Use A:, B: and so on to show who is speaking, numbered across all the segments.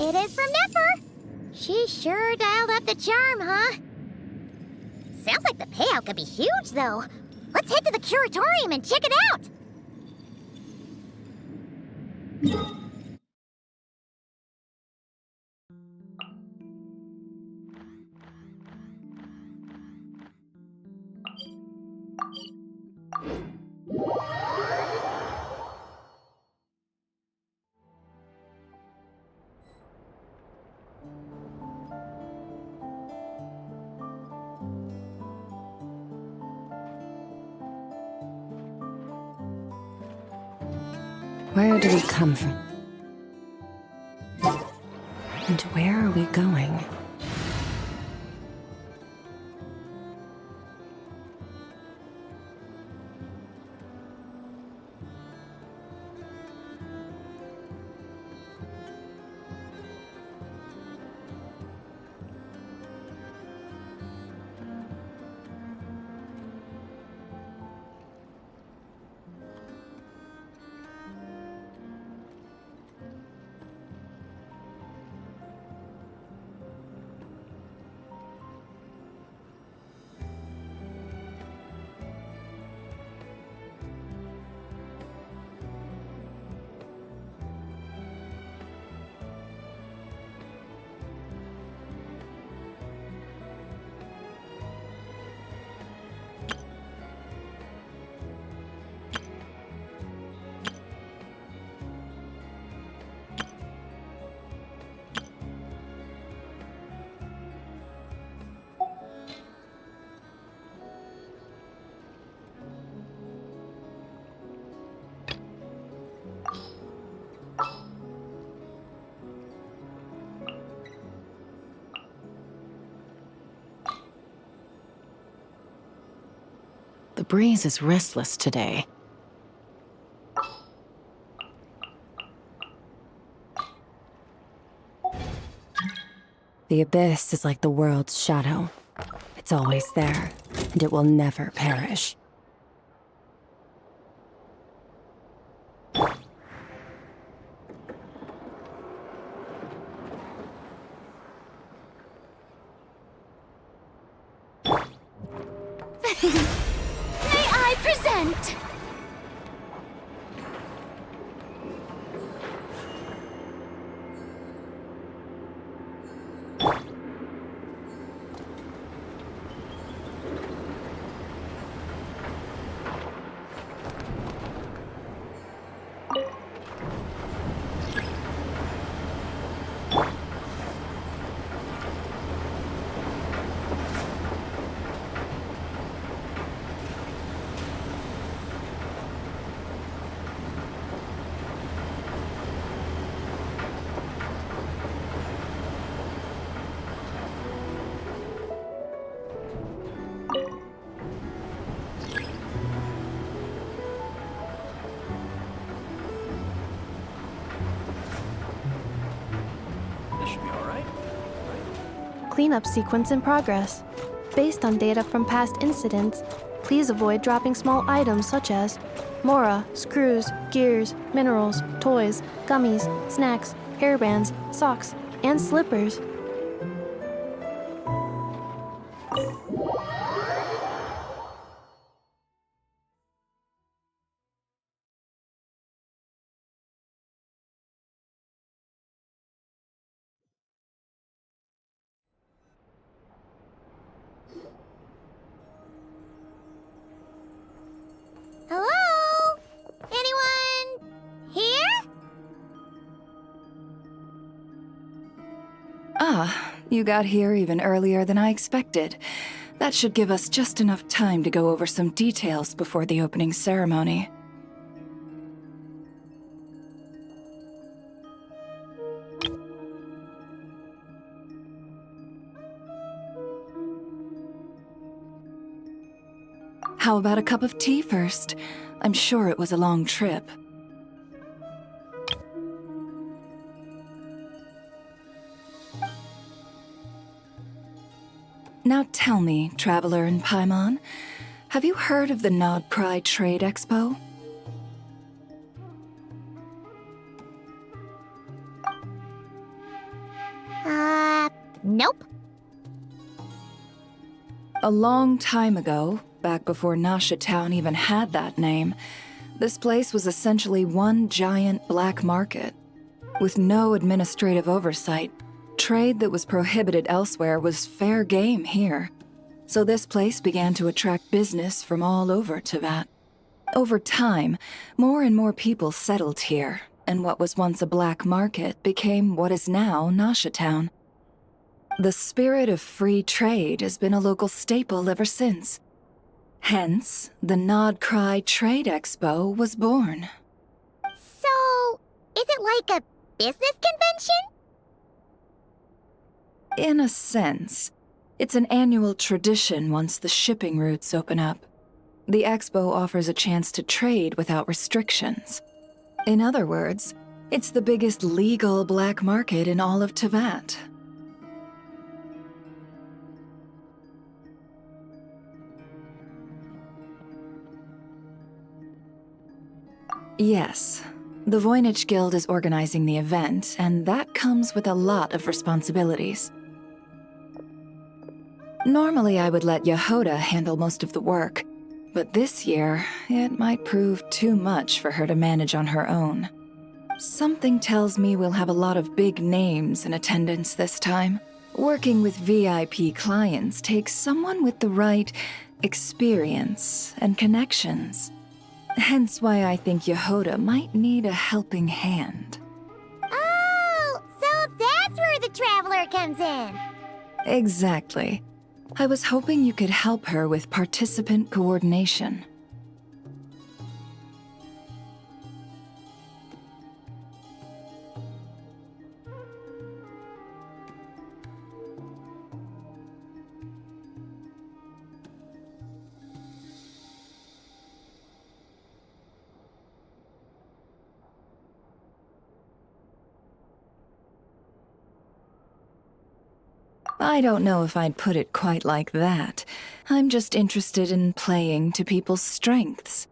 A: It is from Nefer. She sure dialed up the charm, huh? Sounds like the payout could be huge, though. Let's head to the Curatorium and check it out!
B: Where do we come from? And where are we going? The breeze is restless today. The abyss is like the world's shadow. It's always there, and it will never perish.
A: May I present?
C: Cleanup sequence in progress. Based on data from past incidents, please avoid dropping small items such as mora, screws, gears, minerals, toys, gummies, snacks, hairbands, socks, and slippers.
A: Hello? Anyone here?
D: Ah, you got here even earlier than I expected. That should give us just enough time to go over some details before the opening ceremony. How about a cup of tea first? I'm sure it was a long trip. Now tell me, traveler in Paimon, have you heard of the Nod Cry Trade Expo?
A: Nope.
D: A long time ago, back before Nasha Town even had that name, this place was essentially one giant black market. With no administrative oversight, trade that was prohibited elsewhere was fair game here. So this place began to attract business from all over Teyvat. Over time, more and more people settled here, and what was once a black market became what is now Nasha Town. The spirit of free trade has been a local staple ever since. Hence, the Nod Cry Trade Expo was born.
A: So, is it like a business convention?
D: In a sense, it's an annual tradition once the shipping routes open up. The expo offers a chance to trade without restrictions. In other words, it's the biggest legal black market in all of Teyvat. Yes, the Voynich Guild is organizing the event, and that comes with a lot of responsibilities. Normally, I would let Yehoda handle most of the work, but this year, it might prove too much for her to manage on her own. Something tells me we'll have a lot of big names in attendance this time. Working with VIP clients takes someone with the right experience and connections. Hence why I think Yehoda might need a helping hand.
A: Oh, so that's where the Traveler comes in.
D: Exactly. I was hoping you could help her with participant coordination. I don't know if I'd put it quite like that. I'm just interested in playing to people's strengths.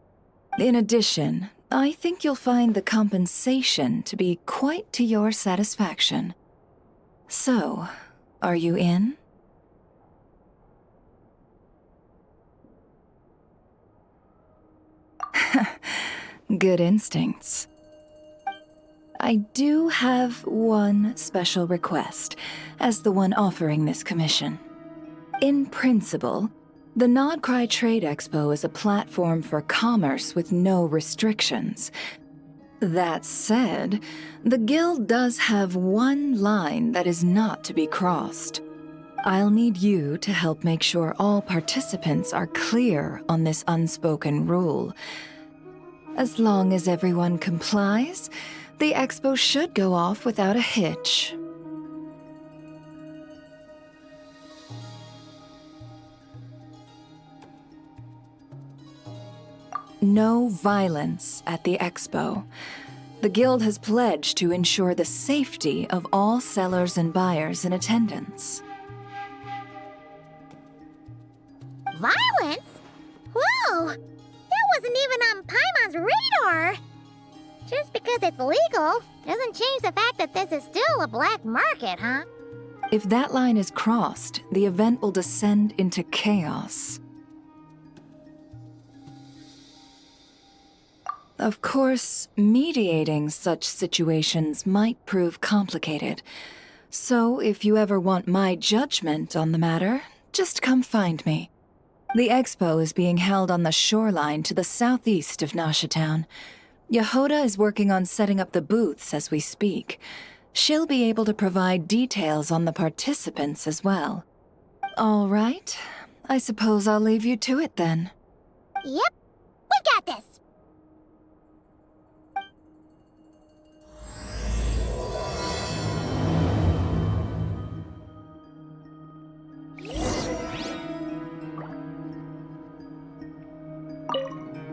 D: In addition, I think you'll find the compensation to be quite to your satisfaction. So, are you in? Good instincts. I do have one special request, as the one offering this commission. In principle, the Nod Cry Trade Expo is a platform for commerce with no restrictions. That said, the Guild does have one line that is not to be crossed. I'll need you to help make sure all participants are clear on this unspoken rule. As long as everyone complies, the expo should go off without a hitch. No violence at the expo. The Guild has pledged to ensure the safety of all sellers and buyers in attendance.
A: Violence? Whoa! That wasn't even on Paimon's radar! Just because it's legal doesn't change the fact that this is still a black market, huh?
D: If that line is crossed, the event will descend into chaos. Of course, mediating such situations might prove complicated. So if you ever want my judgment on the matter, just come find me. The expo is being held on the shoreline to the southeast of Nasha Town. Yehoda is working on setting up the booths as we speak. She'll be able to provide details on the participants as well. All right, I suppose I'll leave you to it then.
A: Yep, we got this!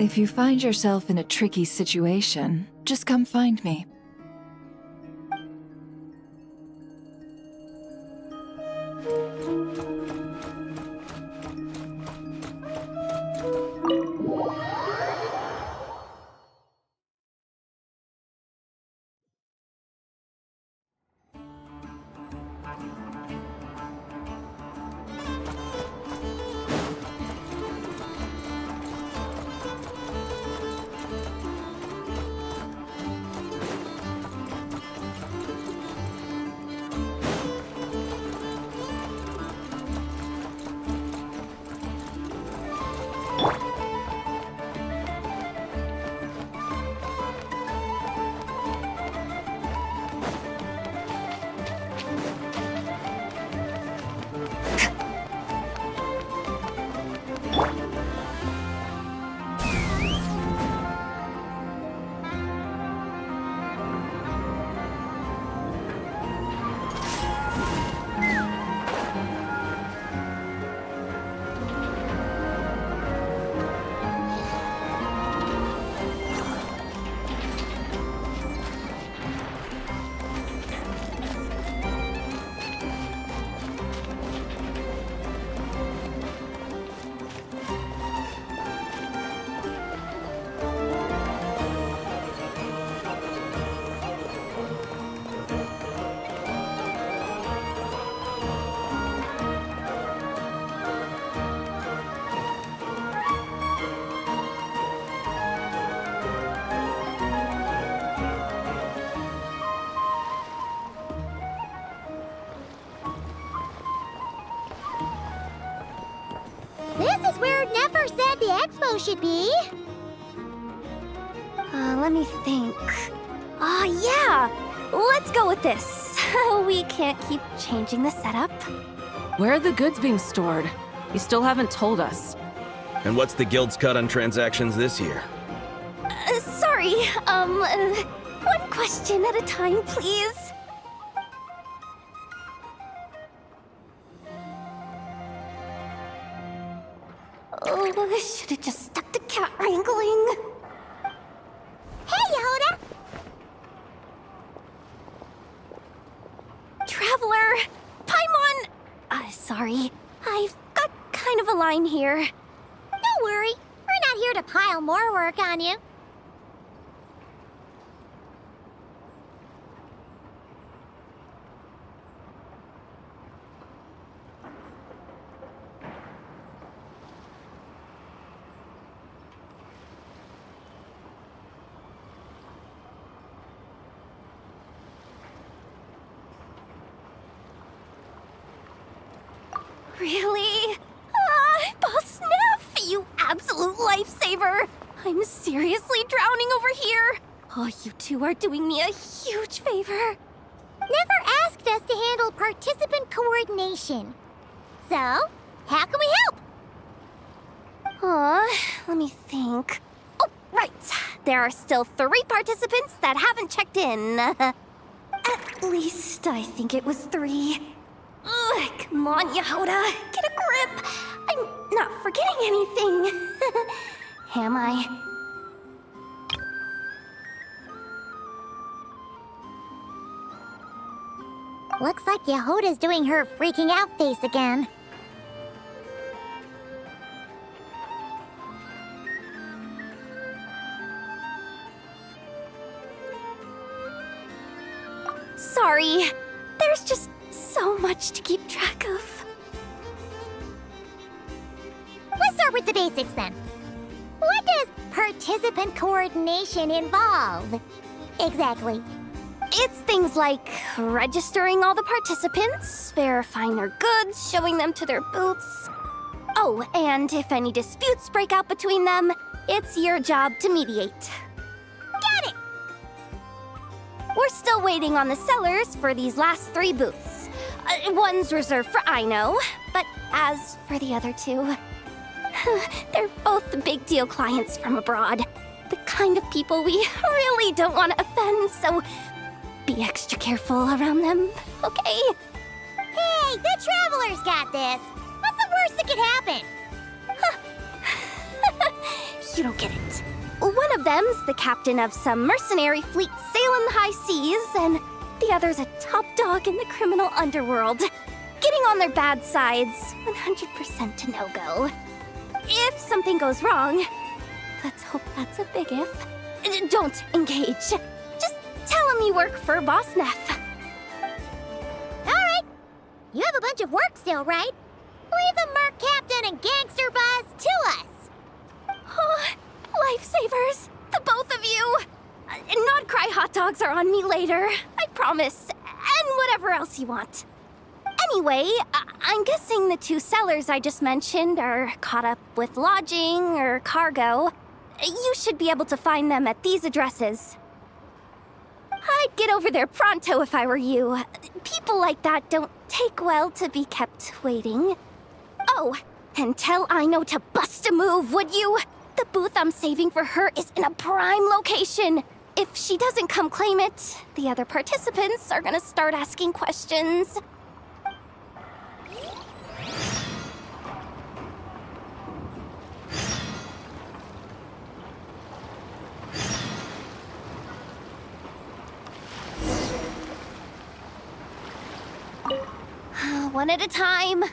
D: If you find yourself in a tricky situation, just come find me.
A: Nefer said the expo should be.
E: Let me think. Yeah! Let's go with this. We can't keep changing the setup.
F: Where are the goods being stored? You still haven't told us.
G: And what's the guild's cut on transactions this year?
E: Sorry, one question at a time, please. Oh, I should have just stuck to cat wrangling.
A: Hey, Yehuda!
E: Traveler! Paimon! Sorry. I've got kind of a line here.
A: Don't worry. We're not here to pile more work on you.
E: Really? Boss Neff, you absolute lifesaver! I'm seriously drowning over here. Oh, you two are doing me a huge favor.
A: Nefer asked us to handle participant coordination. So, how can we help?
E: Let me think. Oh, right. There are still 3 participants that haven't checked in. At least I think it was 3. Ugh, come on, Yehuda. Get a grip. I'm not forgetting anything. Am I?
A: Looks like Yehuda's doing her freaking out face again.
E: Sorry. There's just so much to keep track of.
A: Let's start with the basics then. What does participant coordination involve? Exactly.
E: It's things like registering all the participants, verifying their goods, showing them to their booths. Oh, and if any disputes break out between them, it's your job to mediate.
A: Got it!
E: We're still waiting on the sellers for these last 3 booths. One's reserved for Aino, but as for the other 2, they're both big deal clients from abroad. The kind of people we really don't want to offend, so be extra careful around them, okay?
A: Hey, the Traveler's got this. What's the worst that could happen?
E: You don't get it. One of them's the captain of some mercenary fleet sailing the high seas, and the other's a top dog in the criminal underworld. Getting on their bad sides, 100% to no-go. If something goes wrong, let's hope that's a big if, don't engage. Just tell him you work for Boss Neff.
A: Alright. You have a bunch of work still, right? Leave the Merc Captain and Gangster Buzz to us.
E: Oh, lifesavers, the both of you. Not cry hot dogs are on me later, I promise. And whatever else you want. Anyway, I'm guessing the 2 sellers I just mentioned are caught up with lodging or cargo. You should be able to find them at these addresses. I'd get over there pronto if I were you. People like that don't take well to be kept waiting. Oh, and tell Aino to bust a move, would you? The booth I'm saving for her is in a prime location. If she doesn't come claim it, the other participants are gonna start asking questions. One at a time.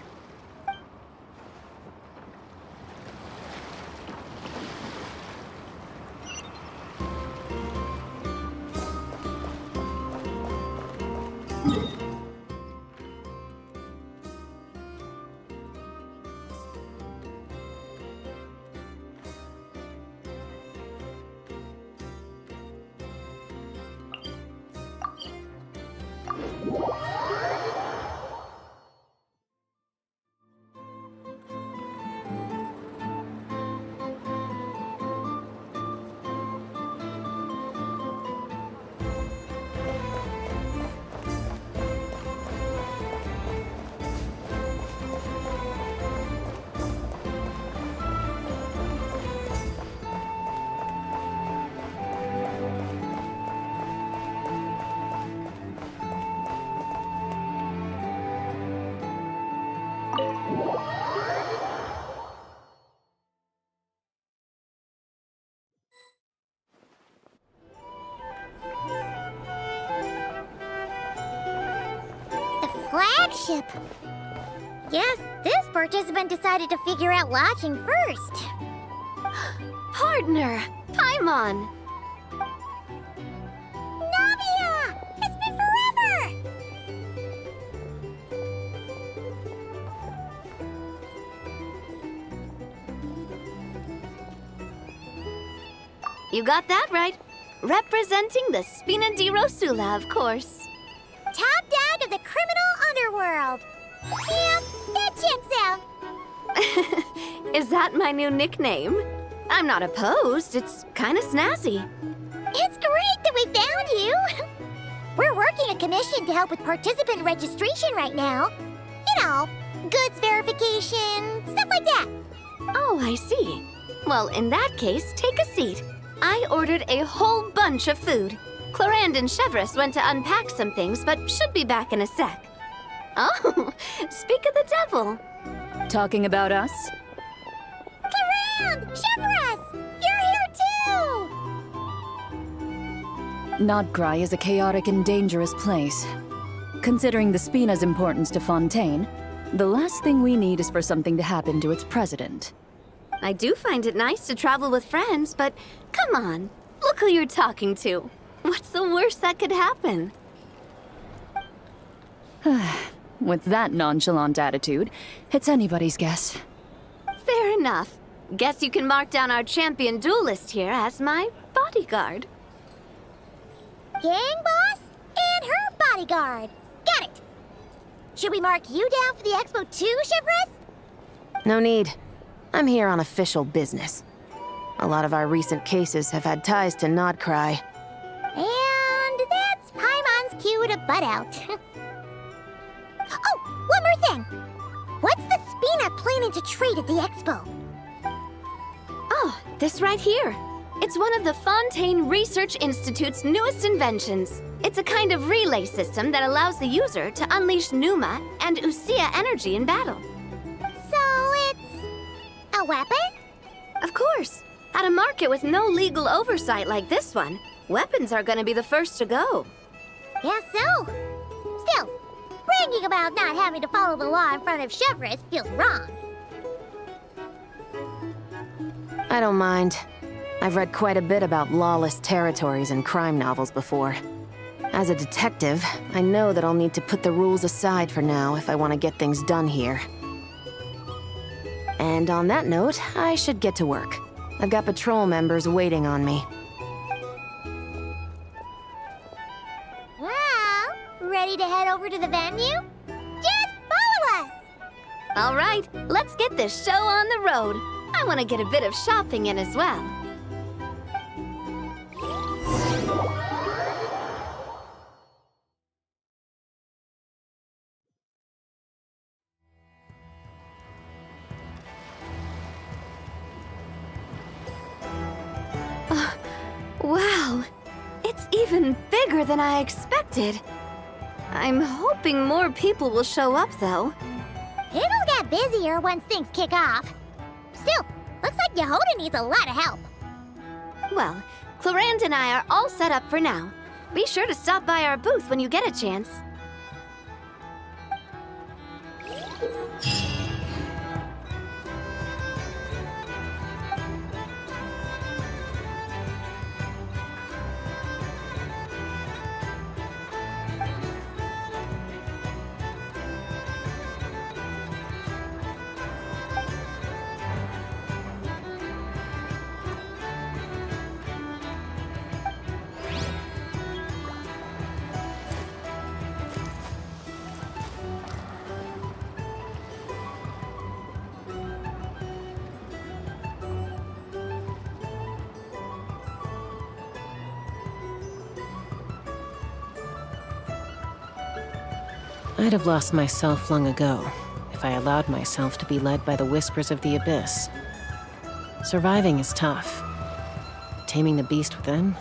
A: Flagship. Guess this participant decided to figure out lodging first.
E: Partner, Paimon.
A: Navia! It's been forever!
E: You got that right. Representing the Spina di Rosula, of course.
A: Top dog of the criminal underworld. Yeah, that checks out.
E: Is that my new nickname? I'm not opposed. It's kind of snazzy.
A: It's great that we found you. We're working a commission to help with participant registration right now. You know, goods verification, stuff like that.
E: Oh, I see. Well, in that case, take a seat. I ordered a whole bunch of food. Clarand and Chevreuse went to unpack some things, but should be back in a sec. Oh, speak of the devil.
B: Talking about us?
A: Clarand! Chevreuse! You're here too!
B: Nodcry is a chaotic and dangerous place. Considering the Spina's importance to Fontaine, the last thing we need is for something to happen to its president.
E: I do find it nice to travel with friends, but come on. Look who you're talking to. What's the worst that could happen?
B: With that nonchalant attitude, it's anybody's guess.
E: Fair enough. Guess you can mark down our champion duelist here as my bodyguard.
A: Gang boss and her bodyguard. Got it. Should we mark you down for the expo too, Chevreuse?
H: No need. I'm here on official business. A lot of our recent cases have had ties to Nodcry.
A: And that's Paimon's cue to butt out. Oh, one more thing. What's the Spina planning to trade at the expo?
E: Oh, this right here. It's one of the Fontaine Research Institute's newest inventions. It's a kind of relay system that allows the user to unleash Pneuma and Usia energy in battle.
A: So it's a weapon?
E: Of course. At a market with no legal oversight like this one, weapons are gonna be the first to go.
A: Guess so. Still, bragging about not having to follow the law in front of Chevreuse feels wrong.
H: I don't mind. I've read quite a bit about lawless territories and crime novels before. As a detective, I know that I'll need to put the rules aside for now if I want to get things done here. And on that note, I should get to work. I've got patrol members waiting on me.
A: Well, ready to head over to the venue? Just follow us!
E: All right, let's get this show on the road. I want to get a bit of shopping in as well. Wow, it's even bigger than I expected. I'm hoping more people will show up, though.
A: It'll get busier once things kick off. Still, looks like Yehoda needs a lot of help.
E: Well, Clarand and I are all set up for now. Be sure to stop by our booth when you get a chance.
I: I'd have lost myself long ago if I allowed myself to be led by the whispers of the abyss. Surviving is tough. Taming the beast within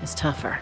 I: is tougher.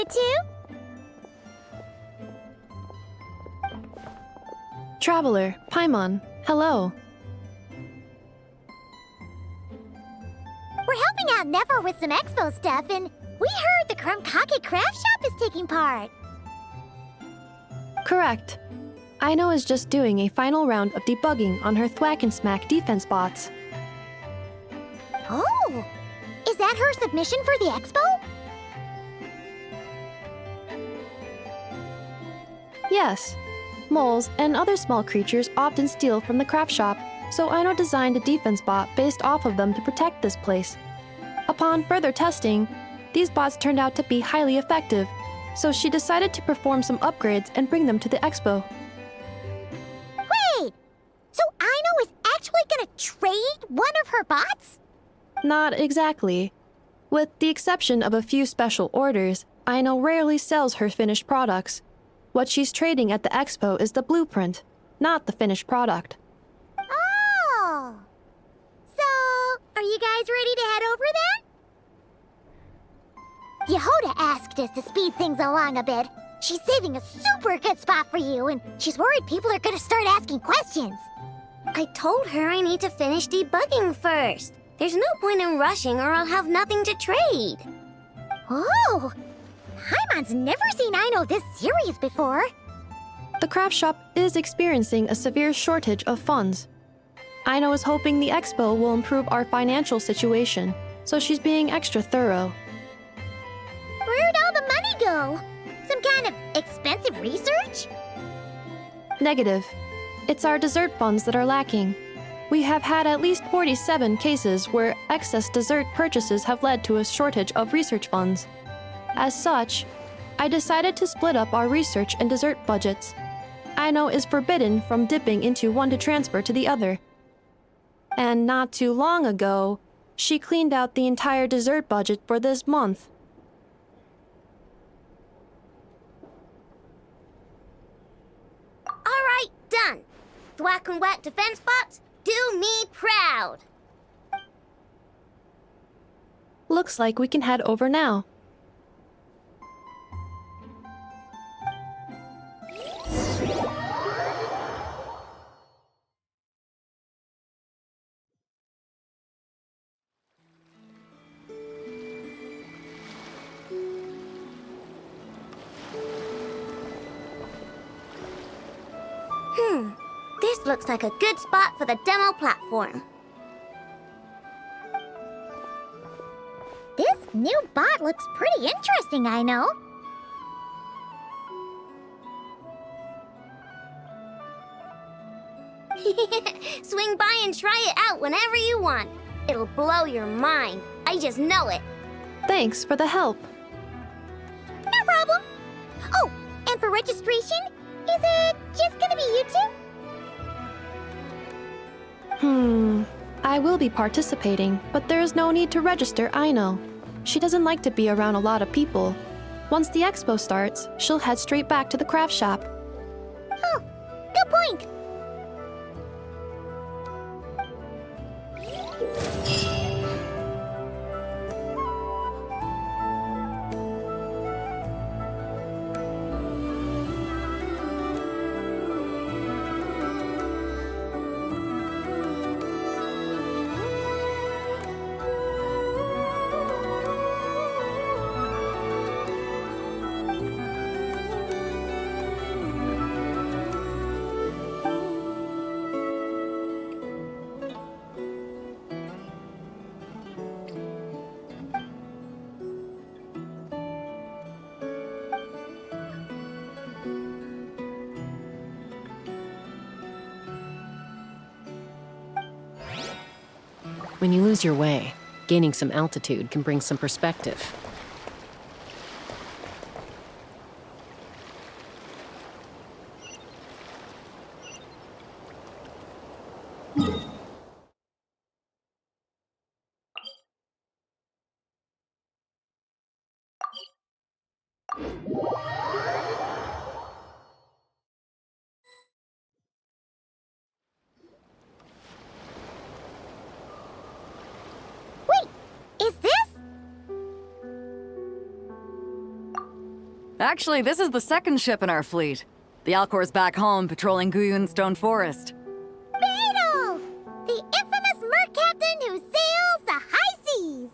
A: you two?
C: Traveler, Paimon, hello.
A: We're helping out Nefer with some expo stuff, and we heard the Krumkake craft shop is taking part.
C: Correct. Aino is just doing a final round of debugging on her thwack and smack defense bots.
A: Oh! Is that her submission for the expo?
C: Yes. Moles and other small creatures often steal from the craft shop, so Aino designed a defense bot based off of them to protect this place. Upon further testing, these bots turned out to be highly effective, so she decided to perform some upgrades and bring them to the expo.
A: Wait! So Aino is actually gonna trade one of her bots?
C: Not exactly. With the exception of a few special orders, Aino rarely sells her finished products. What she's trading at the expo is the blueprint, not the finished product.
A: Oh! So, are you guys ready to head over then? Yehoda asked us to speed things along a bit. She's saving a super good spot for you, and she's worried people are gonna start asking questions.
E: I told her I need to finish debugging first. There's no point in rushing or I'll have nothing to trade.
A: Oh! Paimon's never seen Aino this serious before.
C: The craft shop is experiencing a severe shortage of funds. Aino is hoping the expo will improve our financial situation, so she's being extra thorough.
A: Where'd all the money go? Some kind of expensive research?
C: Negative. It's our dessert funds that are lacking. We have had at least 47 cases where excess dessert purchases have led to a shortage of research funds. As such, I decided to split up our research and dessert budgets. Aino is forbidden from dipping into one to transfer to the other. And not too long ago, she cleaned out the entire dessert budget for this month.
E: All right, done. Thwack and whack defense bots, do me proud.
C: Looks like we can head over now.
E: This looks like a good spot for the demo platform.
A: This new bot looks pretty interesting, Aino.
E: Swing by and try it out whenever you want. It'll blow your mind. I just know it.
C: Thanks for the help.
A: No problem. Oh, and for registration, is it just gonna be you two?
C: I will be participating, but there is no need to register, Aino. She doesn't like to be around a lot of people. Once the expo starts, she'll head straight back to the craft shop.
A: Oh, good point.
I: When you lose your way, gaining some altitude can bring some perspective.
A: Wait, is this?
B: Actually, this is the second ship in our fleet. The Alcor's back home patrolling Guyun Stone Forest.
A: Beetle! The infamous merc captain who sails the high seas!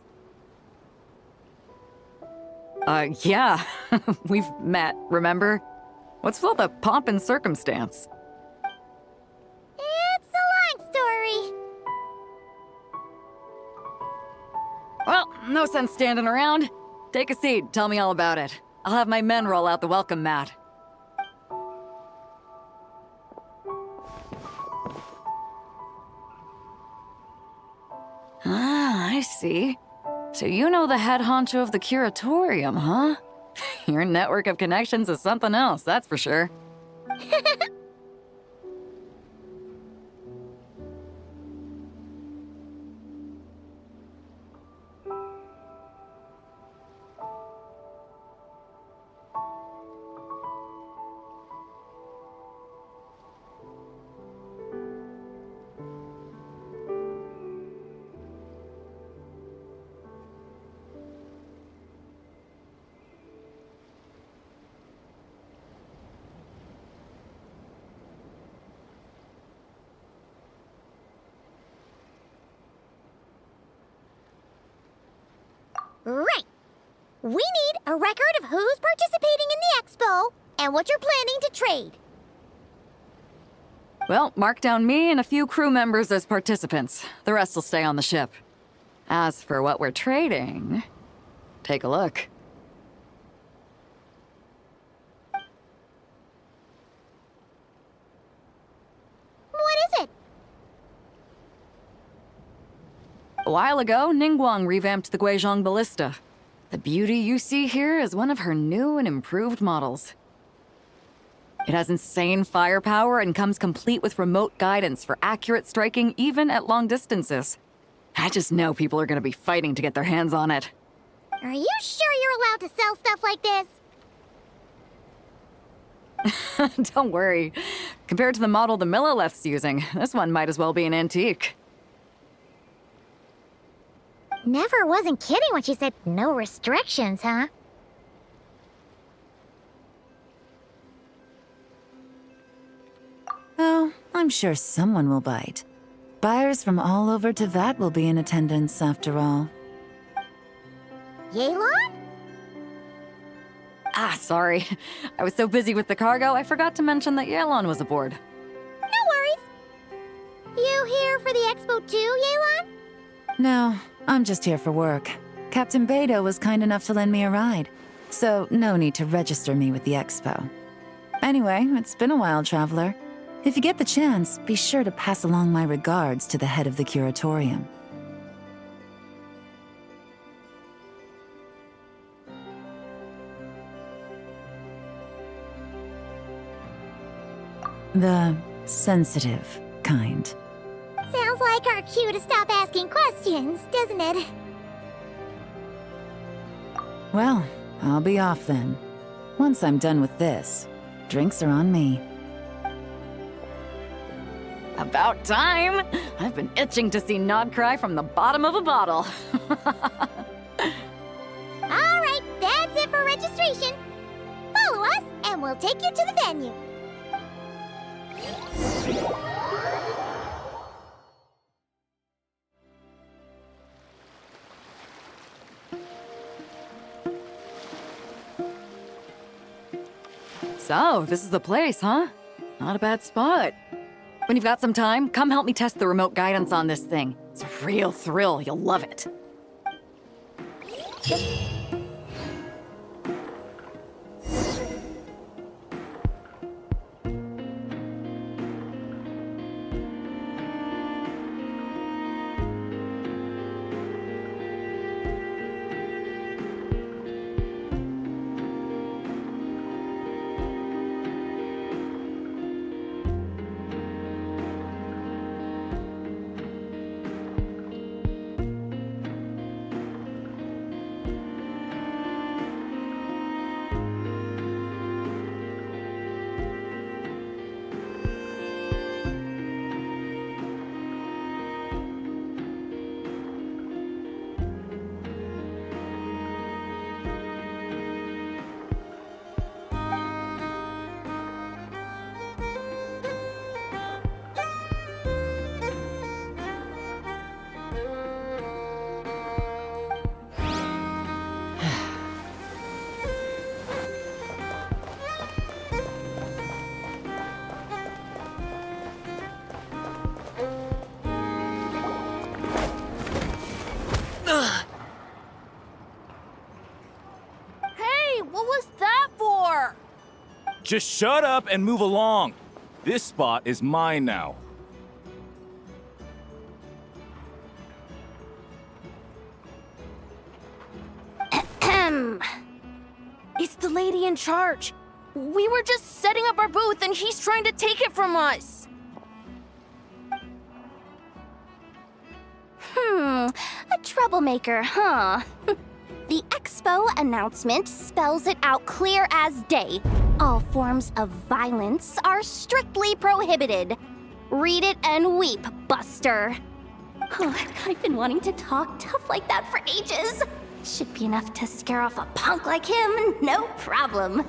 B: Yeah. We've met, remember? What's with all the pomp and circumstance?
A: It's a long story.
B: Well, no sense standing around. Take a seat, tell me all about it. I'll have my men roll out the welcome mat. Ah, I see. So you know the head honcho of the Curatorium, huh? Your network of connections is something else, that's for sure.
A: Right. We need a record of who's participating in the expo and what you're planning to trade.
B: Well, mark down me and a few crew members as participants. The rest will stay on the ship. As for what we're trading, take a look.
A: What is it?
B: A while ago, Ningguang revamped the Guizhong Ballista. The beauty you see here is one of her new and improved models. It has insane firepower and comes complete with remote guidance for accurate striking even at long distances. I just know people are gonna be fighting to get their hands on it.
A: Are you sure you're allowed to sell stuff like this?
B: Don't worry. Compared to the model the Millileth's using, this one might as well be an antique.
A: Nefer wasn't kidding when she said no restrictions, huh?
D: Oh, I'm sure someone will bite. Buyers from all over Teyvat will be in attendance, after all.
A: Yelan?
B: Ah, sorry. I was so busy with the cargo, I forgot to mention that Yelan was aboard.
A: No worries. You here for the expo too, Yelan?
D: No, I'm just here for work. Captain Beidou was kind enough to lend me a ride, so no need to register me with the expo. Anyway, it's been a while, traveler. If you get the chance, be sure to pass along my regards to the head of the Curatorium. The sensitive kind.
A: Sounds like our cue to stop asking questions, doesn't it?
D: Well, I'll be off then. Once I'm done with this, drinks are on me.
B: About time! I've been itching to see Nod cry from the bottom of a bottle.
A: All right, that's it for registration. Follow us, and we'll take you to the venue.
B: So, this is the place, huh? Not a bad spot. When you've got some time, come help me test the remote guidance on this thing. It's a real thrill, you'll love it.
J: Just shut up and move along. This spot is mine now.
F: It's the lady in charge. We were just setting up our booth and he's trying to take it from us.
E: A troublemaker, huh? The expo announcement spells it out clear as day. All forms of violence are strictly prohibited. Read it and weep, Buster. I've been wanting to talk tough like that for ages. Should be enough to scare off a punk like him, no problem.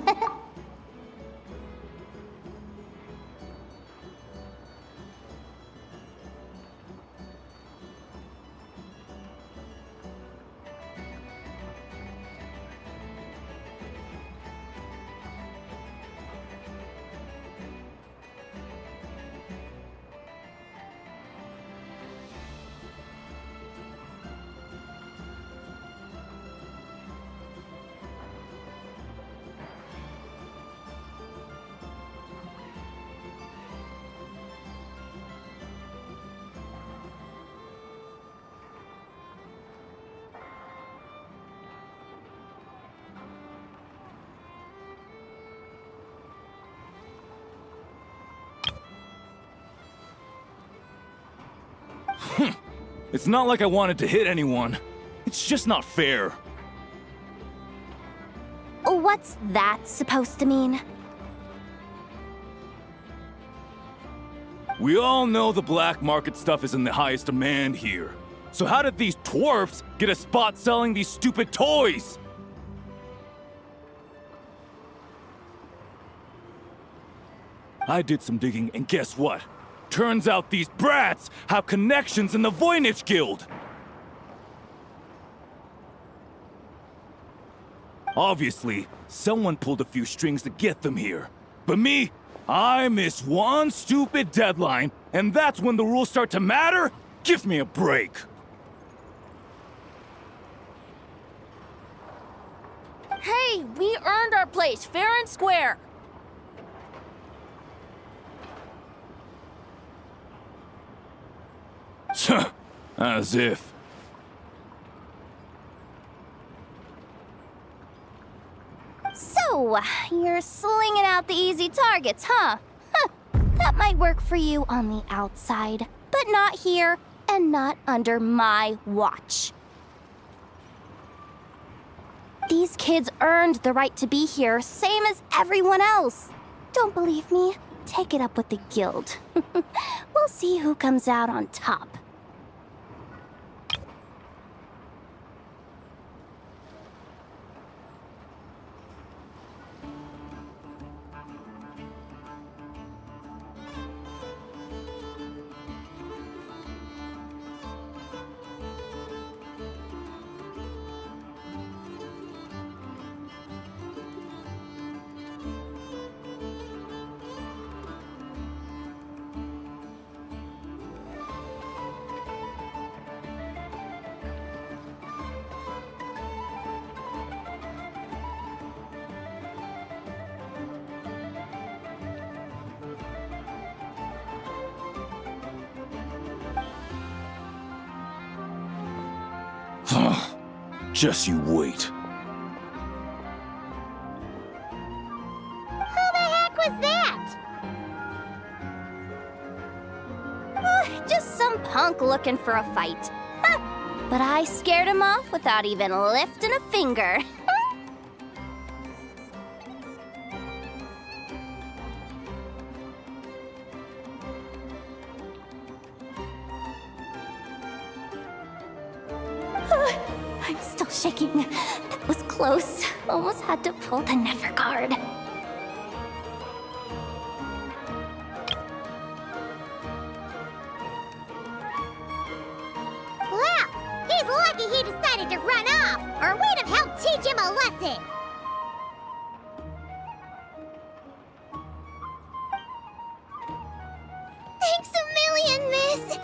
J: It's not like I wanted to hit anyone. It's just not fair.
E: What's that supposed to mean?
J: We all know the black market stuff is in the highest demand here. So how did these dwarfs get a spot selling these stupid toys? I did some digging, and guess what? Turns out these brats have connections in the Voynich Guild. Obviously, someone pulled a few strings to get them here. But me, I miss one stupid deadline, and that's when the rules start to matter? Give me a break.
F: Hey, we earned our place fair and square.
J: As if.
E: So, you're slinging out the easy targets, huh? That might work for you on the outside, but not here and not under my watch. These kids earned the right to be here, same as everyone else. Don't believe me? Take it up with the guild. We'll see who comes out on top.
J: Just you wait.
A: Who the heck was that?
E: Just some punk looking for a fight. But I scared him off without even lifting a finger. I'm still shaking. That was close. Almost had to pull the Nefer guard.
A: Well, he's lucky he decided to run off, or we'd have helped teach him a lesson. Thanks a million, miss.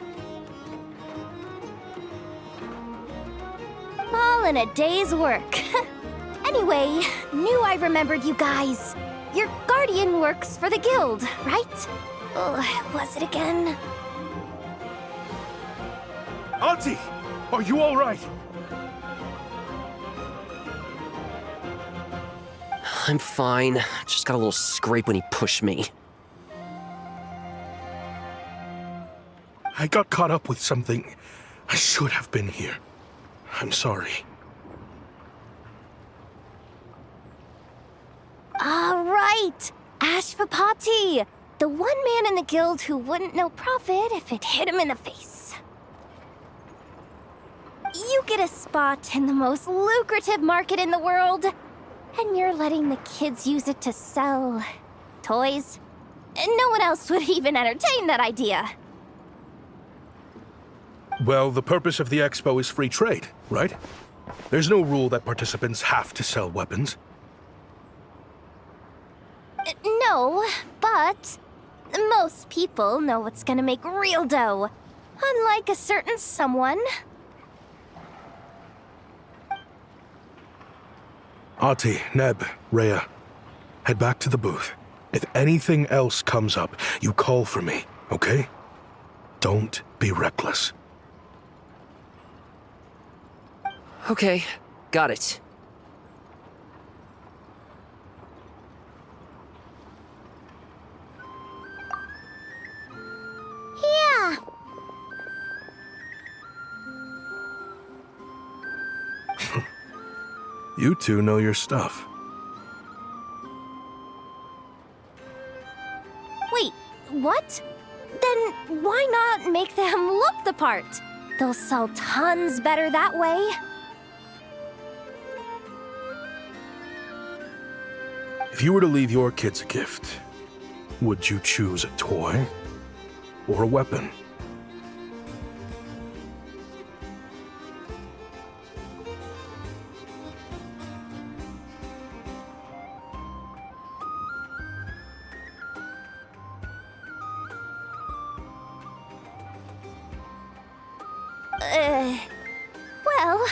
E: All in a day's work. Anyway, knew I remembered you guys. your guardian works for the guild, right? Was it again?
J: Auntie! Are you alright?
K: I'm fine. Just got a little scrape when he pushed me.
L: I got caught up with something. I should have been here. I'm sorry.
E: Right! Ashvapati! The one man in the guild who wouldn't know profit if it hit him in the face. You get a spot in the most lucrative market in the world, and you're letting the kids use it to sell toys. And no one else would even entertain that idea.
L: Well, the purpose of the expo is free trade, right? There's no rule that participants have to sell weapons.
E: No, but most people know what's gonna make real dough. Unlike a certain someone.
L: Ati, Neb, Rhea, head back to the booth. If anything else comes up, you call for me, okay? Don't be reckless.
K: Okay, got it.
A: Yeah.
L: You two know your stuff.
E: Wait, what? Then why not make them look the part? They'll sell tons better that way.
L: If you were to leave your kids a gift, would you choose a toy or a weapon?
E: Well...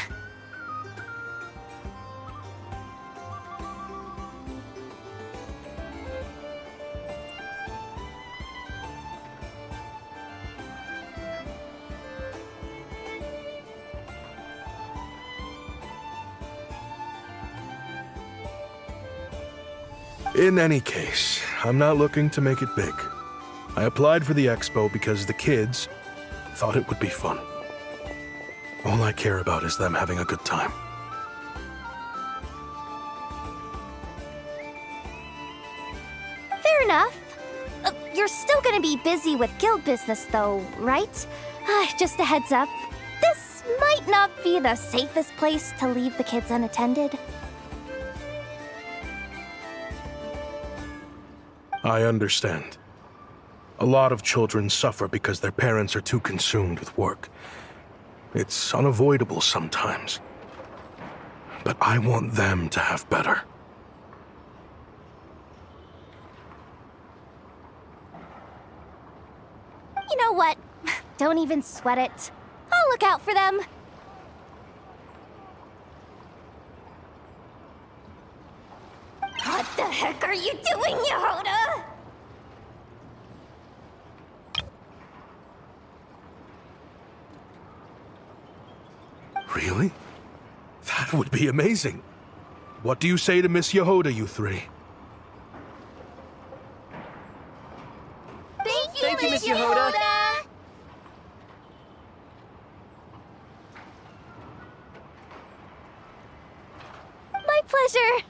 L: In any case, I'm not looking to make it big. I applied for the expo because the kids thought it would be fun. All I care about is them having a good time.
E: Fair enough. You're still gonna be busy with guild business though, right? Just a heads up. This might not be the safest place to leave the kids unattended.
L: I understand. A lot of children suffer because their parents are too consumed with work. It's unavoidable sometimes. But I want them to have better.
E: You know what? Don't even sweat it. I'll look out for them. What the heck are you doing, Yehoda?
L: Really? That would be amazing. What do you say to Miss Yehoda, you three?
K: Thank you, Miss Yehoda.
E: My pleasure.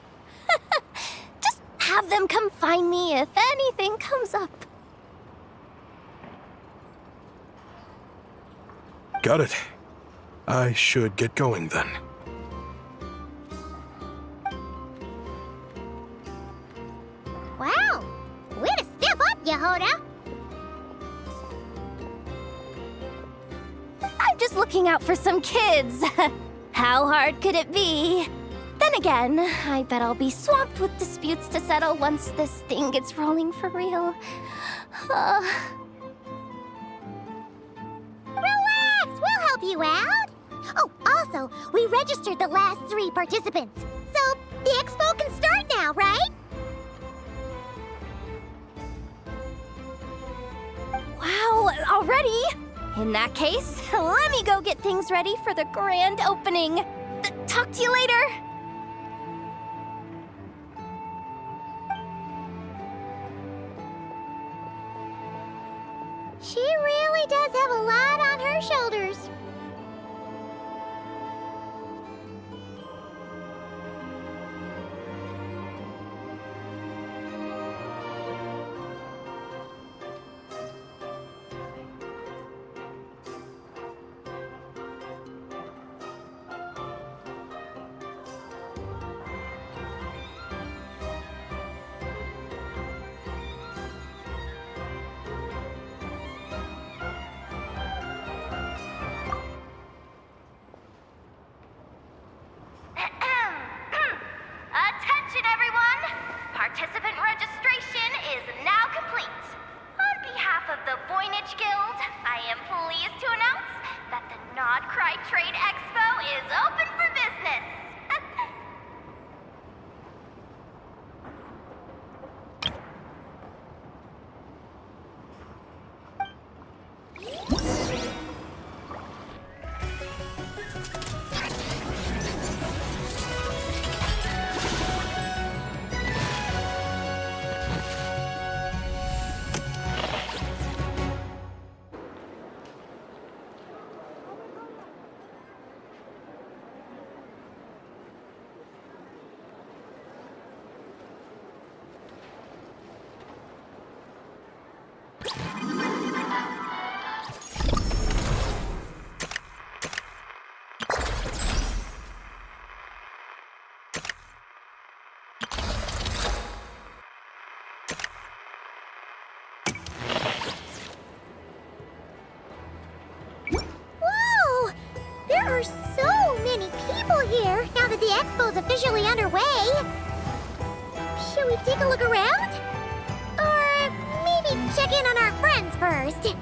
E: Just have them come find me if anything comes up.
L: Got it. I should get going then.
A: Wow. Way to step up, Yehoda.
E: I'm just looking out for some kids. How hard could it be? Then again, I bet I'll be swamped with disputes to settle once this thing gets rolling for real.
A: Relax, we'll help you out. Oh, also, we registered the last 3 participants. So, the expo can start now, right?
E: Wow, already? In that case, let me go get things ready for the grand opening. Talk to you later.
A: She really does have a lot on her shoulders.
E: Attention, everyone! Participant registration is now complete. On behalf of the Voynich Guild, I am pleased to announce that the Nod Cry Trade Expo is open for business.
A: Whoa! There are so many people here now that the expo's officially underway. Should we take a look around? Or maybe check in on our friends first?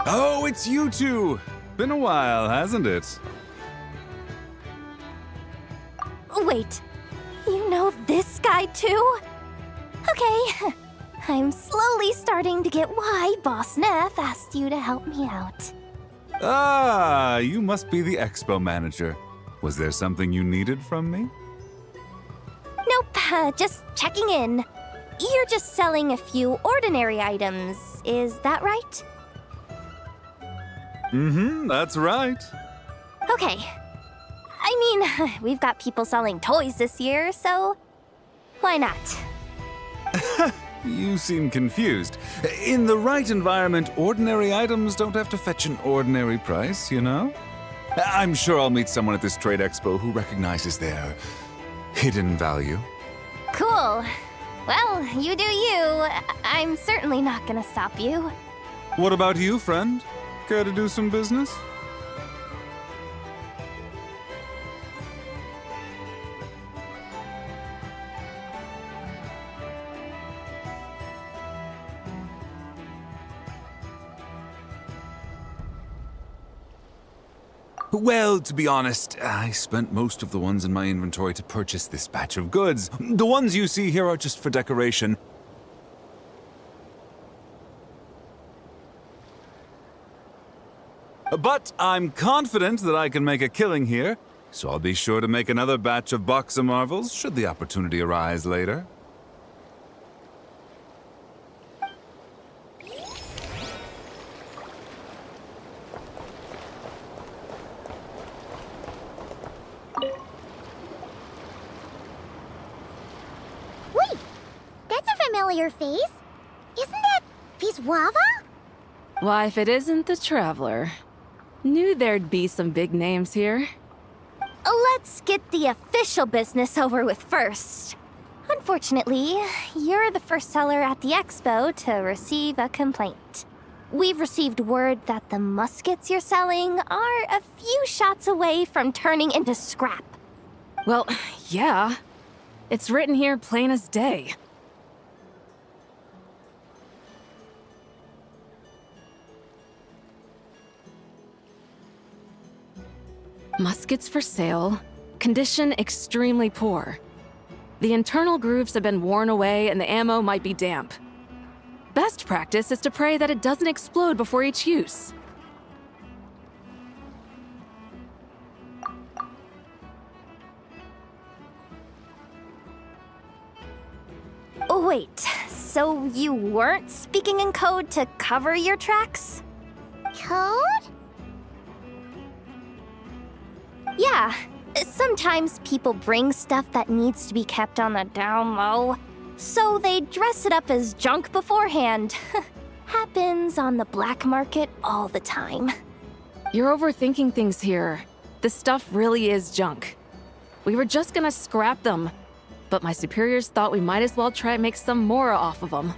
M: Oh, it's you two! Been a while, hasn't it?
E: Wait, you know this guy too? Okay, I'm slowly starting to get why Boss Neff asked you to help me out.
M: Ah, you must be the expo manager. Was there something you needed from me?
E: Nope, just checking in. You're just selling a few ordinary items, is that right?
M: Mm-hmm, that's right.
E: Okay. I mean, we've got people selling toys this year, so why not?
M: You seem confused. In the right environment, ordinary items don't have to fetch an ordinary price, you know? I'm sure I'll meet someone at this trade expo who recognizes their hidden value.
E: Cool. Well, you do you. I'm certainly not gonna stop you.
M: What about you, friend? Care to do some business? Well, to be honest, I spent most of the ones in my inventory to purchase this batch of goods. The ones you see here are just for decoration. But I'm confident that I can make a killing here, so I'll be sure to make another batch of Box of Marvels should the opportunity arise later.
A: Wait, that's a familiar face. Isn't that Viswava?
F: Why, if it isn't the Traveler. Knew there'd be some big names here.
E: Let's get the official business over with first. Unfortunately, you're the first seller at the expo to receive a complaint. we've received word that the muskets you're selling are a few shots away from turning into scrap.
F: Well, yeah. It's written here plain as day. Muskets for sale. Condition extremely poor. The internal grooves have been worn away and the ammo might be damp. Best practice is to pray that it doesn't explode before each use.
E: Wait, so you weren't speaking in code to cover your tracks?
A: Code?
E: Yeah. Sometimes people bring stuff that needs to be kept on the down low, so they dress it up as junk beforehand. Happens on the black market all the time.
F: You're overthinking things here. This stuff really is junk. We were just gonna scrap them, but my superiors thought we might as well try and make some more off of them.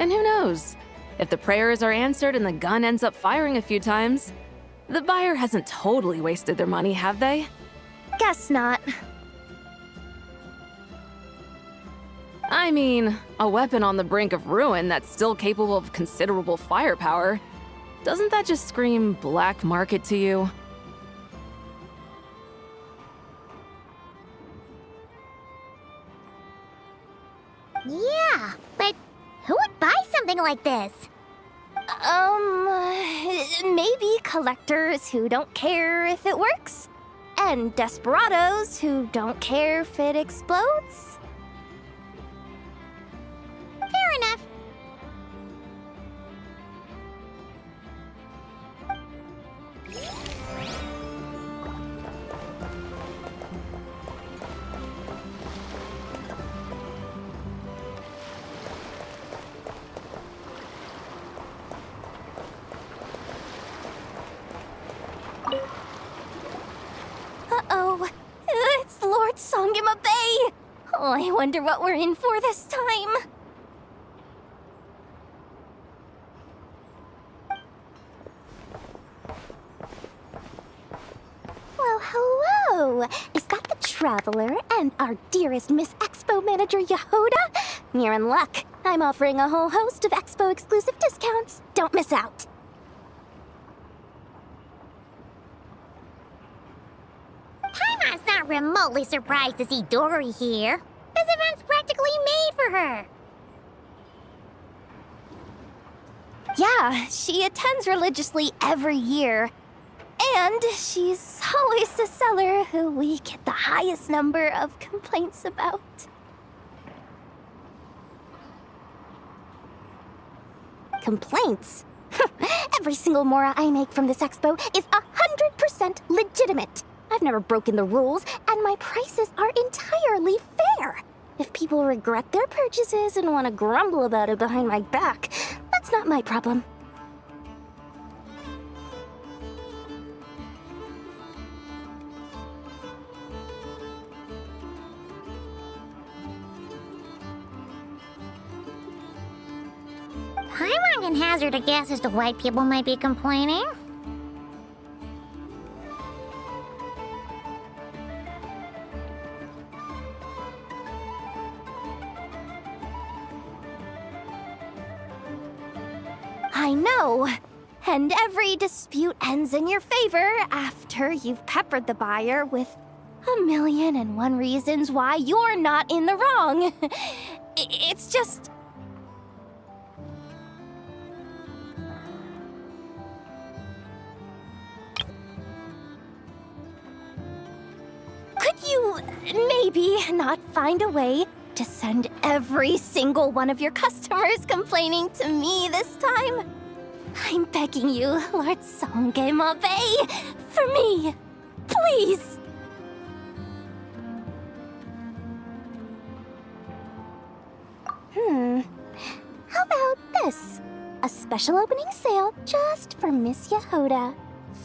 F: And who knows? If the prayers are answered and the gun ends up firing a few times, the buyer hasn't totally wasted their money, have they?
E: Guess not.
F: I mean, a weapon on the brink of ruin that's still capable of considerable firepower. Doesn't that just scream black market to you?
A: Yeah, but who would buy something like this?
E: Maybe collectors who don't care if it works, and desperados who don't care if it explodes.
A: Fair enough.
E: Uh-oh. It's Lord Songima Bay! Oh, I wonder what we're in for this time. Well, hello! Is that the Traveler and our dearest Miss Expo Manager Yehoda? You're in luck. I'm offering a whole host of Expo exclusive discounts. Don't miss out.
A: Paimon's not remotely surprised to see Dory here. This event's practically made for her.
E: Yeah, she attends religiously every year. And she's always the seller who we get the highest number of complaints about. Complaints? Every single mora I make from this expo is 100% legitimate. I've never broken the rules, and my prices are entirely fair. If people regret their purchases and want to grumble about it behind my back, that's not my problem.
A: Paimon can hazard a guess as to why people might be complaining.
E: I know. And every dispute ends in your favor after you've peppered the buyer with 1,000,001 reasons why you're not in the wrong. It's just... Could you maybe not find a way to send every single one of your customers complaining to me this time? I'm begging you, Lord Songema Bay, for me, please. How about this? A special opening sale just for Miss Yehoda.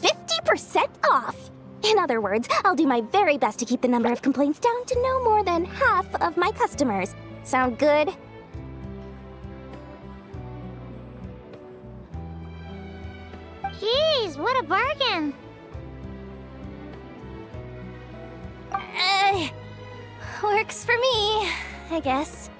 E: 50% off! In other words, I'll do my very best to keep the number of complaints down to no more than half of my customers. Sound good?
A: what a bargain.
E: Works for me, I guess.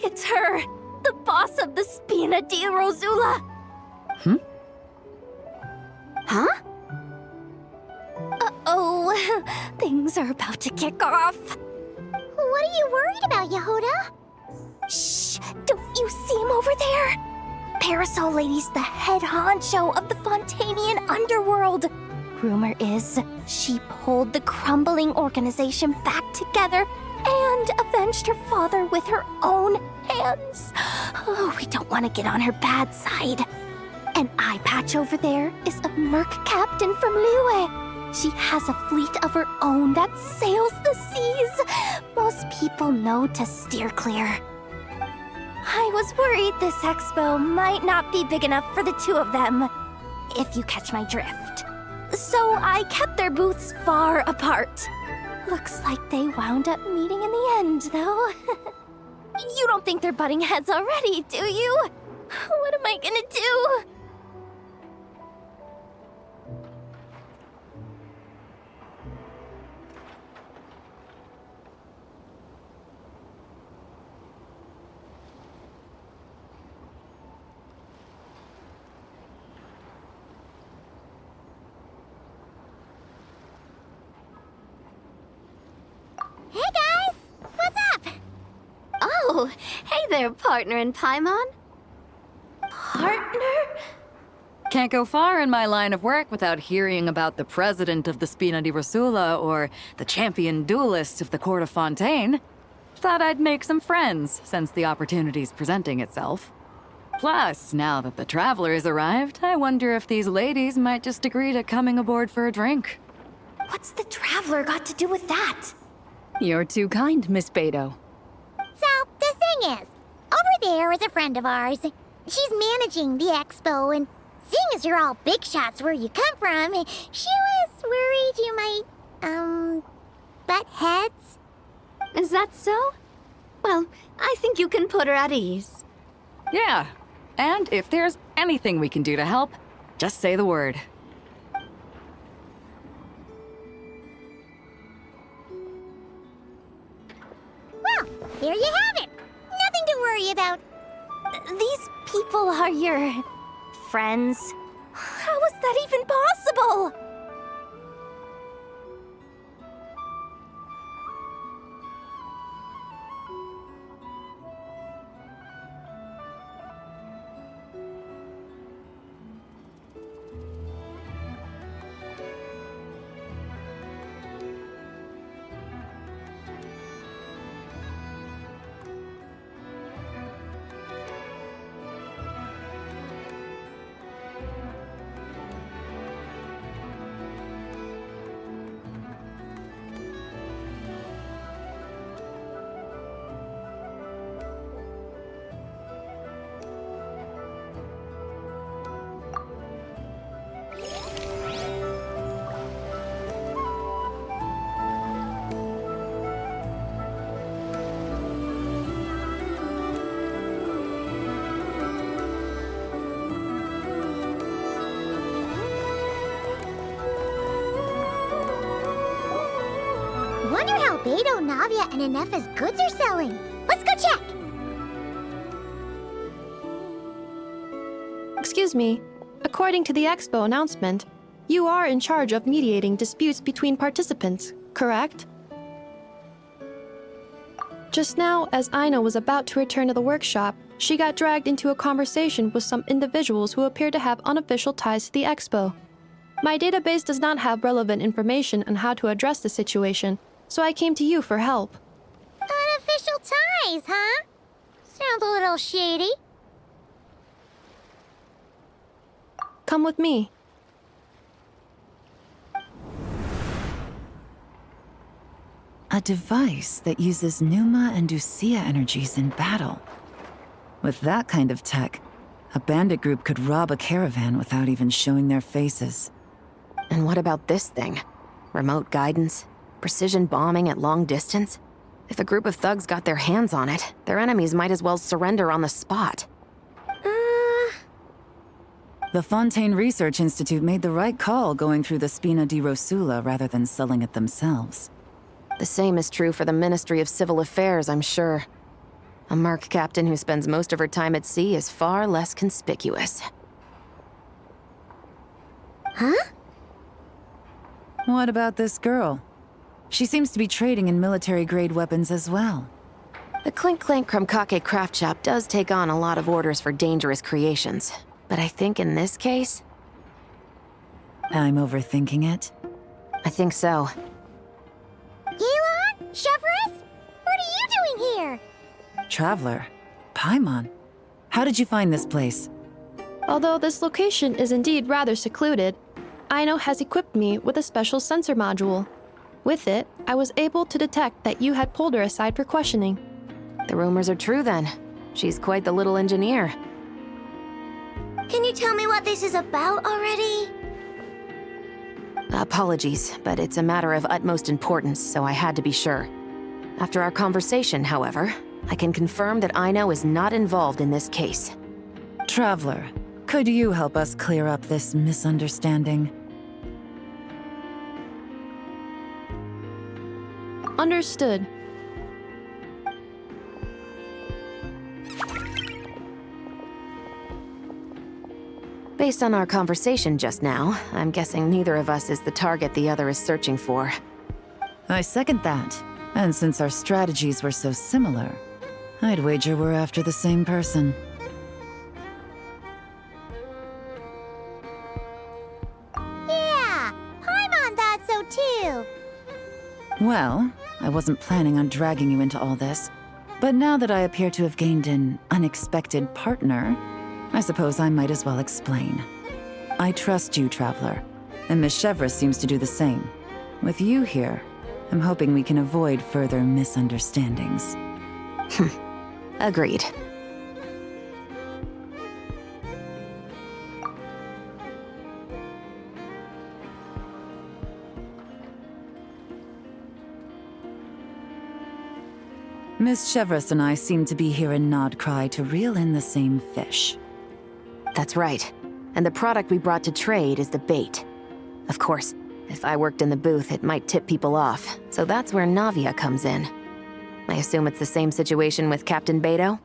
E: It's her! The boss of the Spina di Rosula! Huh? Uh-oh, things are about to kick off.
A: What are you worried about, Yehuda?
E: Shh! Don't you see him over there? Parasol Lady's the head honcho of the Fontanian underworld. Rumor is she pulled the crumbling organization back together and avenged her father with her own hands. Oh, we don't want to get on her bad side. An eye patch over there is a merc captain from Liyue. She has a fleet of her own that sails the seas. Most people know to steer clear. I was worried this expo might not be big enough for the two of them, if you catch my drift. So I kept their booths far apart. Looks like they wound up meeting in the end, though. You don't think they're butting heads already, do you? What am I gonna do?
A: Hey guys! What's up?
E: Oh, hey there, partner in Paimon. Partner?
B: Can't go far in my line of work without hearing about the president of the Spina di Rosula or the champion duelist of the court of Fontaine. Thought I'd make some friends since the opportunity's presenting itself. Plus, now that the traveler's arrived, I wonder if these ladies might just agree to coming aboard for a drink.
E: What's the traveler got to do with that?
F: You're too kind, Miss Beto.
A: So, the thing is, over there is a friend of ours. She's managing the expo, and seeing as you're all big shots where you come from, she was worried you might, butt heads.
E: Is that so? Well, I think you can put her at ease.
B: Yeah, and if there's anything we can do to help, just say the word.
A: Well, there you have it. Nothing to worry about.
E: These people are your friends? How is that even possible?
A: Beto, Navia, and Nefer's goods are selling. Let's go check!
C: Excuse me. According to the expo announcement, you are in charge of mediating disputes between participants, correct? Just now, as Aino was about to return to the workshop, she got dragged into a conversation with some individuals who appear to have unofficial ties to the expo. My database does not have relevant information on how to address the situation, so I came to you for help.
A: Unofficial ties, huh? Sounds a little shady.
C: Come with me.
N: A device that uses Pneuma and Usia energies in battle. With that kind of tech, a bandit group could rob a caravan without even showing their faces.
H: And what about this thing? Remote guidance? Precision bombing at long distance? If a group of thugs got their hands on it, their enemies might as well surrender on the spot.
N: The Fontaine Research Institute made the right call going through the Spina di Rosula rather than selling it themselves.
H: The same is true for the Ministry of Civil Affairs, I'm sure. A merc captain who spends most of her time at sea is far less conspicuous.
A: Huh?
N: What about this girl? She seems to be trading in military-grade weapons as well.
H: The Clink Clank Krumkake craft shop does take on a lot of orders for dangerous creations. But I think in this case...
N: I'm overthinking it?
H: I think so.
A: Elon? Chevrolet? What are you doing here?
N: Traveler? Paimon? How did you find this place?
C: Although this location is indeed rather secluded, Aino has equipped me with a special sensor module. With it, I was able to detect that you had pulled her aside for questioning.
H: The rumors are true then. She's quite the little engineer.
A: Can you tell me what this is about already?
H: Apologies, but it's a matter of utmost importance, so I had to be sure. After our conversation, however, I can confirm that Aino is not involved in this case.
N: Traveler, could you help us clear up this misunderstanding?
C: Understood.
H: Based on our conversation just now, I'm guessing neither of us is the target the other is searching for.
N: I second that. And since our strategies were so similar, I'd wager we're after the same person.
A: Yeah, Paimon thought so too.
N: Well, I wasn't planning on dragging you into all this, but now that I appear to have gained an unexpected partner, I suppose I might as well explain. I trust you, Traveler, and Miss Chevrolet seems to do the same. With you here, I'm hoping we can avoid further misunderstandings.
H: Agreed.
N: Miss Chevrolet and I seem to be here in Nodcry to reel in the same fish.
H: That's right. And the product we brought to trade is the bait. Of course, if I worked in the booth, it might tip people off, so that's where Navia comes in. I assume it's the same situation with Captain Beto?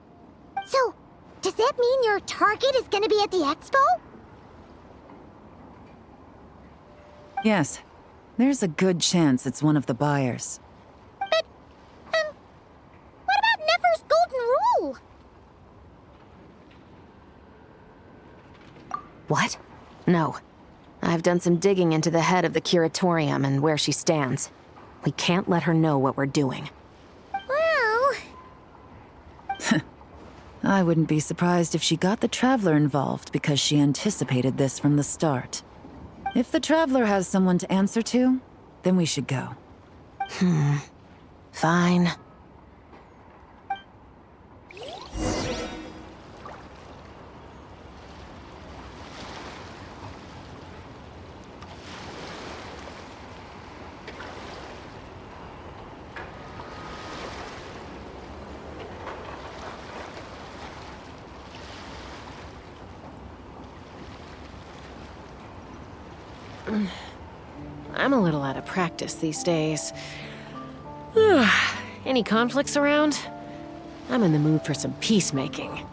A: So, does that mean your target is gonna be at the expo?
N: Yes, there's a good chance it's one of the buyers.
A: But, what about Nefer's golden rule?
H: What? No. I've done some digging into the head of the Curatorium and where she stands. We can't let her know what we're doing.
A: Well...
N: I wouldn't be surprised if she got the Traveler involved because she anticipated this from the start. If the Traveler has someone to answer to, then we should go.
H: Fine.
I: I'm a little out of practice these days. Any conflicts around? I'm in the mood for some peacemaking.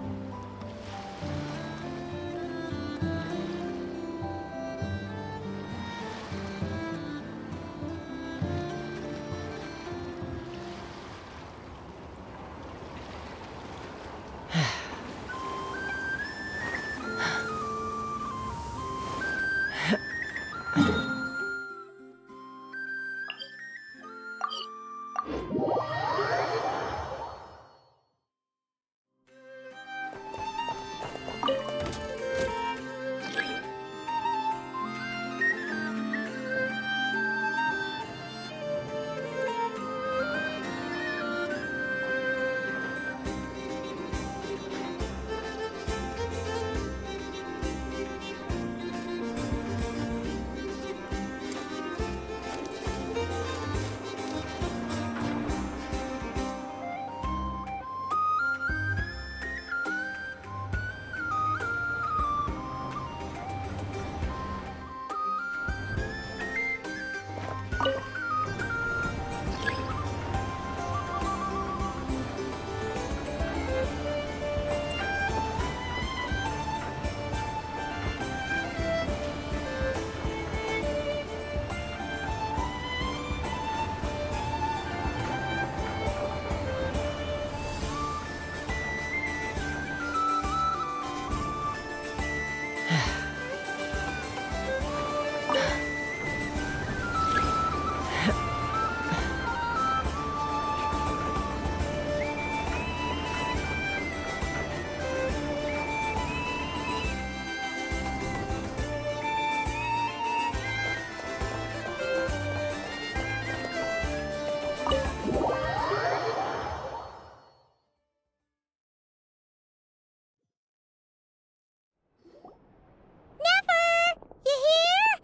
A: Nefer! You here?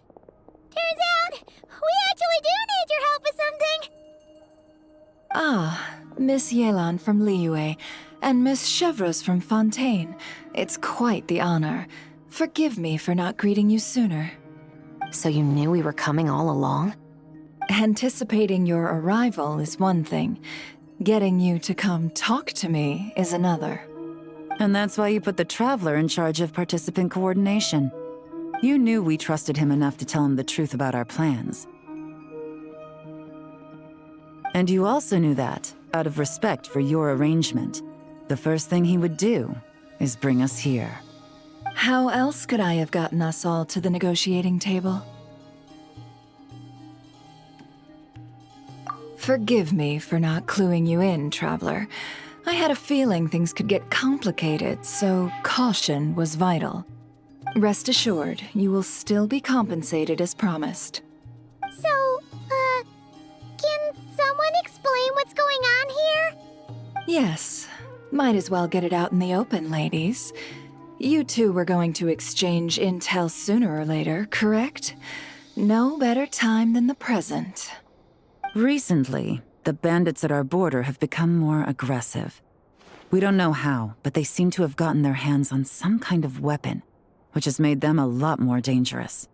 A: Turns out, we actually do need your help with something.
D: Ah, Miss Yelan from Liyue and Miss Chevreuse from Fontaine. It's quite the honor. Forgive me for not greeting you sooner.
H: So you knew we were coming all along?
D: Anticipating your arrival is one thing. Getting you to come talk to me is another.
N: And that's why you put the Traveler in charge of participant coordination. You knew we trusted him enough to tell him the truth about our plans. And you also knew that, out of respect for your arrangement, the first thing he would do is bring us here.
D: How else could I have gotten us all to the negotiating table? Forgive me for not cluing you in, Traveler. I had a feeling things could get complicated, so caution was vital. Rest assured, you will still be compensated as promised.
A: So, can someone explain what's going on here?
D: Yes. Might as well get it out in the open, ladies. You two were going to exchange intel sooner or later, correct? No better time than the present.
N: Recently, the bandits at our border have become more aggressive. We don't know how, but they seem to have gotten their hands on some kind of weapon, which has made them a lot more dangerous.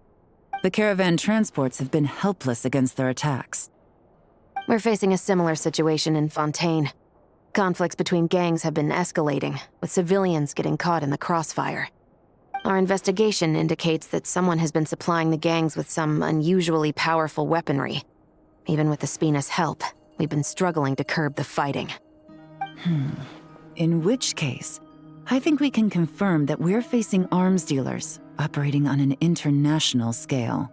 N: The caravan transports have been helpless against their attacks.
H: We're facing a similar situation in Fontaine. Conflicts between gangs have been escalating, with civilians getting caught in the crossfire. Our investigation indicates that someone has been supplying the gangs with some unusually powerful weaponry. Even with the Spina's help, we've been struggling to curb the fighting.
N: In which case, I think we can confirm that we're facing arms dealers operating on an international scale.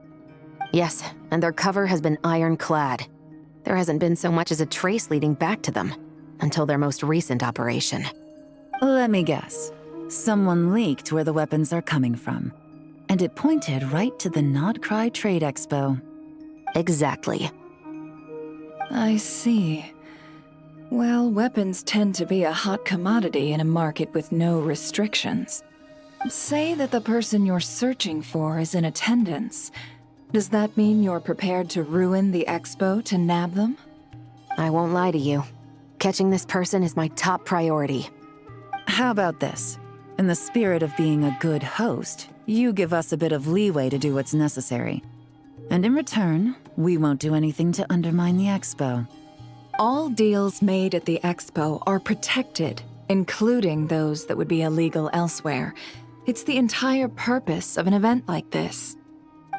H: Yes, and their cover has been ironclad. There hasn't been so much as a trace leading back to them, until their most recent operation.
N: Let me guess. Someone leaked where the weapons are coming from. And it pointed right to the Nodcry Trade Expo.
H: Exactly.
D: I see. Well, weapons tend to be a hot commodity in a market with no restrictions. Say that the person you're searching for is in attendance. Does that mean you're prepared to ruin the expo to nab them?
H: I won't lie to you. Catching this person is my top priority.
N: How about this? In the spirit of being a good host, you give us a bit of leeway to do what's necessary. And in return, we won't do anything to undermine the expo.
D: All deals made at the Expo are protected, including those that would be illegal elsewhere. It's the entire purpose of an event like this.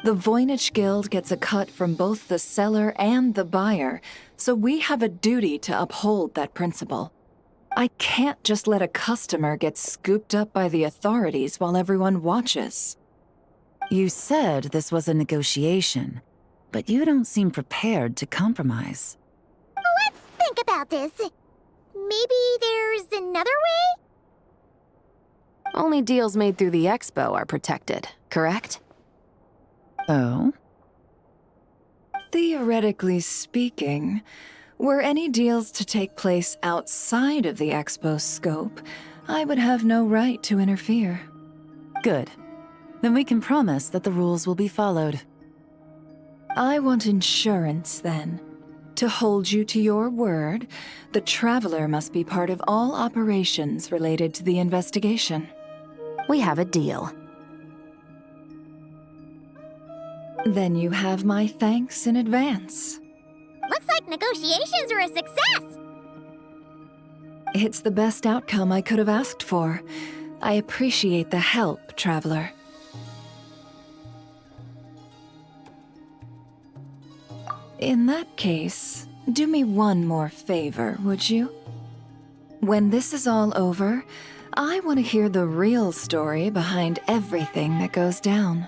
D: The Voynich Guild gets a cut from both the seller and the buyer, so we have a duty to uphold that principle. I can't just let a customer get scooped up by the authorities while everyone watches.
N: You said this was a negotiation, but you don't seem prepared to compromise.
A: Let's think about this. Maybe there's another way?
H: Only deals made through the Expo are protected, correct?
N: Oh?
D: Theoretically speaking, were any deals to take place outside of the Expo's scope, I would have no right to interfere.
N: Good. Then we can promise that the rules will be followed.
D: I want insurance, then. To hold you to your word, the Traveler must be part of all operations related to the investigation.
H: We have a deal.
D: Then you have my thanks in advance.
A: Looks like negotiations are a success!
D: It's the best outcome I could have asked for. I appreciate the help, Traveler. In that case, do me one more favor, would you? When this is all over, I want to hear the real story behind everything that goes down.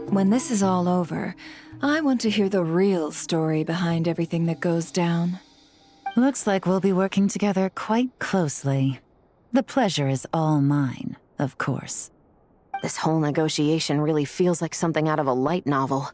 D: When this is all over, I want to hear the real story behind everything that goes down.
N: Looks like we'll be working together quite closely. The pleasure is all mine, of course.
H: This whole negotiation really feels like something out of a light novel.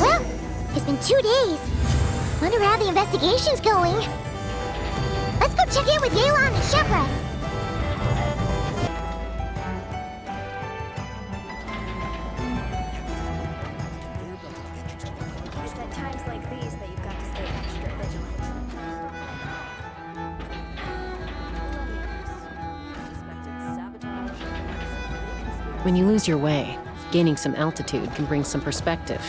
A: Well, it's been 2 days. Wonder how the investigation's going. Let's go check in with Yelan and Shepras.
O: It's at times like these that you've got to stay extra vigilant.
I: When you lose your way, gaining some altitude can bring some perspective.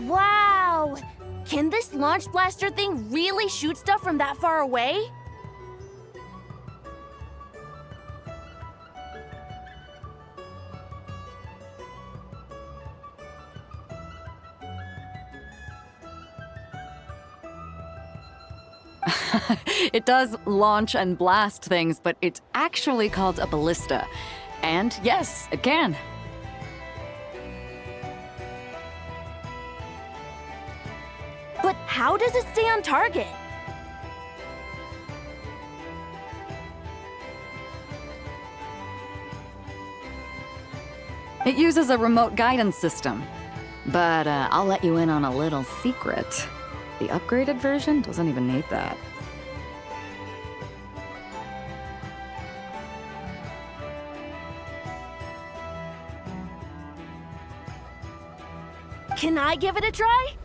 E: Wow! Can this launch blaster thing really shoot stuff from that far away?
B: It does launch and blast things, but it's actually called a ballista. And yes, it can.
E: But how does it stay on target?
B: It uses a remote guidance system. But I'll let you in on a little secret. The upgraded version doesn't even need that.
E: Can I give it a try?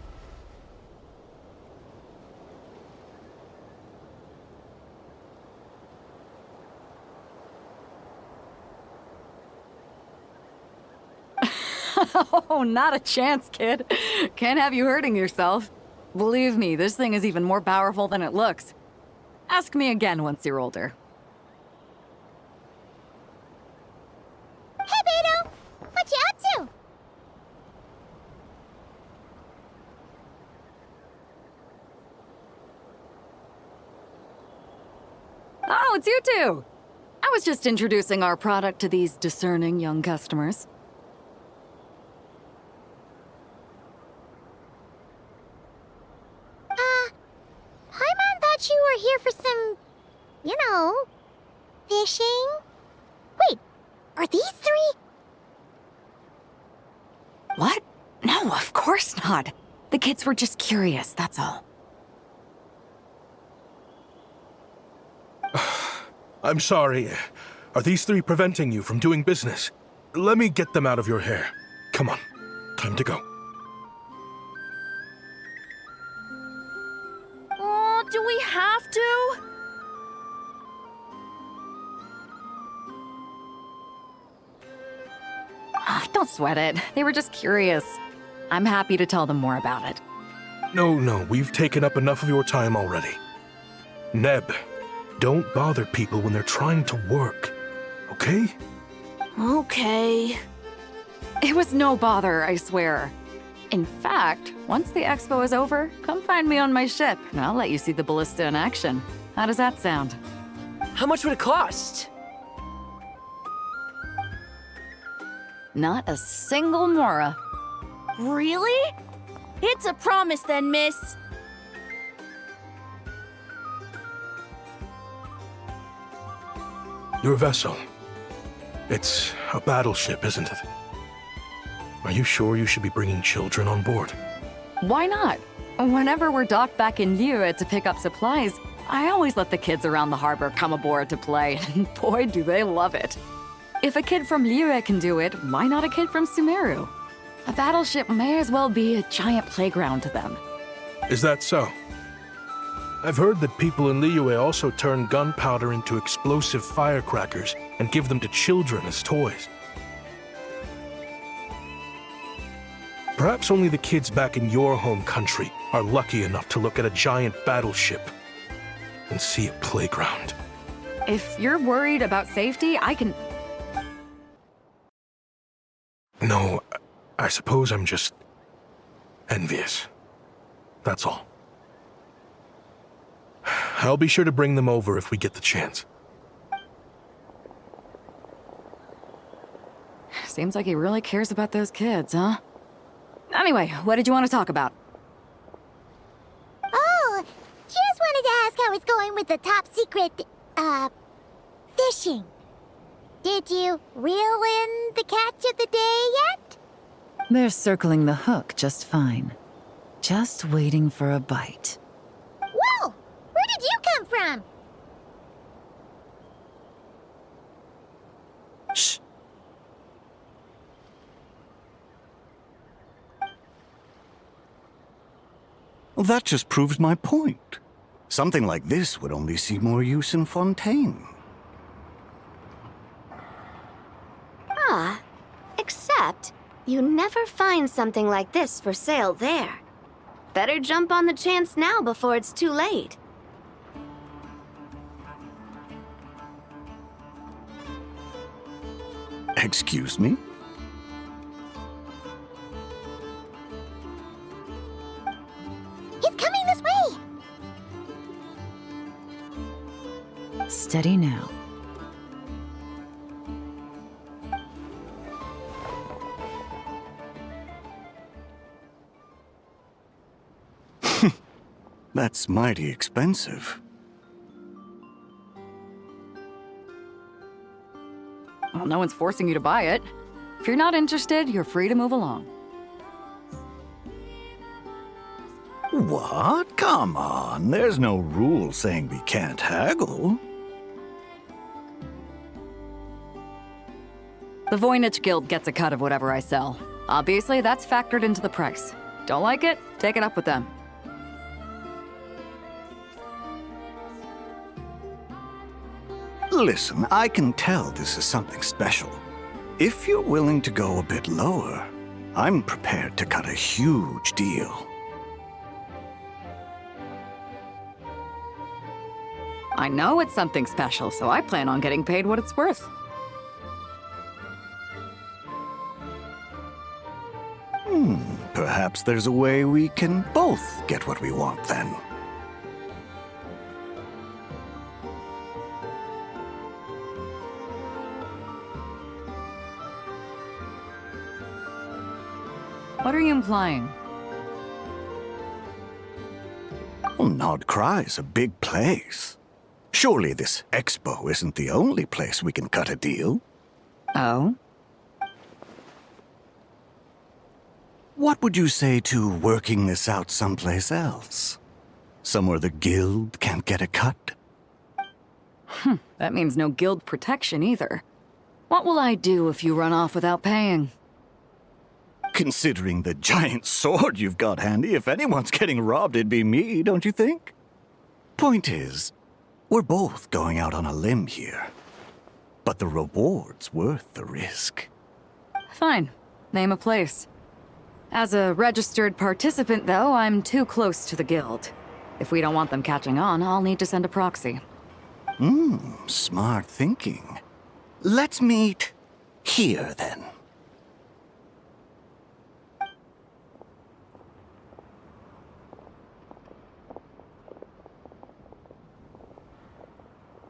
B: Oh, not a chance, kid. Can't have you hurting yourself. Believe me, this thing is even more powerful than it looks. Ask me again once you're older.
A: Hey, Beto! What you up to?
B: Oh, it's you two! I was just introducing our product to these discerning young customers.
A: Paimon thought you were here for some, fishing? Wait, are these three?
B: What? No, of course not. The kids were just curious, that's all.
L: I'm sorry. Are these three preventing you from doing business? Let me get them out of your hair. Come on, time to go.
E: Oh, do we have to?
B: Don't sweat it. They were just curious. I'm happy to tell them more about it.
L: No, we've taken up enough of your time already. Neb, don't bother people when they're trying to work, okay?
E: Okay.
B: It was no bother, I swear. In fact, once the expo is over, come find me on my ship, and I'll let you see the ballista in action. How does that sound?
K: How much would it cost?
B: Not a single mora.
E: Really? It's a promise then, miss.
L: Your vessel. It's a battleship, isn't it? Are you sure you should be bringing children on board?
B: Why not? Whenever we're docked back in Liyue to pick up supplies, I always let the kids around the harbor come aboard to play, and boy, do they love it. If a kid from Liyue can do it, why not a kid from Sumeru? A battleship may as well be a giant playground to them.
L: Is that so? I've heard that people in Liyue also turn gunpowder into explosive firecrackers and give them to children as toys. Perhaps only the kids back in your home country are lucky enough to look at a giant battleship and see a playground.
B: If you're worried about safety, I can...
L: No, I suppose I'm just envious. That's all. I'll be sure to bring them over if we get the chance.
B: Seems like he really cares about those kids, huh? Anyway, what did you want to talk about?
A: Oh, just wanted to ask how it's going with the top secret, fishing. Did you reel in the catch of the day yet?
N: They're circling the hook just fine. Just waiting for a bite.
A: Whoa! Where did you come from?
N: Shh.
P: Well, that just proves my point. Something like this would only see more use in Fontaine.
E: Except, you never find something like this for sale there. Better jump on the chance now before it's too late.
P: Excuse me?
A: He's coming this way!
N: Steady now.
P: That's mighty expensive.
B: Well, no one's forcing you to buy it. If you're not interested, you're free to move along.
P: What? Come on, there's no rule saying we can't haggle.
B: The Voynich Guild gets a cut of whatever I sell. Obviously, that's factored into the price. Don't like it? Take it up with them.
P: Listen, I can tell this is something special. If you're willing to go a bit lower, I'm prepared to cut a huge deal.
B: I know it's something special, so I plan on getting paid what it's worth.
P: Perhaps there's a way we can both get what we want then.
B: What are you implying?
P: Well, Nod Cry's a big place. Surely this expo isn't the only place we can cut a deal.
B: Oh?
P: What would you say to working this out someplace else? Somewhere the guild can't get a cut?
B: That means no guild protection either. What will I do if you run off without paying?
P: Considering the giant sword you've got handy, if anyone's getting robbed, it'd be me, don't you think? Point is, we're both going out on a limb here. But the reward's worth the risk.
B: Fine. Name a place. As a registered participant, though, I'm too close to the guild. If we don't want them catching on, I'll need to send a proxy.
P: Smart thinking. Let's meet here, then.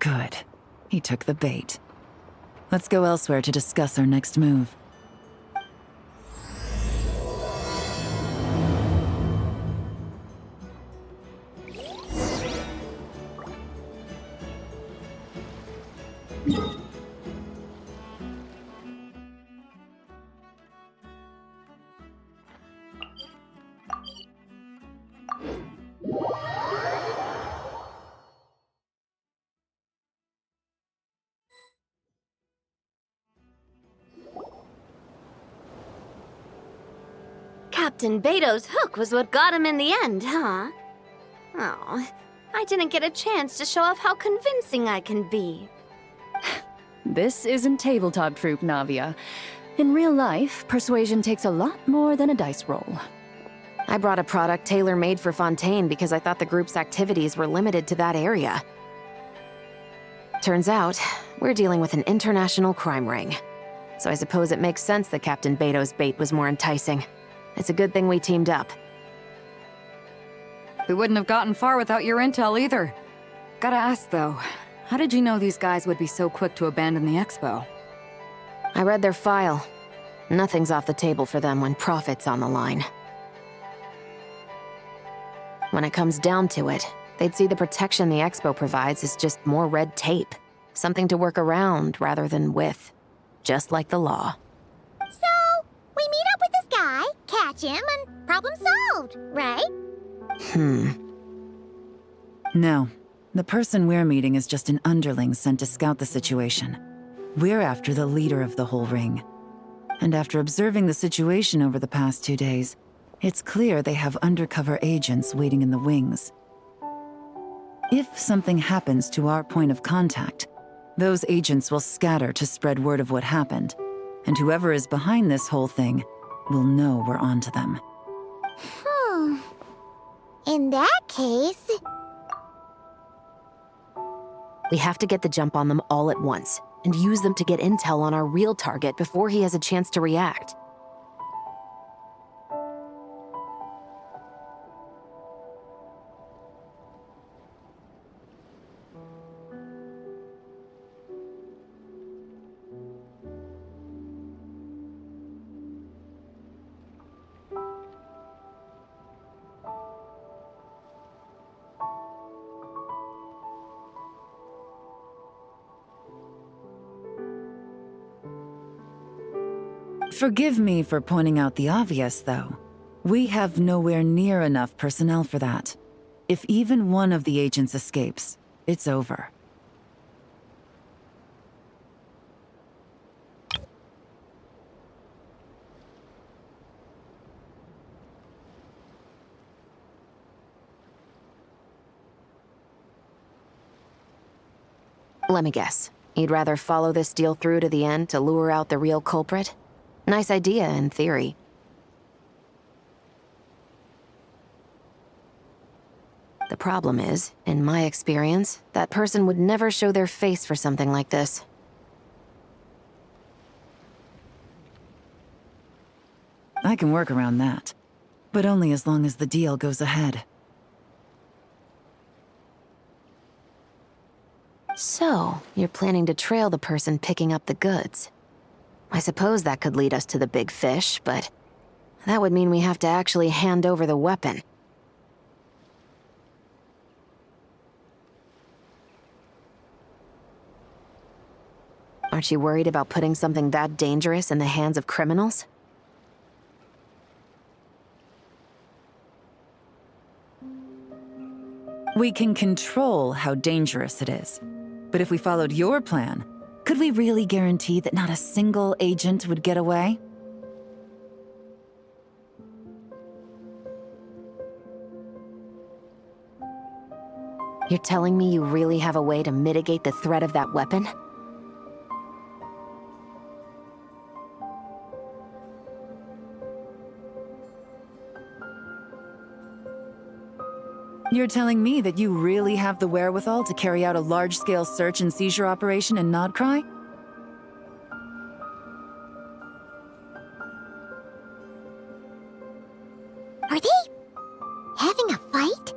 N: Good. He took the bait. Let's go elsewhere to discuss our next move.
E: Captain Beto's hook was what got him in the end, huh? Oh, I didn't get a chance to show off how convincing I can be.
Q: This isn't tabletop fruit, Navia. In real life, persuasion takes a lot more than a dice roll.
H: I brought a product tailor-made for Fontaine because I thought the group's activities were limited to that area. Turns out, we're dealing with an international crime ring. So I suppose it makes sense that Captain Beto's bait was more enticing. It's a good thing we teamed up.
B: We wouldn't have gotten far without your intel either. Gotta ask, though, how did you know these guys would be so quick to abandon the expo?
H: I read their file. Nothing's off the table for them when profit's on the line. When it comes down to it, they'd see the protection the expo provides as just more red tape. Something to work around rather than with. Just like the law.
A: So, we meet up with this guy, catch him, and problem solved, right?
N: No. The person we're meeting is just an underling sent to scout the situation. We're after the leader of the whole ring. And after observing the situation over the past 2 days, it's clear they have undercover agents waiting in the wings. If something happens to our point of contact, those agents will scatter to spread word of what happened, and whoever is behind this whole thing will know we're onto them.
A: In that case...
H: We have to get the jump on them all at once, and use them to get intel on our real target before he has a chance to react.
N: Forgive me for pointing out the obvious, though. We have nowhere near enough personnel for that. If even one of the agents escapes, it's over.
H: Let me guess. You'd rather follow this deal through to the end to lure out the real culprit? Nice idea, in theory. The problem is, in my experience, that person would never show their face for something like this.
N: I can work around that, but only as long as the deal goes ahead.
H: So, you're planning to trail the person picking up the goods. I suppose that could lead us to the big fish, but that would mean we have to actually hand over the weapon. Aren't you worried about putting something that dangerous in the hands of criminals?
N: We can control how dangerous it is. But if we followed your plan, could we really guarantee that not a single agent would get away?
H: You're telling me you really have a way to mitigate the threat of that weapon?
N: You're telling me that you really have the wherewithal to carry out a large-scale search and seizure operation in Nodcry?
A: Are they having a fight?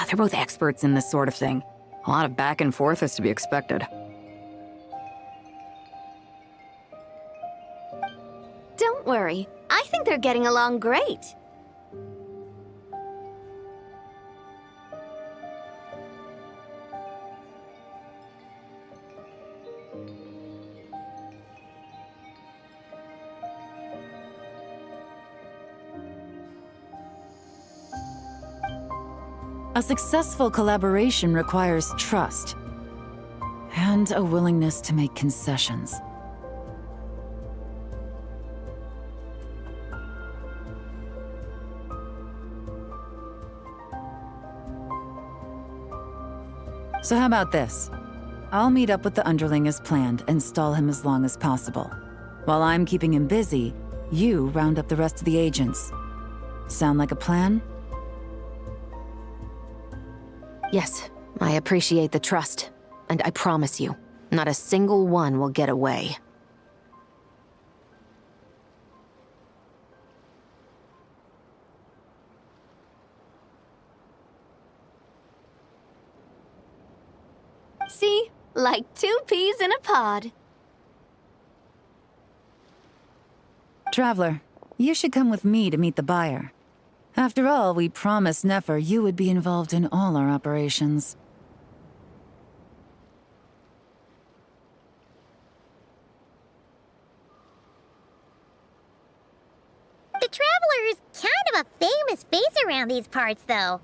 B: They're both experts in this sort of thing. A lot of back and forth is to be expected.
E: Don't worry. I think they're getting along great.
N: A successful collaboration requires trust and a willingness to make concessions. So how about this? I'll meet up with the underling as planned and stall him as long as possible. While I'm keeping him busy, you round up the rest of the agents. Sound like a plan?
H: Yes, I appreciate the trust. And I promise you, not a single one will get away.
E: See? Like 2 peas in a pod.
N: Traveler, you should come with me to meet the buyer. After all, we promised Nefer you would be involved in all our operations.
A: The Traveler is kind of a famous face around these parts, though.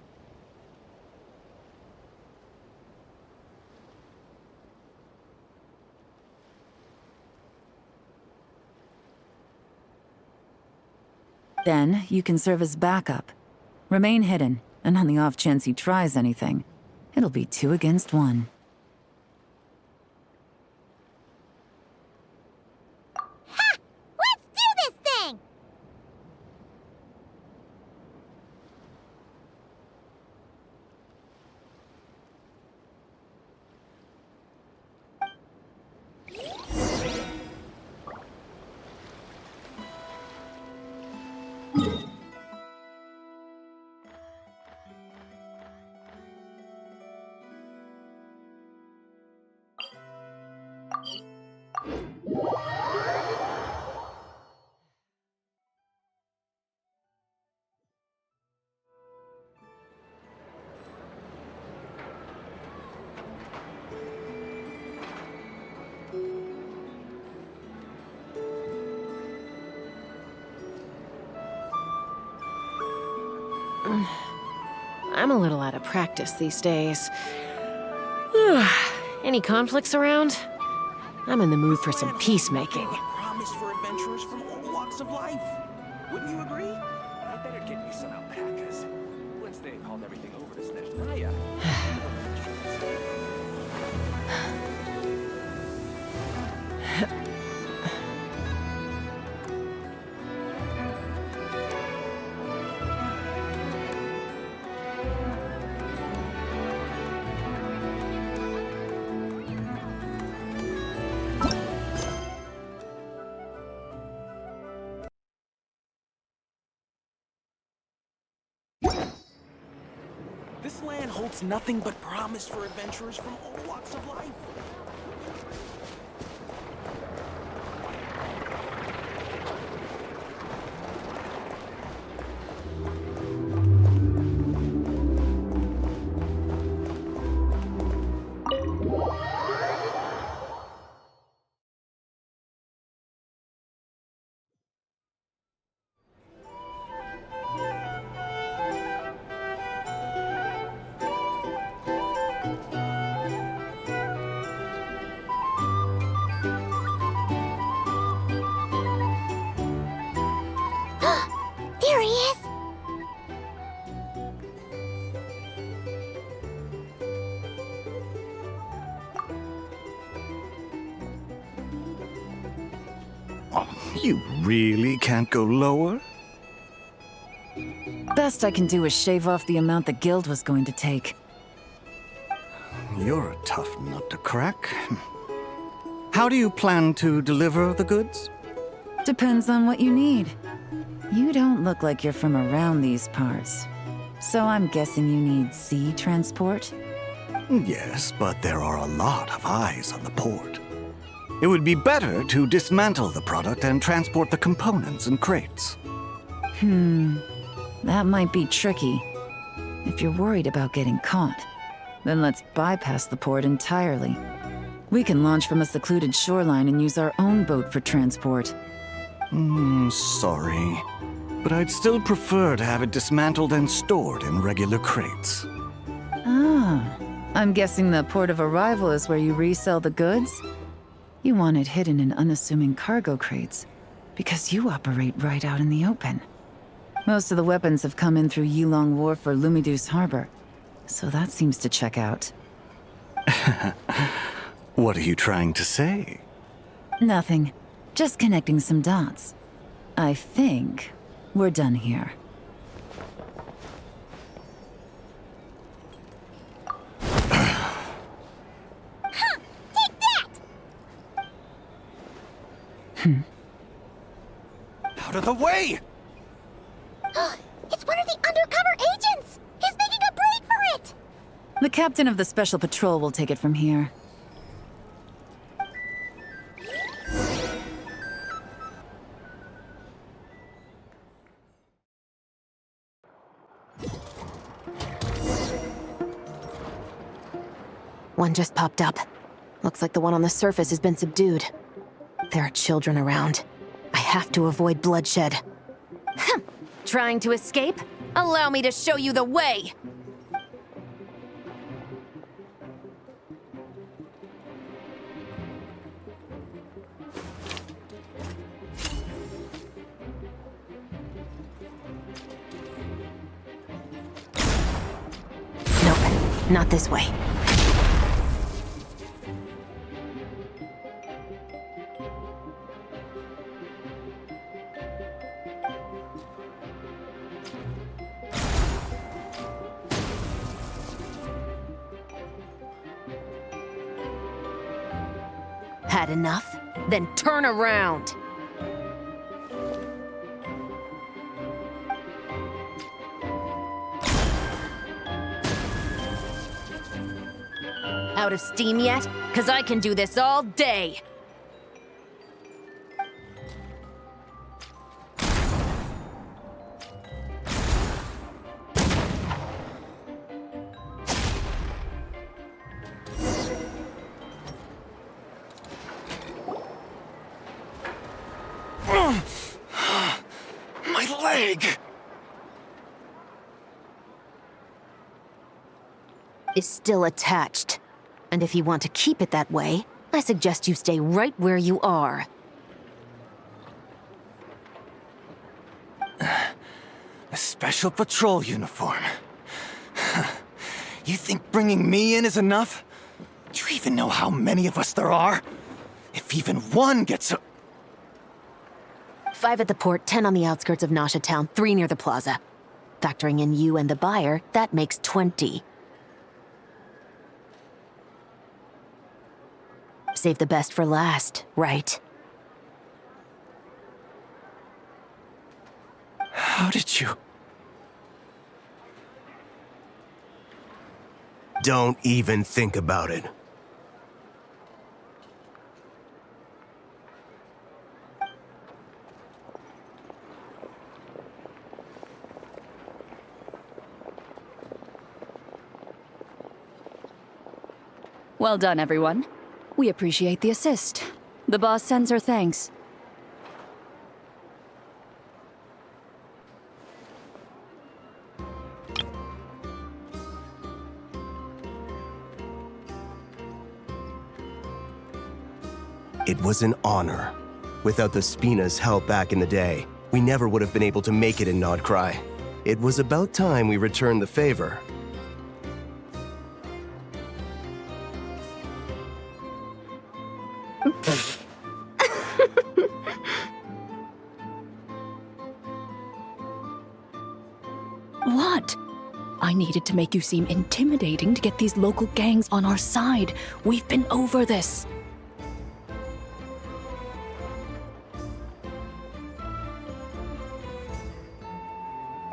N: Then, you can serve as backup. Remain hidden, and on the off chance he tries anything, it'll be 2 against 1.
A: Ha! Let's do this thing!
I: I'm a little out of practice these days. Any conflicts around? I'm in the mood for some peacemaking.
R: Promise for adventurers from all walks of life. Wouldn't you agree?
J: better get me some alpacas. Once they've hauled everything over to Snezhnaya. This land holds nothing but promise for adventurers from all walks of life.
A: There he is!
P: You really can't go lower?
N: Best I can do is shave off the amount the guild was going to take.
P: You're a tough nut to crack. How do you plan to deliver the goods?
N: Depends on what you need. You don't look like you're from around these parts. So I'm guessing you need sea transport?
P: Yes, but there are a lot of eyes on the port. It would be better to dismantle the product and transport the components in crates.
N: That might be tricky. If you're worried about getting caught, then let's bypass the port entirely. We can launch from a secluded shoreline and use our own boat for transport.
P: Sorry. But I'd still prefer to have it dismantled and stored in regular crates.
N: Ah, I'm guessing the port of arrival is where you resell the goods? You want it hidden in unassuming cargo crates, because you operate right out in the open. Most of the weapons have come in through Yilong Wharf or Lumidus Harbor, so that seems to check out.
P: What are you trying to say?
N: Nothing. Just connecting some dots. I think we're done here.
A: Take that!
J: Out of the way!
A: It's one of the undercover agents! He's making a break for it!
N: The captain of the Special Patrol will take it from here.
H: One just popped up. Looks like the one on the surface has been subdued. There are children around. I have to avoid bloodshed. Trying to escape? Allow me to show you the way! Nope, not this way. Had enough? Then turn around! Out of steam yet? 'Cause I can do this all day!
J: My leg!
H: Is still attached. And if you want to keep it that way, I suggest you stay right where you are.
P: A special patrol uniform. You think bringing me in is enough? Do you even know how many of us there are? If even one gets a...
H: 5 at the port, 10 on the outskirts of Nasha Town, 3 near the plaza. Factoring in you and the buyer, that makes 20. Save the best for last, right?
P: How did you...
R: Don't even think about it.
Q: Well done, everyone. We appreciate the assist. The boss sends her thanks.
R: It was an honor. Without the Spina's help back in the day, we never would have been able to make it in Nodcry. It was about time we returned the favor.
Q: What? I needed to make you seem intimidating to get these local gangs on our side. We've been over this.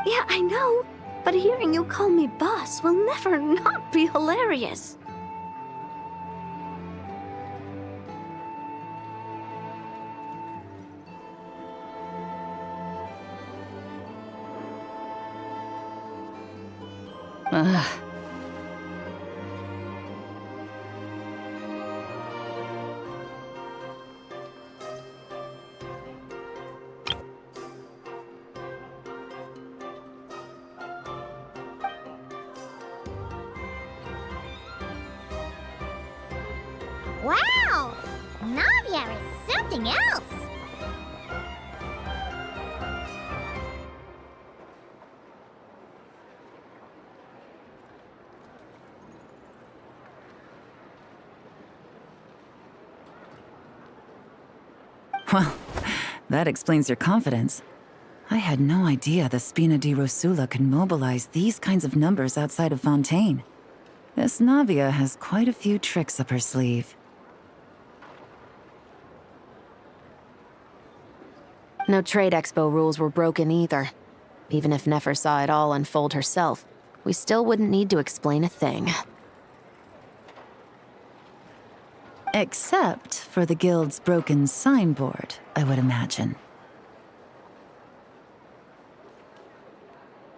E: Yeah, I know, but hearing you call me boss will never not be hilarious.
Q: Ugh.
A: Wow! Navia is something else!
N: Well, that explains your confidence. I had no idea the Spina di Rosula could mobilize these kinds of numbers outside of Fontaine. This Navia has quite a few tricks up her sleeve.
H: No trade expo rules were broken either. Even if Nefer saw it all unfold herself, we still wouldn't need to explain a thing.
N: Except for the guild's broken signboard, I would imagine.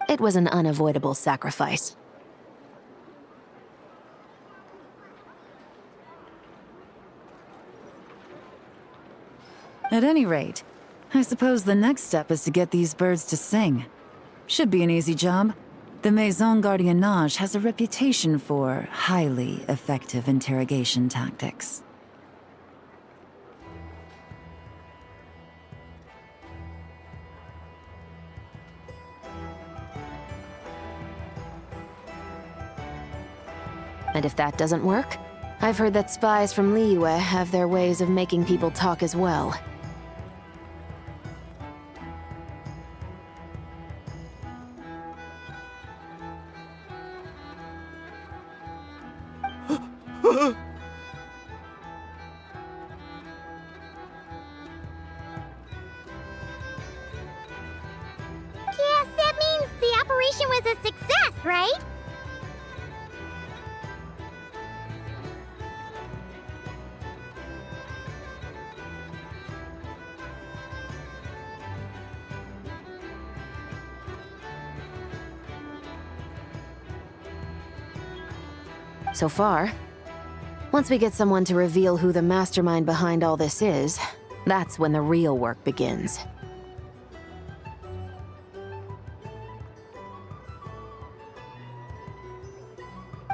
H: It was an unavoidable sacrifice.
N: At any rate, I suppose the next step is to get these birds to sing. Should be an easy job. The Maison Gardiennage has a reputation for highly effective interrogation tactics.
H: And if that doesn't work, I've heard that spies from Liyue have their ways of making people talk as well.
A: Yes, that means the operation was a success, right?
H: So far. Once we get someone to reveal who the mastermind behind all this is, that's when the real work begins.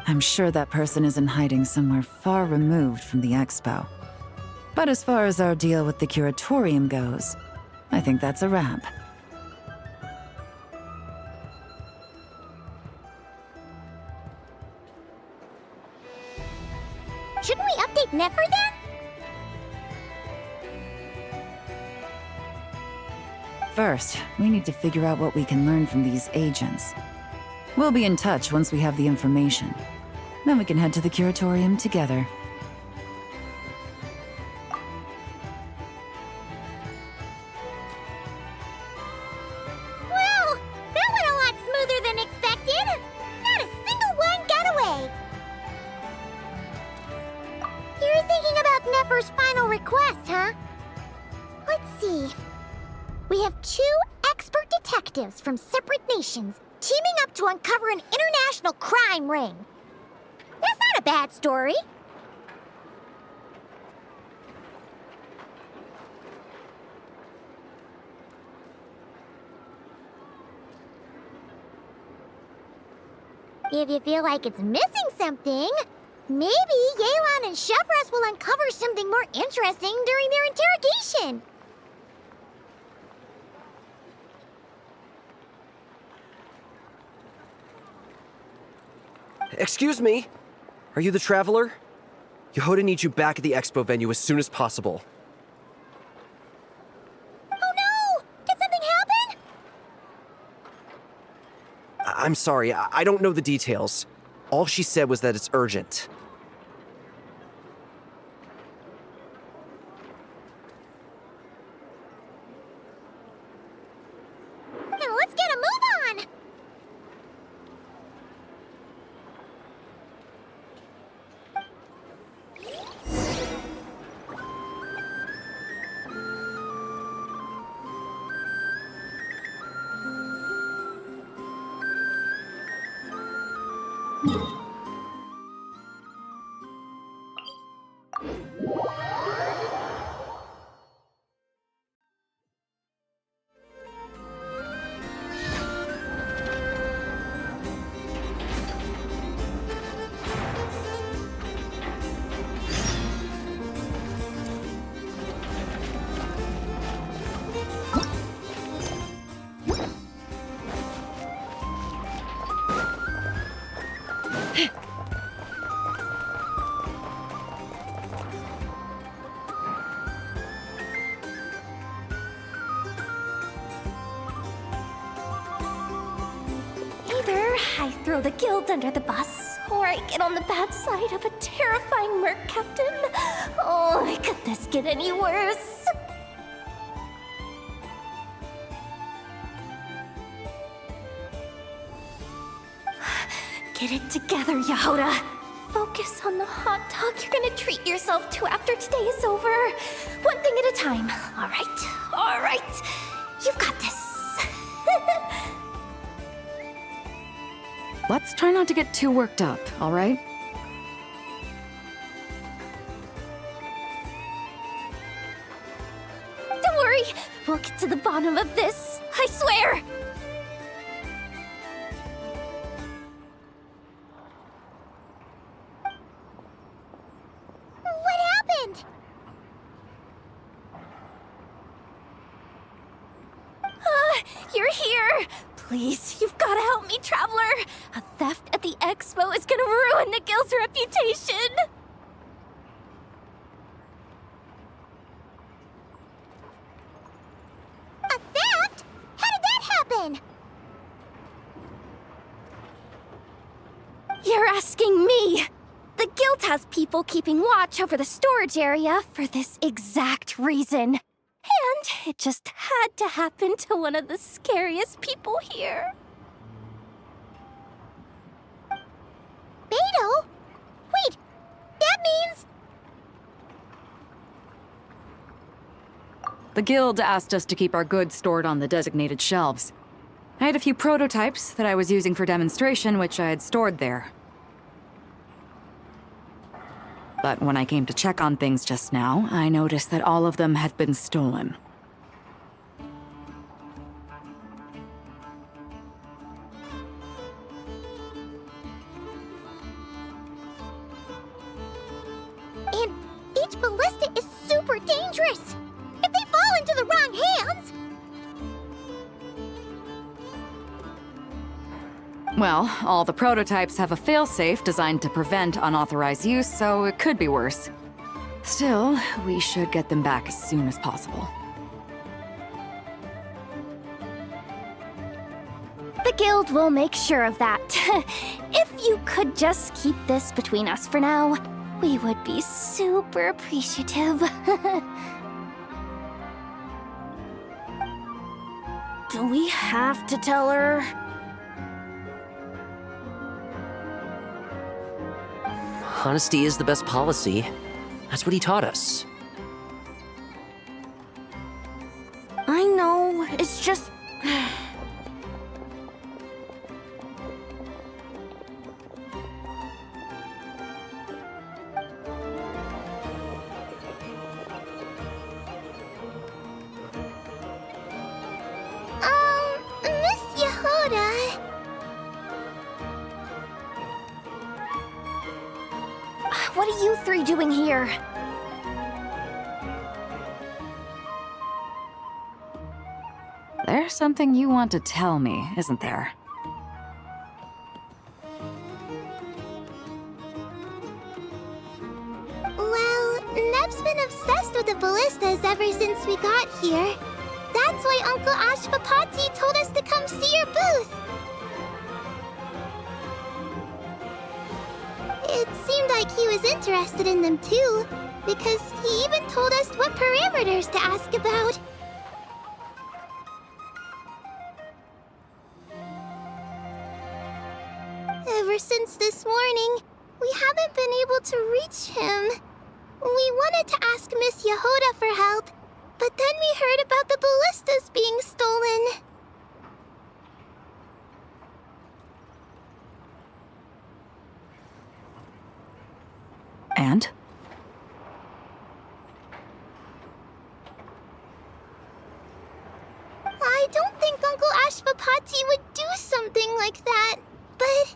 N: I'm sure that person is in hiding somewhere far removed from the expo. But as far as our deal with the Curatorium goes, I think that's a wrap.
A: Nefer then?
N: First, we need to figure out what we can learn from these agents. We'll be in touch once we have the information. Then we can head to the Curatorium together.
A: Well, that went a lot smoother than expected. Not a single one got away. You're thinking about Nefer's final request, huh? Let's see. We have 2 expert detectives from separate nations teaming up to uncover an international crime ring. That's not a bad story. If you feel like it's missing something, maybe Yelan and Chevras will uncover something more interesting during their interrogation.
K: Excuse me? Are you the Traveler? Yehuda needs you back at the expo venue as soon as possible.
A: Oh no! Did something happen?
K: I'm sorry, I don't know the details. All she said was that it's urgent.
A: Now let's get a move on!
E: Either I throw the guild under the bus, or I get on the bad side of a terrifying merc captain. Oh, could this get any worse? Get it together, Yehuda. Focus on the hot dog you're gonna treat yourself to after today is over. One thing at a time. All right. You've got this.
B: Let's try not to get too worked up, all right?
E: Don't worry, we'll get to the bottom of this. I swear.
A: What happened?
E: You're here. Please, you've got to help me, Traveler. A theft at the expo is gonna ruin the guild's reputation.
A: A theft? How did that happen?
E: You're asking me. The guild has people keeping watch over the storage area for this exact reason. And it just had to happen to one of the scariest people here.
A: Beto? Wait, that means...
B: The guild asked us to keep our goods stored on the designated shelves. I had a few prototypes that I was using for demonstration, which I had stored there. But when I came to check on things just now, I noticed that all of them had been stolen.
A: And each ballista is super dangerous. If they fall into the wrong hands...
B: Well, all the prototypes have a failsafe designed to prevent unauthorized use, so it could be worse. Still, we should get them back as soon as possible.
E: The guild will make sure of that. If you could just keep this between us for now, we would be super appreciative.
H: Do we have to tell her?
K: Honesty is the best policy. That's what he taught us.
H: I know, it's just...
A: Miss Yehoda.
E: What are you three doing here?
B: There's something you want to tell me, isn't there?
A: Well, Neb's been obsessed with the ballistas ever since we got here. That's why Uncle Ashpapati told us to come see your booth. It seemed like he was interested in them too, because he even told us what parameters to ask about. Ever since this morning, we haven't been able to reach him. We wanted to ask Miss Yehoda for help, but then we heard about the ballistas being stolen.
B: And?
A: I don't think Uncle Ashpapati would do something like that, but...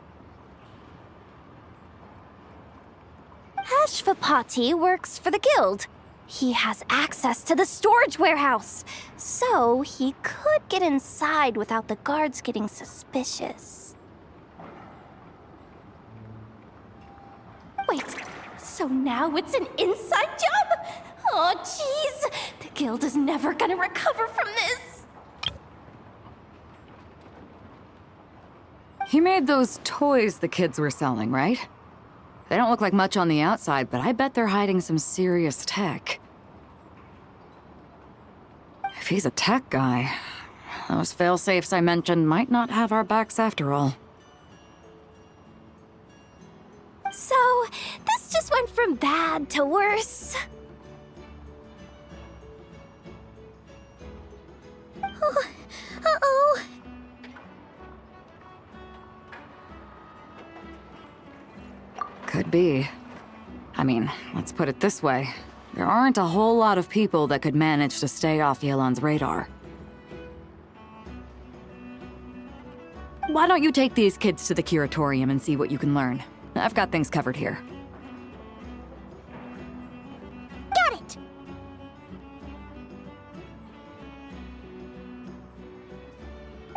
E: Ashpapati works for the guild. He has access to the storage warehouse, so he could get inside without the guards getting suspicious. Wait, so now it's an inside job? Oh, jeez! The guild is never gonna recover from this!
B: He made those toys the kids were selling, right? They don't look like much on the outside, but I bet they're hiding some serious tech. If he's a tech guy, those fail-safes I mentioned might not have our backs after all.
E: So, this just went from bad to worse.
A: Oh, uh-oh.
B: Could be. I mean, let's put it this way. There aren't a whole lot of people that could manage to stay off Yelan's radar. Why don't you take these kids to the Curatorium and see what you can learn? I've got things covered here.
A: Got it!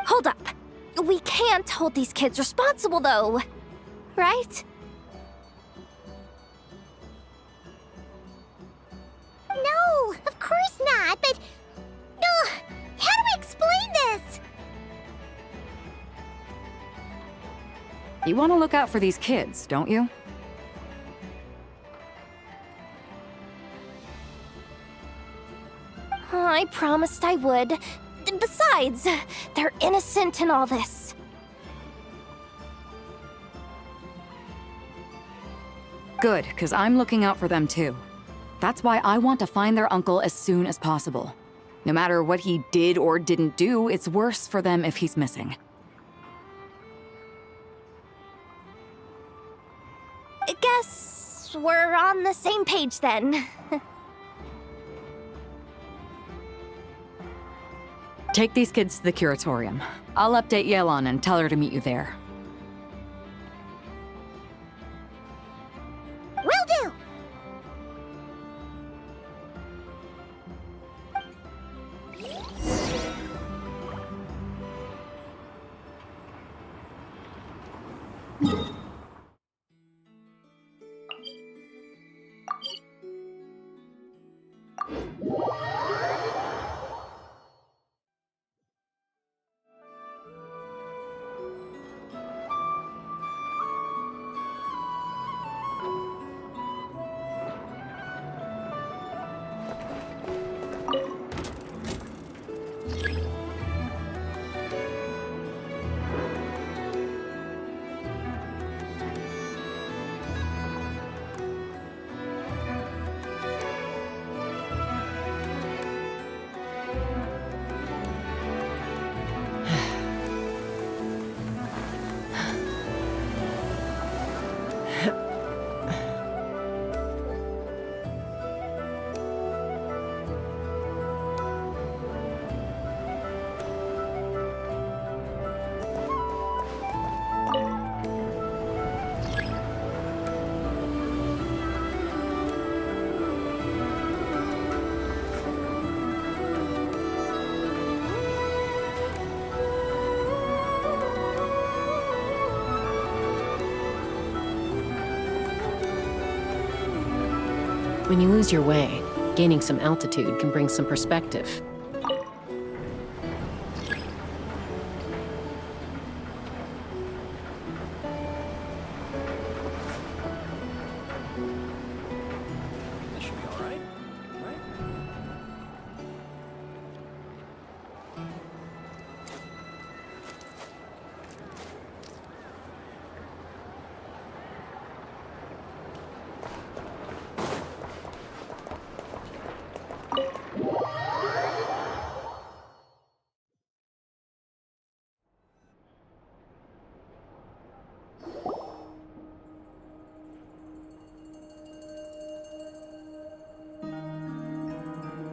E: Hold up. We can't hold these kids responsible, though. Right?
A: No, of course not, but... how do we explain this?
B: You want to look out for these kids, don't you?
E: I promised I would. Besides, they're innocent in all this.
B: Good, because I'm looking out for them too. That's why I want to find their uncle as soon as possible. No matter what he did or didn't do, it's worse for them if he's missing.
E: I guess we're on the same page then.
B: Take these kids to the Curatorium. I'll update Yelan and tell her to meet you there.
A: Will do!
I: When you lose your way, gaining some altitude can bring some perspective.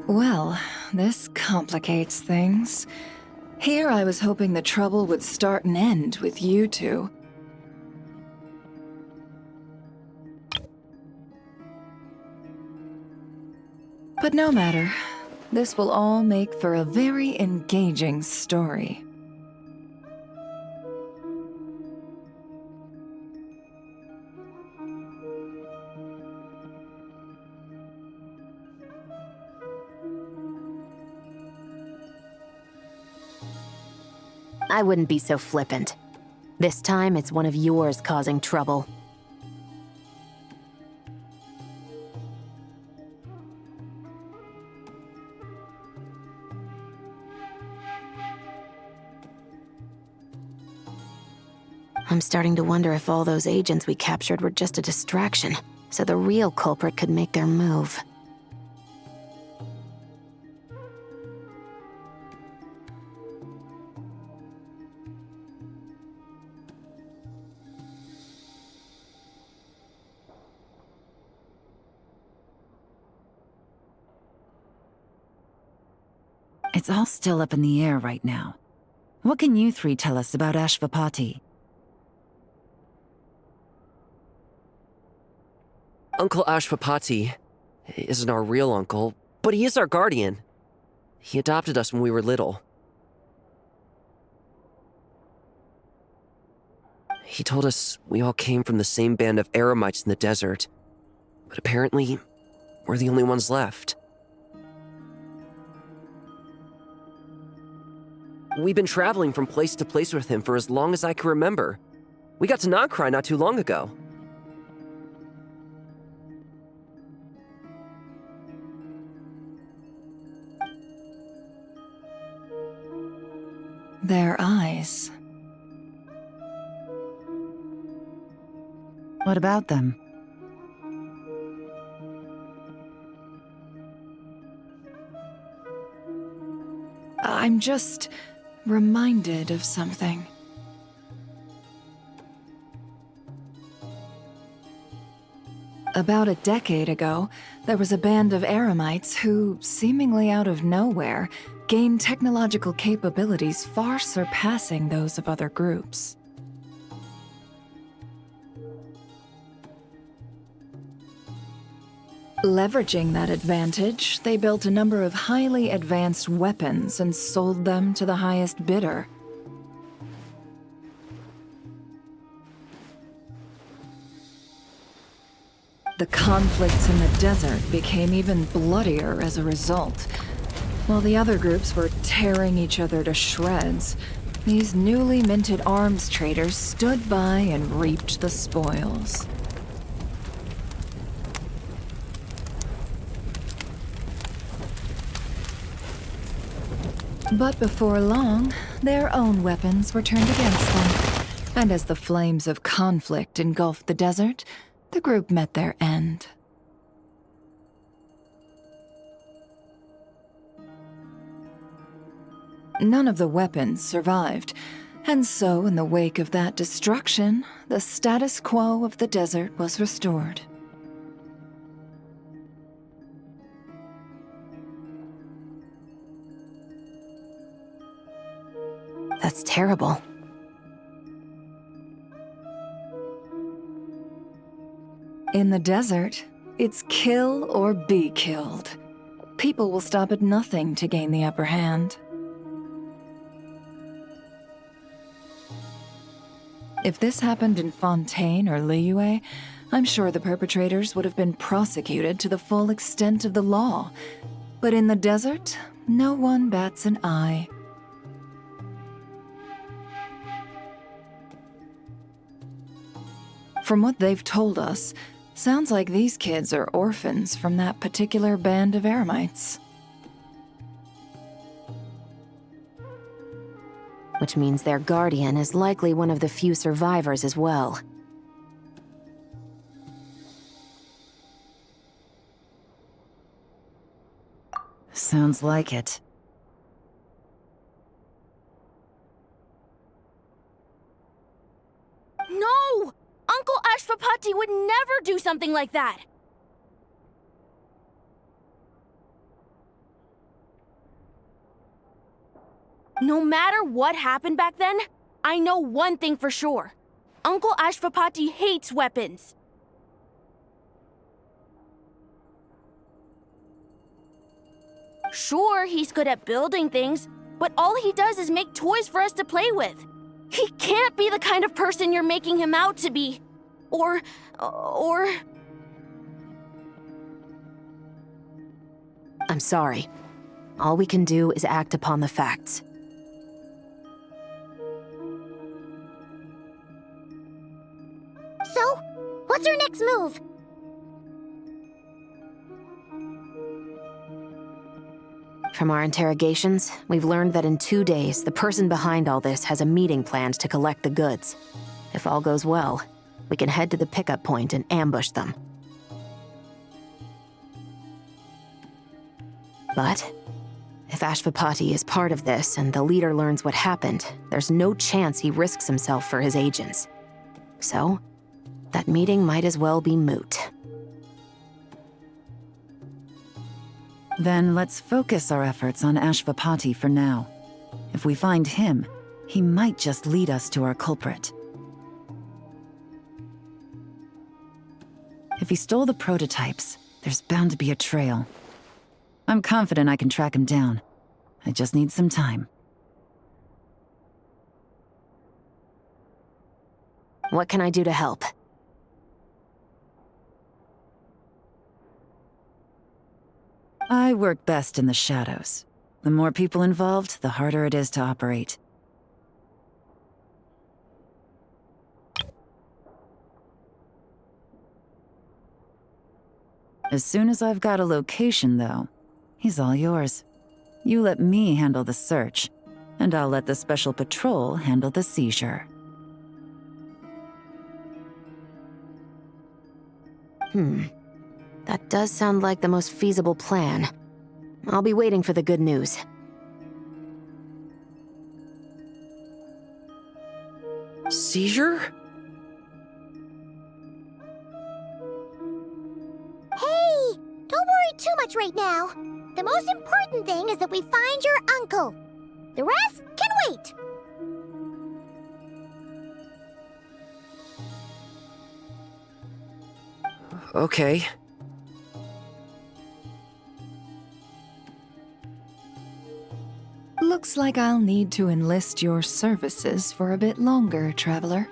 D: Well, this complicates things. Here I was hoping the trouble would start and end with you two. But no matter. This will all make for a very engaging story.
H: I wouldn't be so flippant. This time, it's one of yours causing trouble. I'm starting to wonder if all those agents we captured were just a distraction, so the real culprit could make their move.
N: It's all still up in the air right now. What can you three tell us about Ashvapati?
K: Uncle Ashvapati isn't our real uncle, but he is our guardian. He adopted us when we were little. He told us we all came from the same band of eremites in the desert, but apparently, we're the only ones left. We've been traveling from place to place with him for as long as I can remember. We got to Nagcry not too long ago.
D: Their eyes.
N: What about them?
D: I'm just reminded of something. About a decade ago, there was a band of eremites who, seemingly out of nowhere, gained technological capabilities far surpassing those of other groups. Leveraging that advantage, they built a number of highly advanced weapons and sold them to the highest bidder. The conflicts in the desert became even bloodier as a result. While the other groups were tearing each other to shreds, these newly minted arms traders stood by and reaped the spoils. But before long, their own weapons were turned against them. And as the flames of conflict engulfed the desert, the group met their end. None of the weapons survived, and so in the wake of that destruction, the status quo of the desert was restored.
H: That's terrible.
D: In the desert, it's kill or be killed. People will stop at nothing to gain the upper hand. If this happened in Fontaine or Liyue, I'm sure the perpetrators would have been prosecuted to the full extent of the law. But in the desert, no one bats an eye. From what they've told us, sounds like these kids are orphans from that particular band of eremites.
H: Which means their guardian is likely one of the few survivors as well.
N: Sounds like it.
E: No! Uncle Ashvapati would never do something like that! No matter what happened back then, I know one thing for sure. Uncle Ashvapati hates weapons. Sure, he's good at building things, but all he does is make toys for us to play with. He can't be the kind of person you're making him out to be. Or...
H: I'm sorry. All we can do is act upon the facts.
A: So, what's our next move?
H: From our interrogations, we've learned that in 2 days, the person behind all this has a meeting planned to collect the goods. If all goes well, we can head to the pickup point and ambush them. But if Ashvapati is part of this and the leader learns what happened, there's no chance he risks himself for his agents. So, that meeting might as well be moot.
N: Then let's focus our efforts on Ashvapati for now. If we find him, he might just lead us to our culprit. If he stole the prototypes, there's bound to be a trail. I'm confident I can track him down. I just need some time.
H: What can I do to help?
N: I work best in the shadows. The more people involved, the harder it is to operate. As soon as I've got a location, though, he's all yours. You let me handle the search, and I'll let the Special Patrol handle the seizure.
H: That does sound like the most feasible plan. I'll be waiting for the good news.
K: Seizure?
A: Hey! Don't worry too much right now. The most important thing is that we find your uncle. The rest can wait.
K: Okay.
D: Looks like I'll need to enlist your services for a bit longer, Traveler.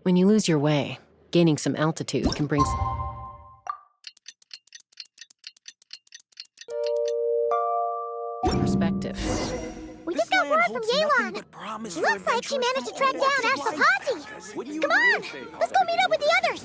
I: When you lose your way, gaining some altitude can bring... perspective.
A: We just got word from Yelan. Looks like she managed to track down Ashfapati. Come on, let's go meet up with the others.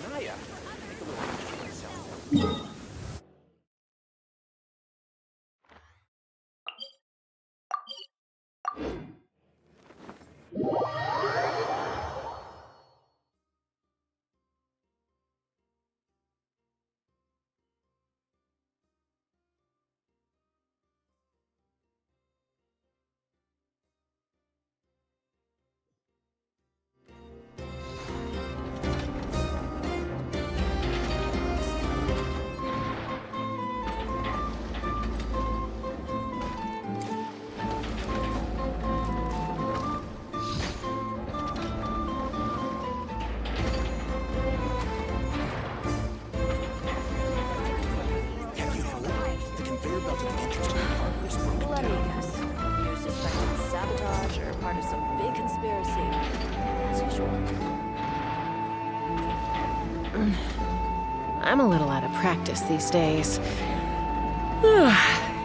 I: I'm a little out of practice these days.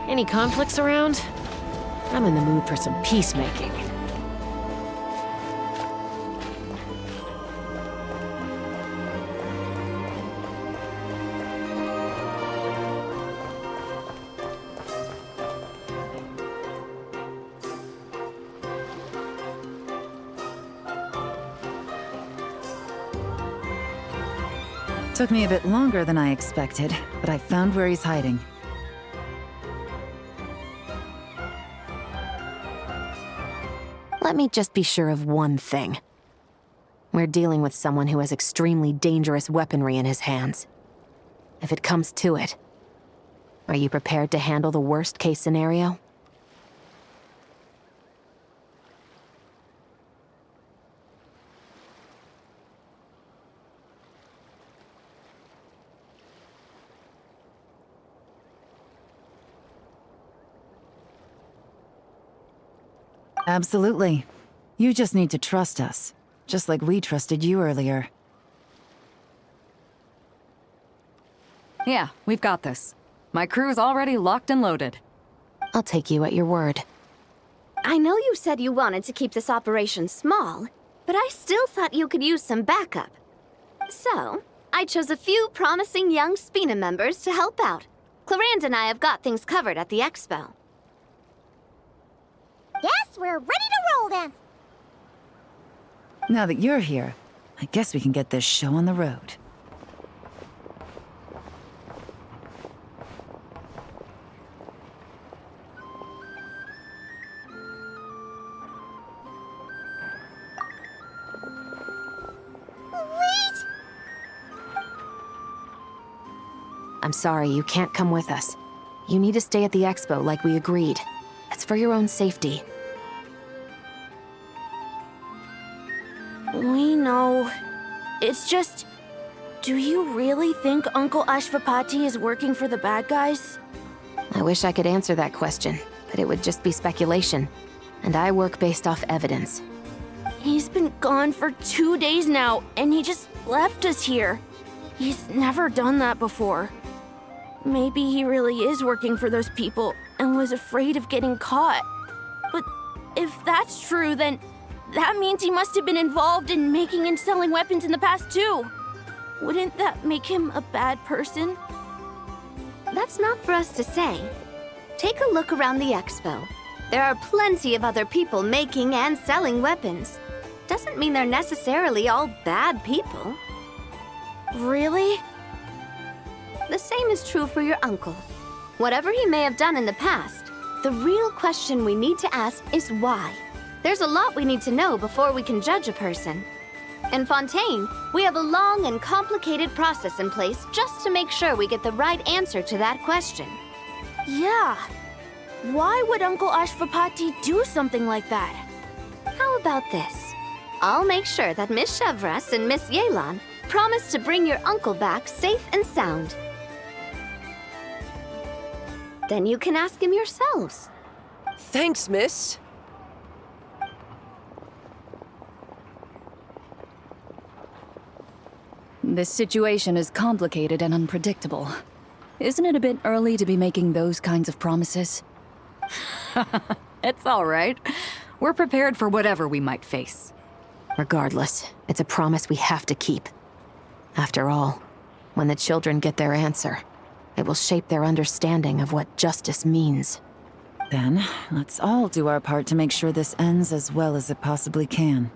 I: Any conflicts around? I'm in the mood for some peacemaking.
N: Took me a bit longer than I expected, but I found where he's hiding.
H: Let me just be sure of one thing. We're dealing with someone who has extremely dangerous weaponry in his hands. If it comes to it, are you prepared to handle the worst-case scenario?
N: Absolutely. You just need to trust us, just like we trusted you earlier.
B: Yeah, we've got this. My crew's already locked and loaded.
H: I'll take you at your word.
E: I know you said you wanted to keep this operation small, but I still thought you could use some backup. So, I chose a few promising young Spina members to help out. Clarand and I have got things covered at the expo.
A: Yes, we're ready to roll then.
N: Now that you're here, I guess we can get this show on the road.
A: Wait!
H: I'm sorry, you can't come with us. You need to stay at the expo like we agreed. It's for your own safety.
E: We know. It's just... Do you really think Uncle Ashfapati is working for the bad guys?
H: I wish I could answer that question, but it would just be speculation. And I work based off evidence.
E: He's been gone for 2 days now, and he just left us here. He's never done that before. Maybe he really is working for those people and was afraid of getting caught. But if that's true, then that means he must have been involved in making and selling weapons in the past too. Wouldn't that make him a bad person?
S: That's not for us to say. Take a look around the expo. There are plenty of other people making and selling weapons. Doesn't mean they're necessarily all bad people.
E: Really?
S: The same is true for your uncle. Whatever he may have done in the past, the real question we need to ask is why. There's a lot we need to know before we can judge a person. In Fontaine, we have a long and complicated process in place just to make sure we get the right answer to that question.
E: Yeah. Why would Uncle Ashfapati do something like that?
S: How about this? I'll make sure that Miss Chevras and Miss Yelan promise to bring your uncle back safe and sound. Then you can ask him yourselves.
K: Thanks, miss.
Q: This situation is complicated and unpredictable. Isn't it a bit early to be making those kinds of promises?
B: It's all right. We're prepared for whatever we might face.
H: Regardless, it's a promise we have to keep. After all, when the children get their answer, it will shape their understanding of what justice means.
N: Then, let's all do our part to make sure this ends as well as it possibly can.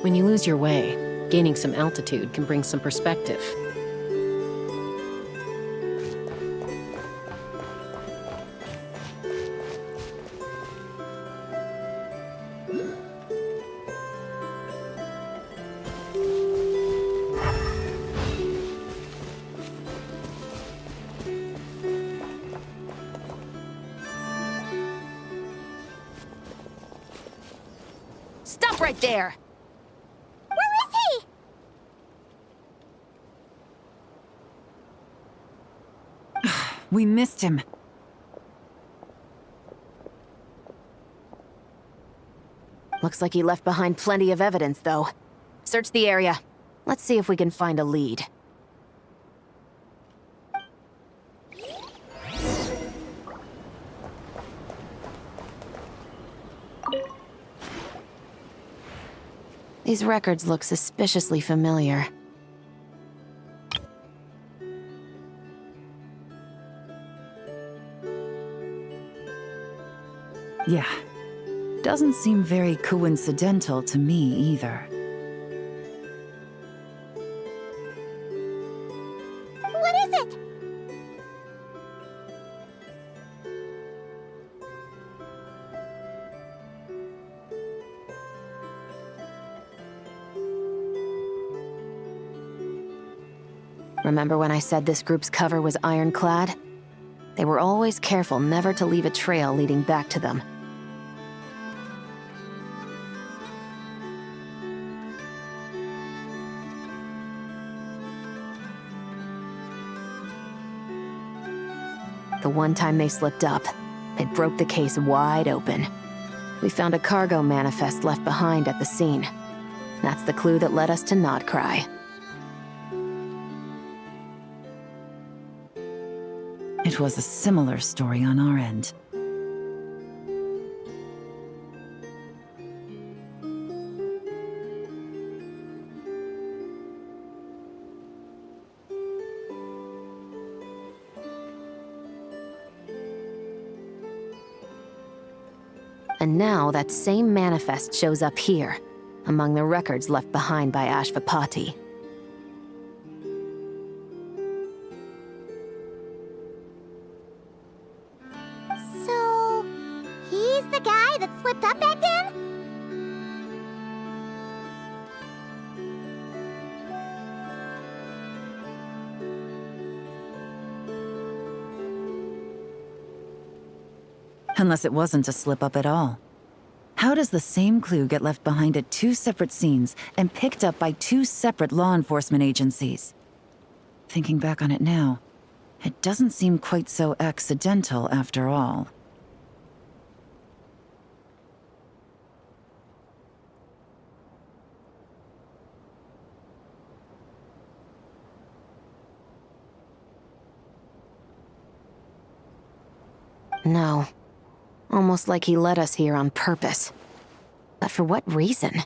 I: When you lose your way, gaining some altitude can bring some perspective.
H: Stop right there!
N: We missed him.
H: Looks like he left behind plenty of evidence, though. Search the area. Let's see if we can find a lead. These records look suspiciously familiar.
N: Yeah. Doesn't seem very coincidental to me either.
A: What is it?
H: Remember when I said this group's cover was ironclad? They were always careful never to leave a trail leading back to them. The one time they slipped up, it broke the case wide open. We found a cargo manifest left behind at the scene. That's the clue that led us to Nodcry.
N: It was a similar story on our end.
H: And now that same manifest shows up here, among the records left behind by Ashvapati.
A: So, he's the guy that slipped up back then?
N: Unless it wasn't a slip-up at all. How does the same clue get left behind at two separate scenes and picked up by two separate law enforcement agencies? Thinking back on it now, it doesn't seem quite so accidental after all.
H: No. Almost like he led us here on purpose. But for what reason?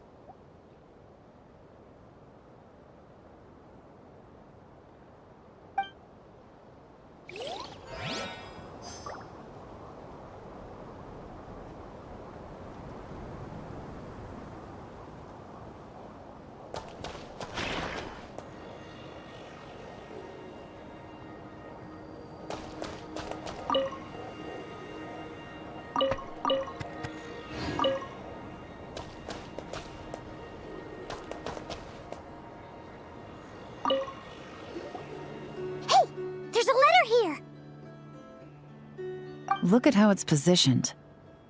N: Look at how it's positioned.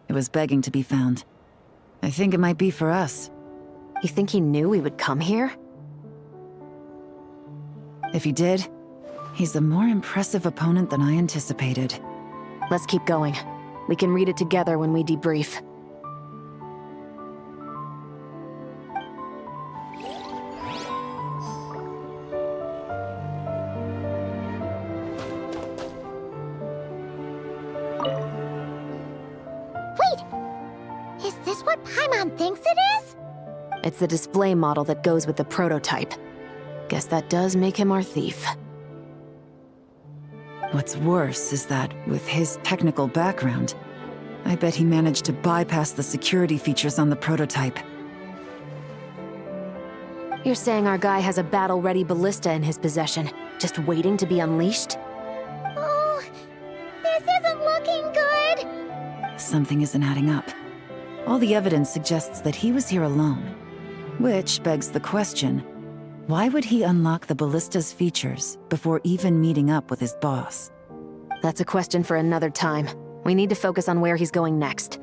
N: It was begging to be found. I think it might be for us.
H: You think he knew we would come here?
N: If he did, he's a more impressive opponent than I anticipated.
H: Let's keep going. We can read it together when we debrief.
A: Is this what Paimon thinks it is?
H: It's the display model that goes with the prototype. Guess that does make him our thief.
N: What's worse is that, with his technical background, I bet he managed to bypass the security features on the prototype.
H: You're saying our guy has a battle-ready ballista in his possession, just waiting to be unleashed?
A: Oh, this isn't looking good.
N: Something isn't adding up. All the evidence suggests that he was here alone. Which begs the question, why would he unlock the ballista's features before even meeting up with his boss?
H: That's a question for another time. We need to focus on where he's going next.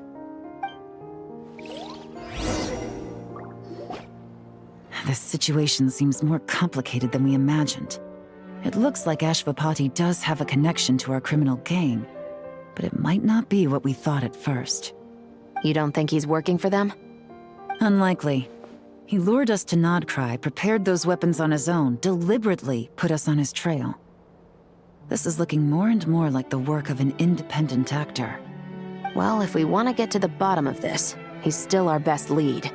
N: This situation seems more complicated than we imagined. It looks like Ashvapati does have a connection to our criminal gang, but it might not be what we thought at first.
H: You don't think he's working for them?
N: Unlikely. He lured us to Nodcry, prepared those weapons on his own, deliberately put us on his trail. This is looking more and more like the work of an independent actor.
H: Well, if we want to get to the bottom of this, he's still our best lead.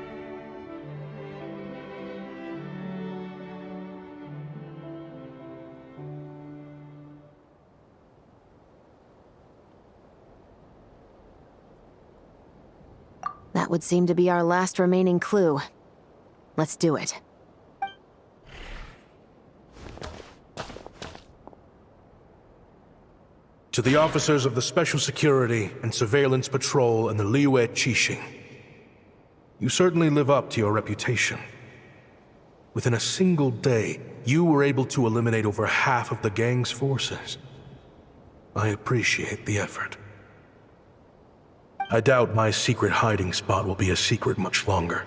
H: That would seem to be our last remaining clue. Let's do it.
L: To the officers of the Special Security and Surveillance Patrol and the Liyue Qixing, you certainly live up to your reputation. Within a single day, you were able to eliminate over half of the gang's forces. I appreciate the effort. I doubt my secret hiding spot will be a secret much longer.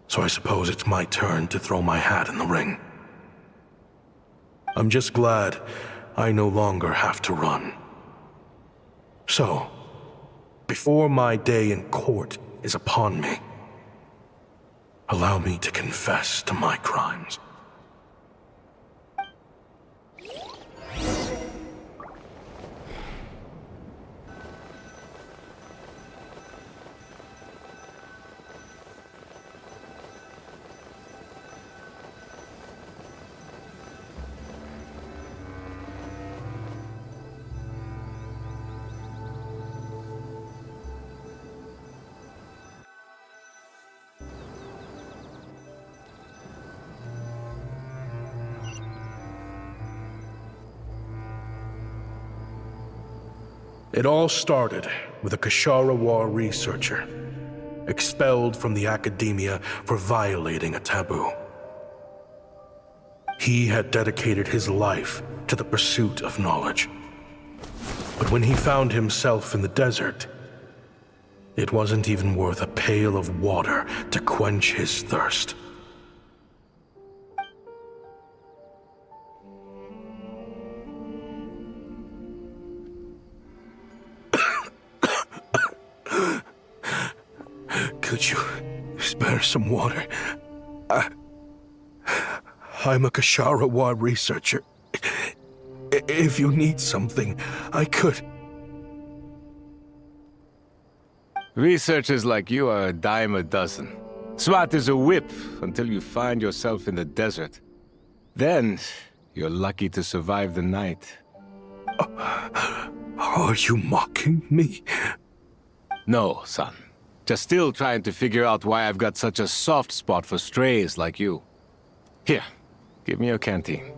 L: So I suppose it's my turn to throw my hat in the ring. I'm just glad I no longer have to run. So, before my day in court is upon me, allow me to confess to my crimes. It all started with a Kashara War researcher, expelled from the academia for violating a taboo. He had dedicated his life to the pursuit of knowledge. But when he found himself in the desert, it wasn't even worth a pail of water to quench his thirst. Could you spare some water? I'm a Kashara War researcher. If you need something, I could.
T: Researchers like you are a dime a dozen. Smart as a whip until you find yourself in the desert. Then, you're lucky to survive the night.
L: Are you mocking me?
T: No, son. Just still trying to figure out why I've got such a soft spot for strays like you. Here, give me your canteen.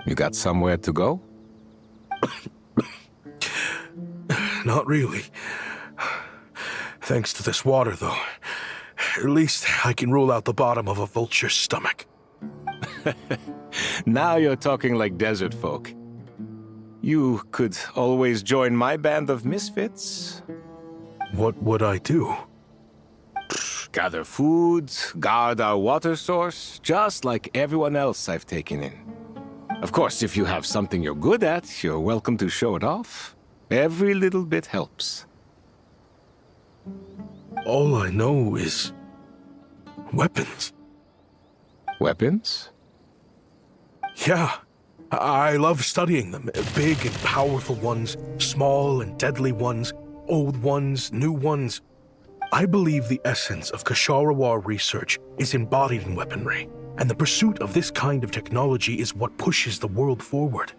T: You got somewhere to go?
L: Not really. Thanks to this water, though. At least I can rule out the bottom of a vulture's stomach.
T: Now you're talking like desert folk. You could always join my band of misfits.
L: What would I do?
T: Gather food, guard our water source, just like everyone else I've taken in. Of course, if you have something you're good at, you're welcome to show it off. Every little bit helps.
L: All I know is weapons.
T: Weapons?
L: Yeah. I love studying them. Big and powerful ones, small and deadly ones, old ones, new ones. I believe the essence of Kshatriya research is embodied in weaponry, and the pursuit of this kind of technology is what pushes the world forward.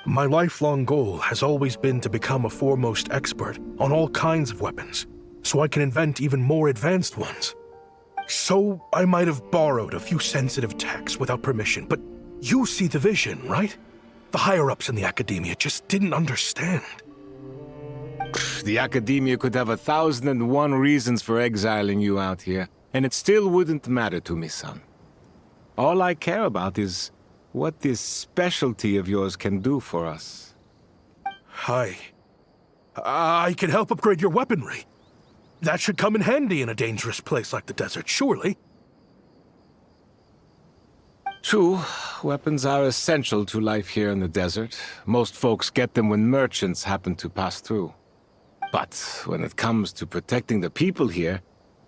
L: My lifelong goal has always been to become a foremost expert on all kinds of weapons, so I can invent even more advanced ones. So I might have borrowed a few sensitive techs without permission, but you see the vision, right? The higher-ups in the academia just didn't understand.
T: The academia could have 1,001 reasons for exiling you out here, and it still wouldn't matter to me, son. All I care about is what this specialty of yours can do for us.
L: I can help upgrade your weaponry. That should come in handy in a dangerous place like the desert, surely.
T: True, weapons are essential to life here in the desert. Most folks get them when merchants happen to pass through. But when it comes to protecting the people here,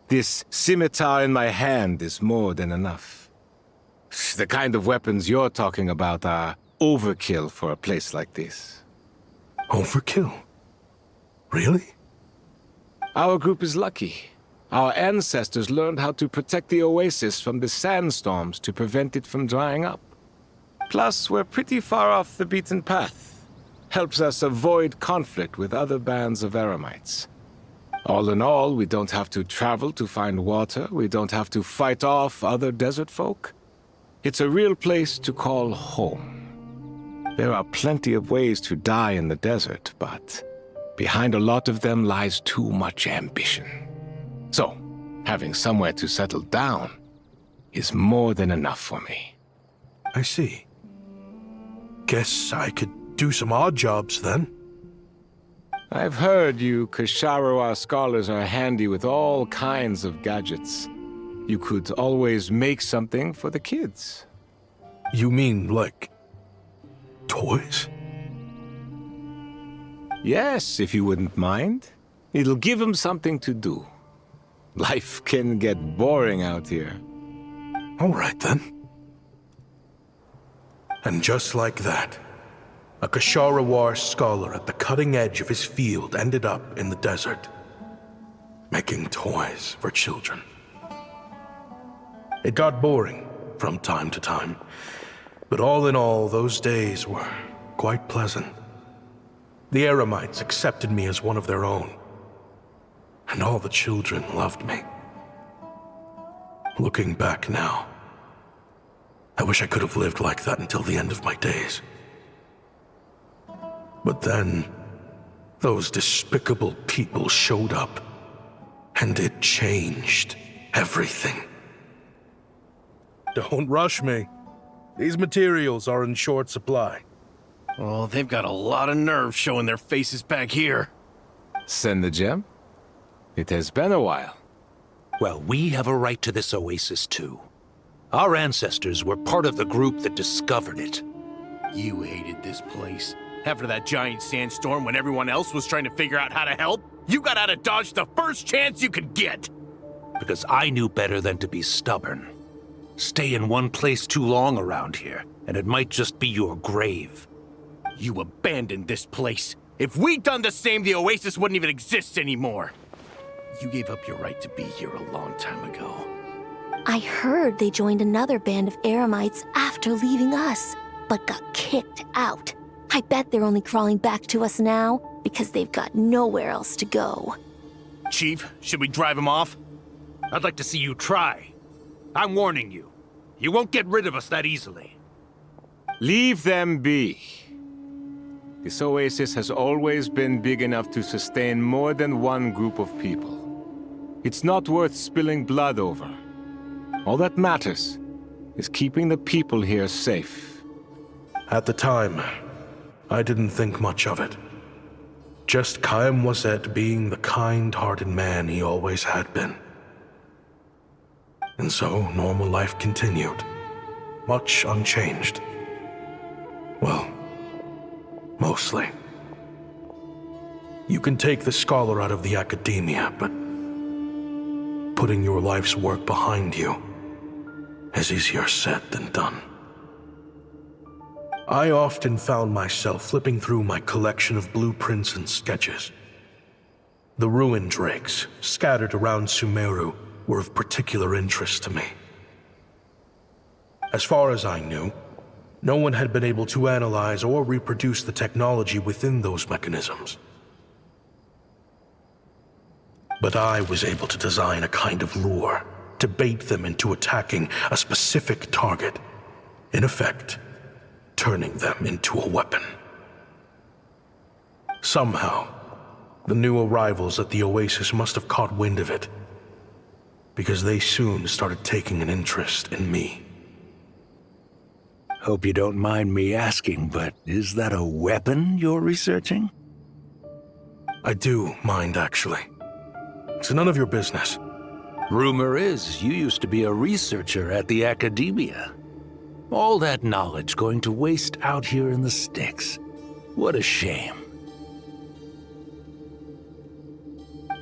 T: this scimitar in my hand is more than enough. The kind of weapons you're talking about are overkill for a place like this.
L: Overkill? Really?
T: Our group is lucky. Our ancestors learned how to protect the oasis from the sandstorms to prevent it from drying up. Plus, we're pretty far off the beaten path. Helps us avoid conflict with other bands of Eremites. All in all, we don't have to travel to find water, we don't have to fight off other desert folk. It's a real place to call home. There are plenty of ways to die in the desert, but behind a lot of them lies too much ambition. So, having somewhere to settle down is more than enough for me.
L: I see. Guess I could do some odd jobs then.
T: I've heard you Kshatriya scholars are handy with all kinds of gadgets. You could always make something for the kids.
L: You mean, like, toys?
T: Yes, if you wouldn't mind. It'll give them something to do. Life can get boring out here.
L: All right, then. And just like that, a Kshatriya scholar at the cutting edge of his field ended up in the desert, making toys for children. It got boring from time to time, but all in all, those days were quite pleasant. The Eremites accepted me as one of their own, and all the children loved me. Looking back now, I wish I could have lived like that until the end of my days. But then, those despicable people showed up, and it changed everything. Don't rush me. These materials are in short supply.
G: Oh, they've got a lot of nerve showing their faces back here.
T: Send the gem? It has been a while.
U: Well, we have a right to this oasis too. Our ancestors were part of the group that discovered it.
G: You hated this place. After that giant sandstorm when everyone else was trying to figure out how to help, you got out of Dodge the first chance you could get!
U: Because I knew better than to be stubborn. Stay in one place too long around here, and it might just be your grave.
G: You abandoned this place. If we'd done the same, the Oasis wouldn't even exist anymore. You gave up your right to be here a long time ago.
E: I heard they joined another band of Eremites after leaving us, but got kicked out. I bet they're only crawling back to us now because they've got nowhere else to go.
G: Chief, should we drive him off?
U: I'd like to see you try. I'm warning you. You won't get rid of us that easily.
T: Leave them be. This oasis has always been big enough to sustain more than one group of people. It's not worth spilling blood over. All that matters is keeping the people here safe.
L: At the time, I didn't think much of it. Just Chaim Wazet being the kind-hearted man he always had been. And so, normal life continued, much unchanged. Well, mostly. You can take the scholar out of the academia, but putting your life's work behind you is easier said than done. I often found myself flipping through my collection of blueprints and sketches. The ruin drakes scattered around Sumeru were of particular interest to me. As far as I knew, no one had been able to analyze or reproduce the technology within those mechanisms. But I was able to design a kind of lure to bait them into attacking a specific target, in effect, turning them into a weapon. Somehow, the new arrivals at the Oasis must have caught wind of it, because they soon started taking an interest in me.
U: Hope you don't mind me asking, but is that a weapon you're researching?
L: I do mind, actually. It's none of your business.
U: Rumor is you used to be a researcher at the academia. All that knowledge going to waste out here in the sticks. What a shame.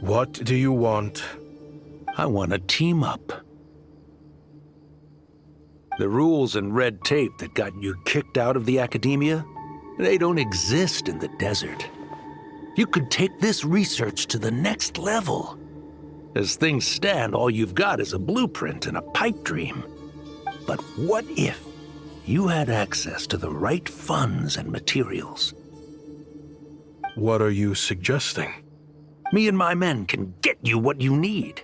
L: What do you want?
U: I want to team up. The rules and red tape that got you kicked out of the academia, they don't exist in the desert. You could take this research to the next level. As things stand, all you've got is a blueprint and a pipe dream. But what if you had access to the right funds and materials?
L: What are you suggesting?
U: Me and my men can get you what you need.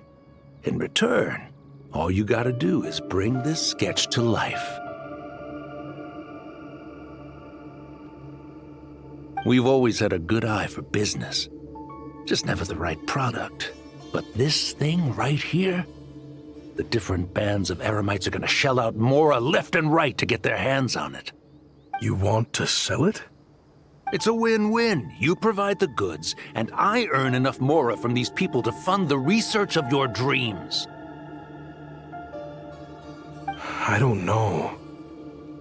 U: In return, all you gotta do is bring this sketch to life. We've always had a good eye for business. Just never the right product. But this thing right here, the different bands of Eremites are gonna shell out Mora left and right to get their hands on it.
L: You want to sell it?
U: It's a win-win. You provide the goods, and I earn enough Mora from these people to fund the research of your dreams.
L: I don't know.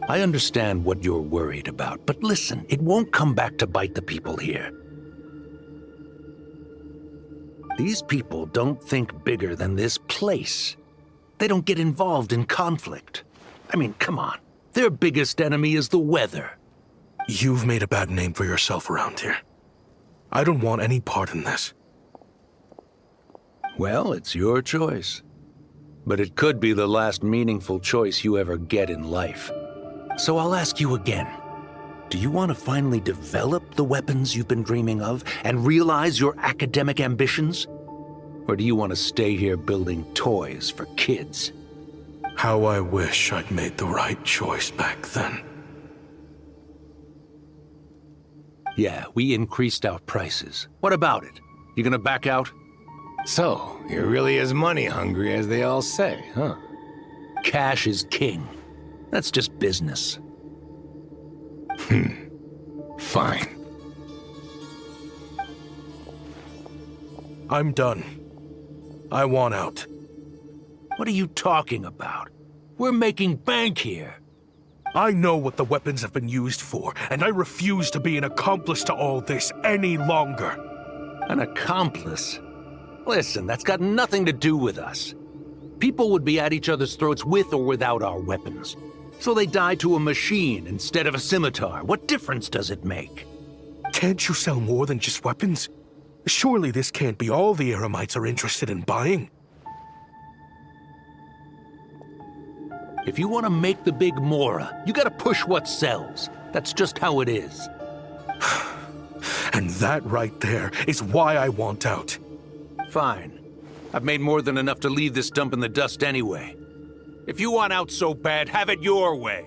U: I understand what you're worried about, but listen, it won't come back to bite the people here. These people don't think bigger than this place. They don't get involved in conflict. I mean, come on. Their biggest enemy is the weather.
L: You've made a bad name for yourself around here. I don't want any part in this.
U: Well, it's your choice. But it could be the last meaningful choice you ever get in life. So I'll ask you again. Do you want to finally develop the weapons you've been dreaming of and realize your academic ambitions? Or do you want to stay here building toys for kids?
L: How I wish I'd made the right choice back then.
U: Yeah, we increased our prices. What about it? You gonna back out?
T: So, you're really as money hungry as they all say, huh?
U: Cash is king. That's just business.
T: Fine.
L: I'm done. I want out.
U: What are you talking about? We're making bank here.
L: I know what the weapons have been used for, and I refuse to be an accomplice to all this any longer.
U: An accomplice? Listen, that's got nothing to do with us. People would be at each other's throats with or without our weapons. So they die to a machine instead of a scimitar. What difference does it make?
L: Can't you sell more than just weapons? Surely this can't be all the Eremites are interested in buying.
U: If you want to make the big Mora, you gotta push what sells. That's just how it is.
L: And that right there is why I want out.
U: Fine. I've made more than enough to leave this dump in the dust anyway. If you want out so bad, have it your way.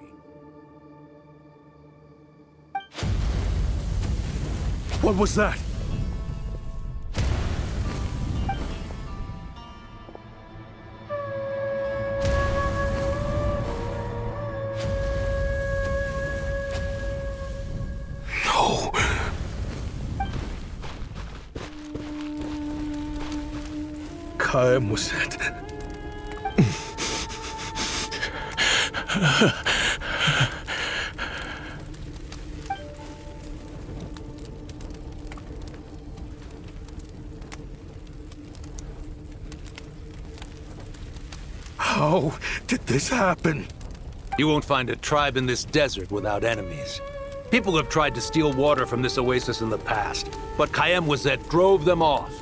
L: What was that? No. Kaim was it? How did this happen?
U: You won't find a tribe in this desert without enemies. People have tried to steal water from this oasis in the past, but Kaim Wazet drove them off.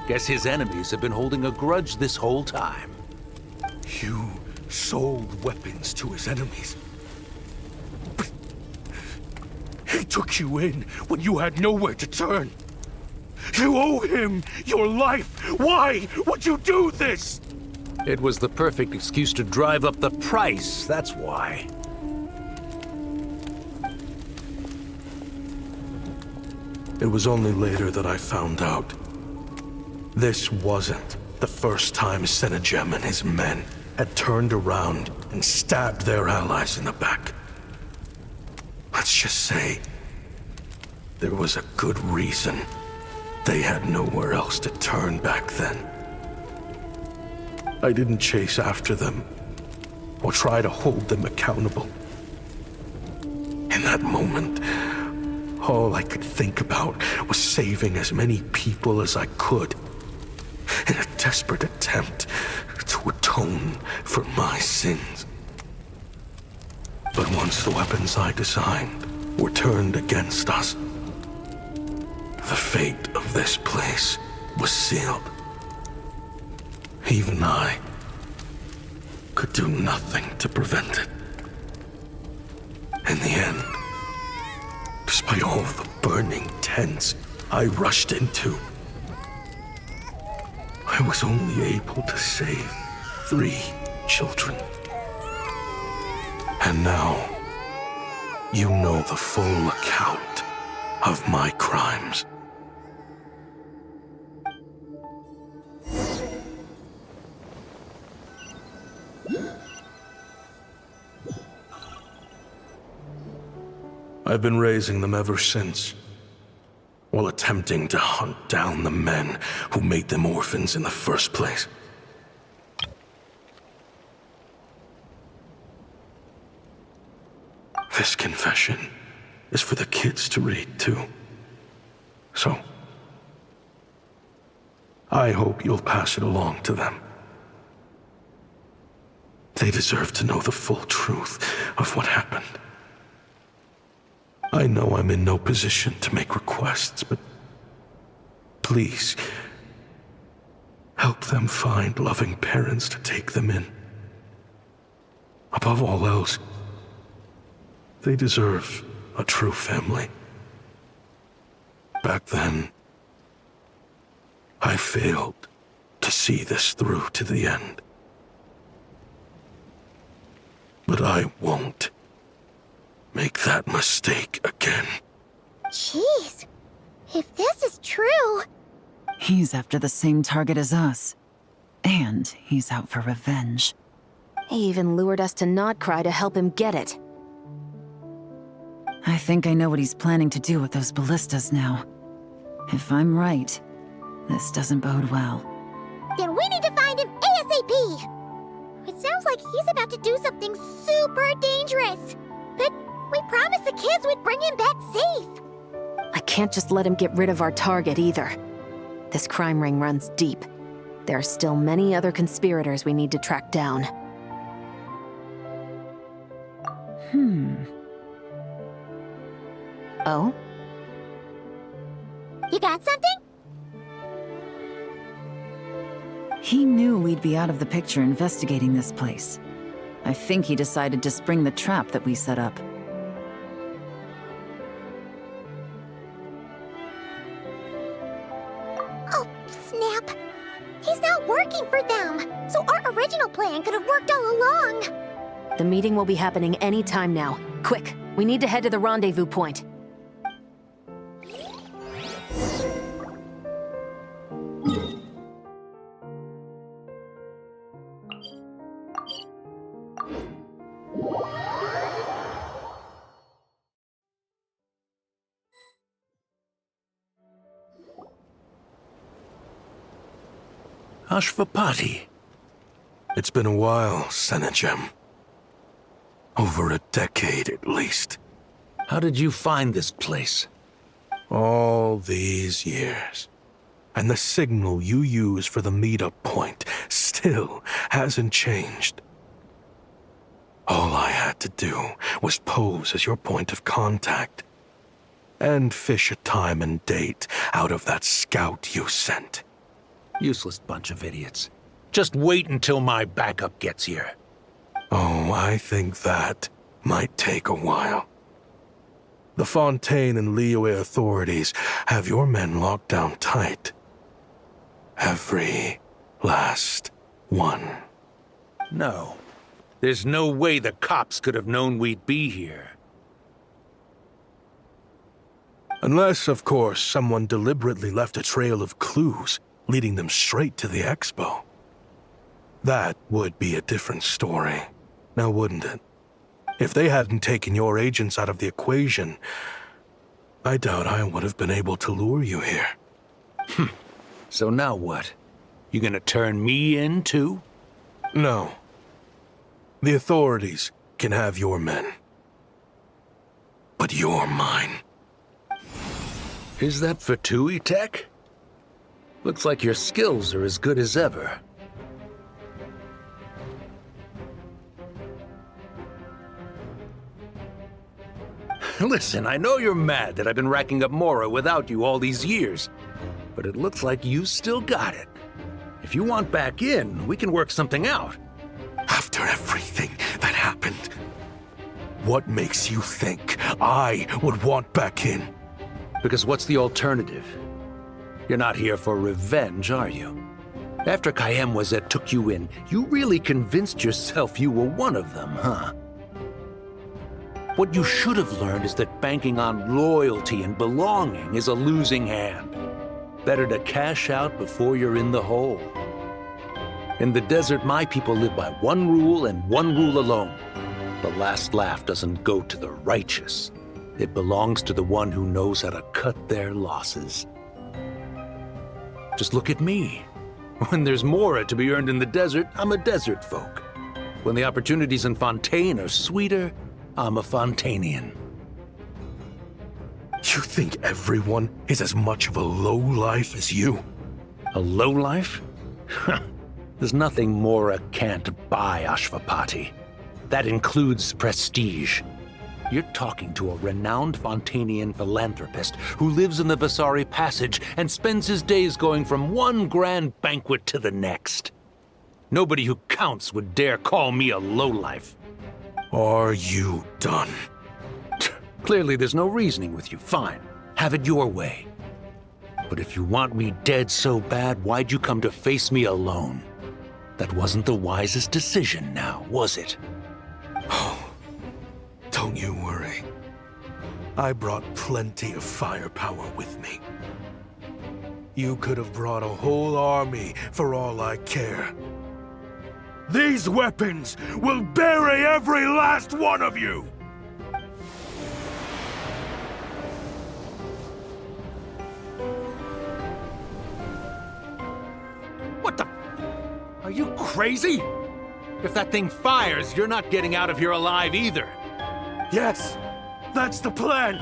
U: Guess his enemies have been holding a grudge this whole time.
L: You sold weapons to his enemies. But he took you in when you had nowhere to turn. You owe him your life. Why would you do this?
U: It was the perfect excuse to drive up the price, that's why.
L: It was only later that I found out. This wasn't the first time Senegem and his men had turned around and stabbed their allies in the back. Let's just say there was a good reason they had nowhere else to turn back then. I didn't chase after them or try to hold them accountable. In that moment, all I could think about was saving as many people as I could in a desperate attempt to atone for my sins. But once the weapons I designed were turned against us, the fate of this place was sealed. Even I could do nothing to prevent it. In the end, despite all the burning tents I rushed into, I was only able to save 3 children. And now, you know the full account of my crimes. I've been raising them ever since, while attempting to hunt down the men who made them orphans in the first place. This confession is for the kids to read too. So, I hope you'll pass it along to them. They deserve to know the full truth of what happened. I know I'm in no position to make requests, but please, help them find loving parents to take them in. Above all else, they deserve a true family. Back then, I failed to see this through to the end. But I won't make that mistake again.
A: Jeez, if this is true...
N: He's after the same target as us. And he's out for revenge.
H: He even lured us to Nodcry to help him get it.
N: I think I know what he's planning to do with those ballistas now. If I'm right, this doesn't bode well.
A: Then we need to find him ASAP! It sounds like he's about to do something super dangerous. kids would bring him back safe.
H: I can't just let him get rid of our target either. This crime ring runs deep. There are still many other conspirators we need to track down. Oh?
A: You got something?
N: He knew we'd be out of the picture investigating this place. I think he decided to spring the trap that we set up.
A: Oh, snap. He's not working for them. So our original plan could have worked all along.
H: The meeting will be happening any time now. Quick, we need to head to the rendezvous point.
U: Ashvapati.
L: It's been a while, Senegem. Over a decade, at least.
U: How did you find this place?
L: All these years. And the signal you use for the meetup point still hasn't changed. All I had to do was pose as your point of contact. And fish a time and date out of that scout you sent.
U: Useless bunch of idiots. Just wait until my backup gets here.
L: Oh, I think that might take a while. The Fontaine and Liyue authorities have your men locked down tight. Every last one.
U: No. There's no way the cops could have known we'd be here.
L: Unless, of course, someone deliberately left a trail of clues, leading them straight to the expo. That would be a different story, now wouldn't it? If they hadn't taken your agents out of the equation, I doubt I would have been able to lure you here.
U: So now what? You gonna turn me in, too?
L: No. The authorities can have your men. But you're mine.
U: Is that Fatui tech? Looks like your skills are as good as ever. Listen, I know you're mad that I've been racking up Mora without you all these years, but it looks like you still got it. If you want back in, we can work something out.
L: After everything that happened, what makes you think I would want back in?
U: Because what's the alternative? You're not here for revenge, are you? After Kayemwazet took you in, you really convinced yourself you were one of them, huh? What you should have learned is that banking on loyalty and belonging is a losing hand. Better to cash out before you're in the hole. In the desert, my people live by one rule and one rule alone. The last laugh doesn't go to the righteous. It belongs to the one who knows how to cut their losses. Just look at me. When there's Mora to be earned in the desert, I'm a desert folk. When the opportunities in Fontaine are sweeter, I'm a Fontanian.
L: You think everyone is as much of a lowlife as you?
U: A lowlife? There's nothing Mora can't buy, Ashvapati. That includes prestige. You're talking to a renowned Fontanian philanthropist who lives in the Vasari Passage and spends his days going from one grand banquet to the next. Nobody who counts would dare call me a lowlife.
L: Are you done?
U: Clearly there's no reasoning with you. Fine. Have it your way. But if you want me dead so bad, why'd you come to face me alone? That wasn't the wisest decision now, was it?
L: Oh, don't you worry. I brought plenty of firepower with me. You could have brought a whole army for all I care. These weapons will bury every last one of you!
U: What the? Are you crazy? If that thing fires, you're not getting out of here alive either.
L: Yes, That's the plan!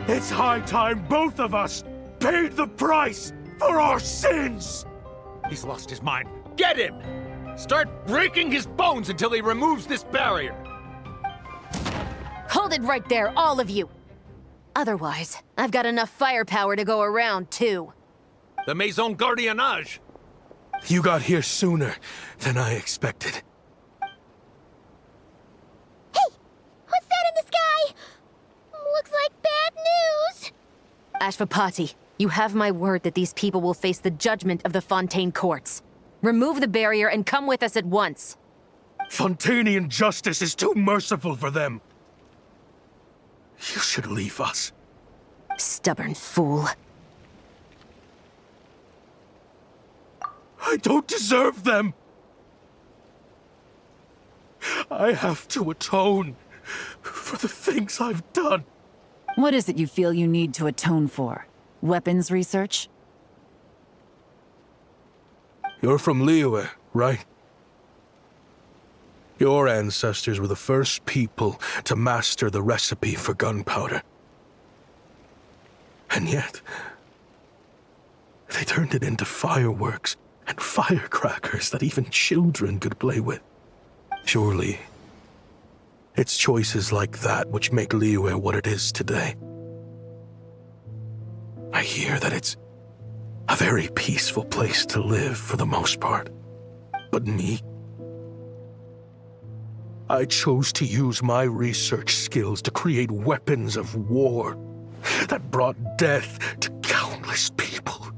L: It's high time both of us paid the price for our sins!
G: He's lost his mind. Get him! Start breaking his bones until he removes this barrier!
H: Hold it right there, all of you! Otherwise, I've got enough firepower to go around, too.
G: The Maison Gardiennage!
L: You got here sooner than I expected.
A: What's that in the sky? Looks like bad news.
H: Ashvapati, you have my word that these people will face the judgment of the Fontaine courts. Remove the barrier and come with us at once.
L: Fontanian justice is too merciful for them. You should leave us.
H: Stubborn fool.
L: I don't deserve them. I have to atone for the things I've done.
N: What is it you feel you need to atone for? Weapons research?
L: You're from Liyue, right? Your ancestors were the first people to master the recipe for gunpowder. And yet, they turned it into fireworks and firecrackers that even children could play with. Surely, it's choices like that which make Liyue what it is today. I hear that it's a very peaceful place to live for the most part. But me? I chose to use my research skills to create weapons of war that brought death to countless people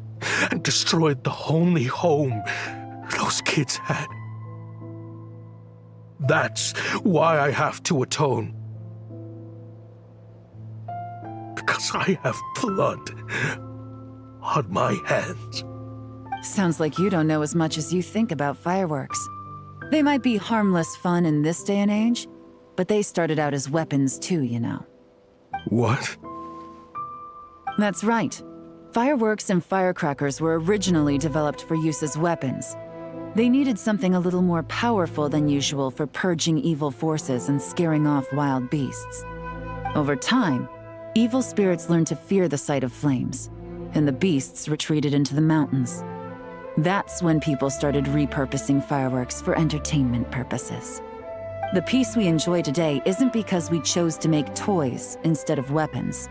L: and destroyed the only home those kids had. That's why I have to atone. Because I have blood on my hands.
N: Sounds like you don't know as much as you think about fireworks. They might be harmless fun in this day and age, but they started out as weapons too, you know.
L: What?
N: That's right. Fireworks and firecrackers were originally developed for use as weapons. They needed something a little more powerful than usual for purging evil forces and scaring off wild beasts. Over time, evil spirits learned to fear the sight of flames, and the beasts retreated into the mountains. That's when people started repurposing fireworks for entertainment purposes. The peace we enjoy today isn't because we chose to make toys instead of weapons.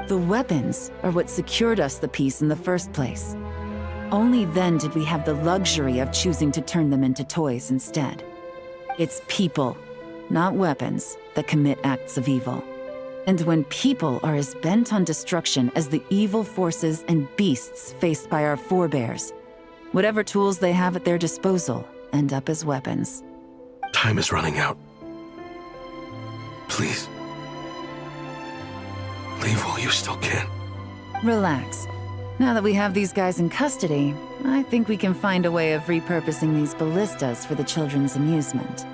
N: The weapons are what secured us the peace in the first place. Only then did we have the luxury of choosing to turn them into toys instead. It's people, not weapons, that commit acts of evil. And when people are as bent on destruction as the evil forces and beasts faced by our forebears, whatever tools they have at their disposal end up as weapons.
L: Time is running out. Please. Leave while you still can.
N: Relax. Now that we have these guys in custody, I think we can find a way of repurposing these ballistas for the children's amusement.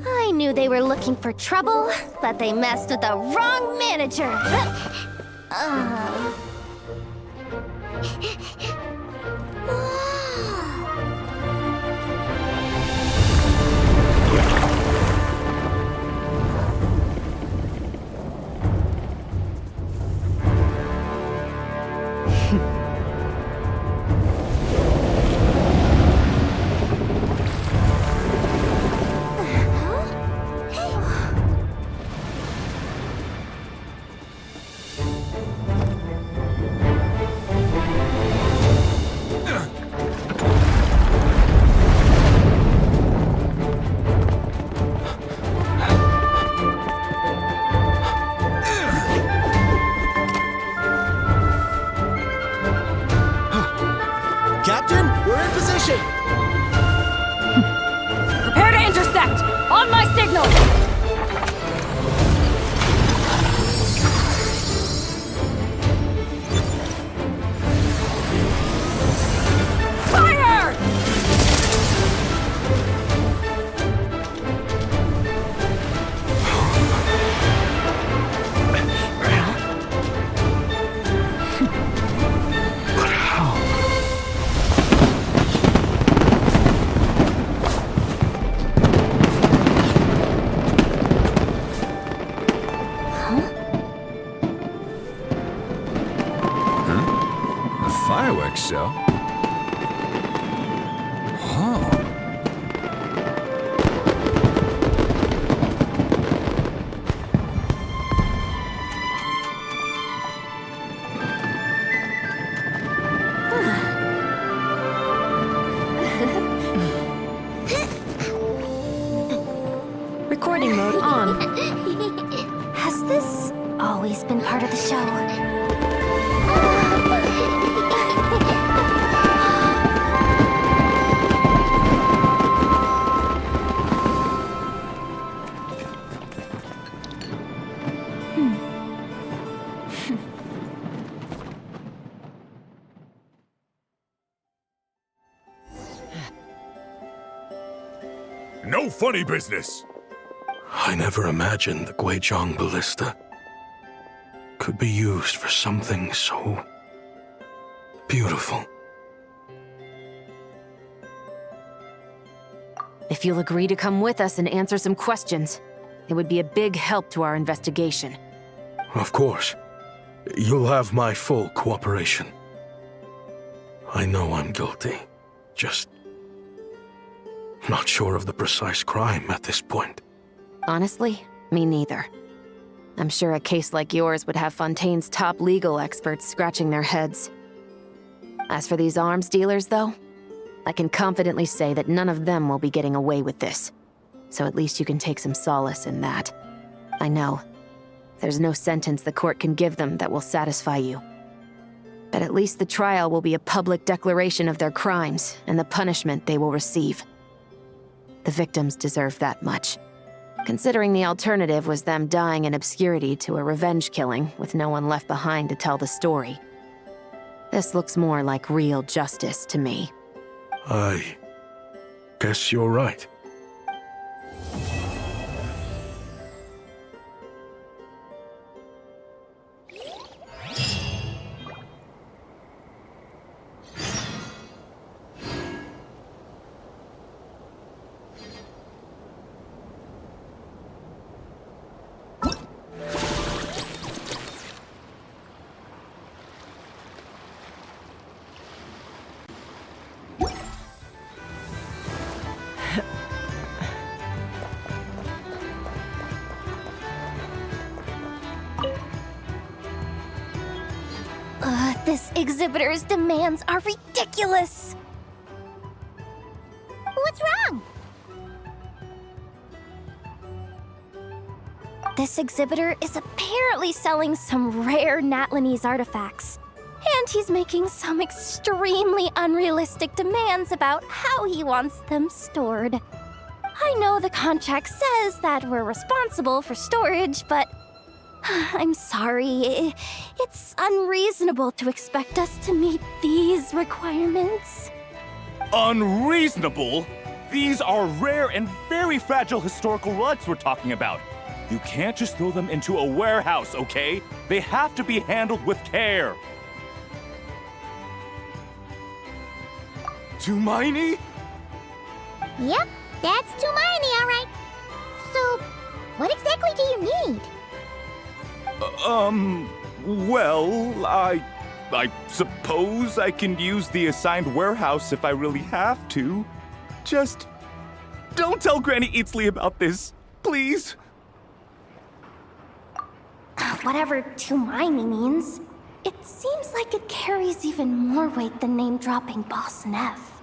E: I knew they were looking for trouble, but they messed with the wrong manager.
T: Flagship!
B: Prepare to intercept! On my signal! Fire!
L: But how?
J: A fireworks show? Oh.
C: Recording mode on.
E: Has this always been part of the show?
J: No funny business!
L: I never imagined the Guizhong Ballista could be used for something so beautiful.
H: If you'll agree to come with us and answer some questions, it would be a big help to our investigation.
L: Of course. You'll have my full cooperation. I know I'm guilty. Just not sure of the precise crime at this point.
H: Honestly, me neither. I'm sure a case like yours would have Fontaine's top legal experts scratching their heads. As for these arms dealers, though, I can confidently say that none of them will be getting away with this. So at least you can take some solace in that. I know. There's no sentence the court can give them that will satisfy you. But at least the trial will be a public declaration of their crimes and the punishment they will receive. The victims deserve that much, considering the alternative was them dying in obscurity to a revenge killing with no one left behind to tell the story. This looks more like real justice to me.
L: I guess you're right.
E: This exhibitor's demands are ridiculous!
A: What's wrong?
E: This exhibitor is apparently selling some rare Natlanese artifacts. And he's making some extremely unrealistic demands about how he wants them stored. I know the contract says that we're responsible for storage, but I'm sorry. It's unreasonable to expect us to meet these requirements.
J: Unreasonable? These are rare and very fragile historical relics we're talking about. You can't just throw them into a warehouse, okay? They have to be handled with care. Tumaini?
A: Yep, that's Tumaini, all right. So, what exactly do you need?
J: Well, I suppose I can use the assigned warehouse if I really have to. Just don't tell Granny Eatsley about this, please.
E: Whatever Tumaini means, it seems like it carries even more weight than name-dropping Boss Neff.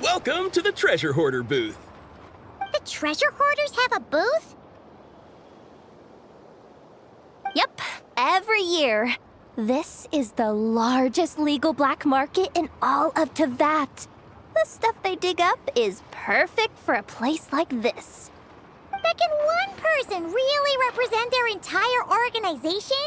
M: Welcome to the Treasure Hoarder booth.
A: The treasure hoarders have a booth?
E: Yep, every year. This is the largest legal black market in all of Tevat. The stuff they dig up is perfect for a place like this.
A: But can one person really represent their entire organization?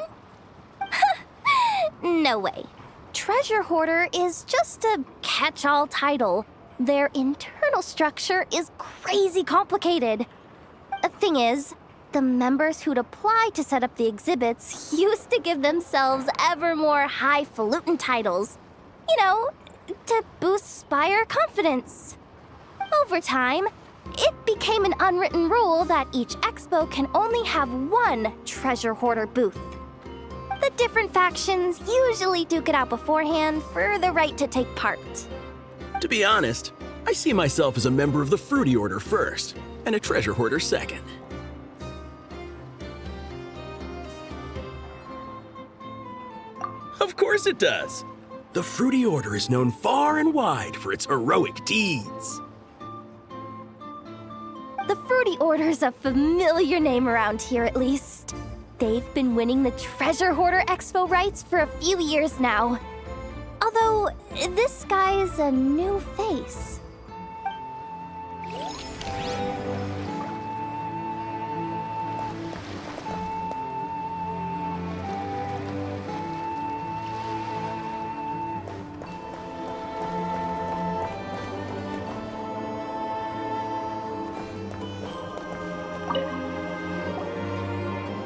E: No way. Treasure hoarder is just a catch-all title. Their internal structure is crazy complicated. The thing is, the members who'd apply to set up the exhibits used to give themselves ever more highfalutin titles. You know, to boost Spire confidence. Over time, it became an unwritten rule that each expo can only have one treasure hoarder booth. The different factions usually duke it out beforehand for the right to take part.
M: To be honest, I see myself as a member of the Fruity Order first, and a treasure hoarder second. Of course it does. The Fruity Order is known far and wide for its heroic deeds.
E: The Fruity Order's a familiar name around here, at least. They've been winning the Treasure Hoarder Expo rights for a few years now. Although, this guy's a new face.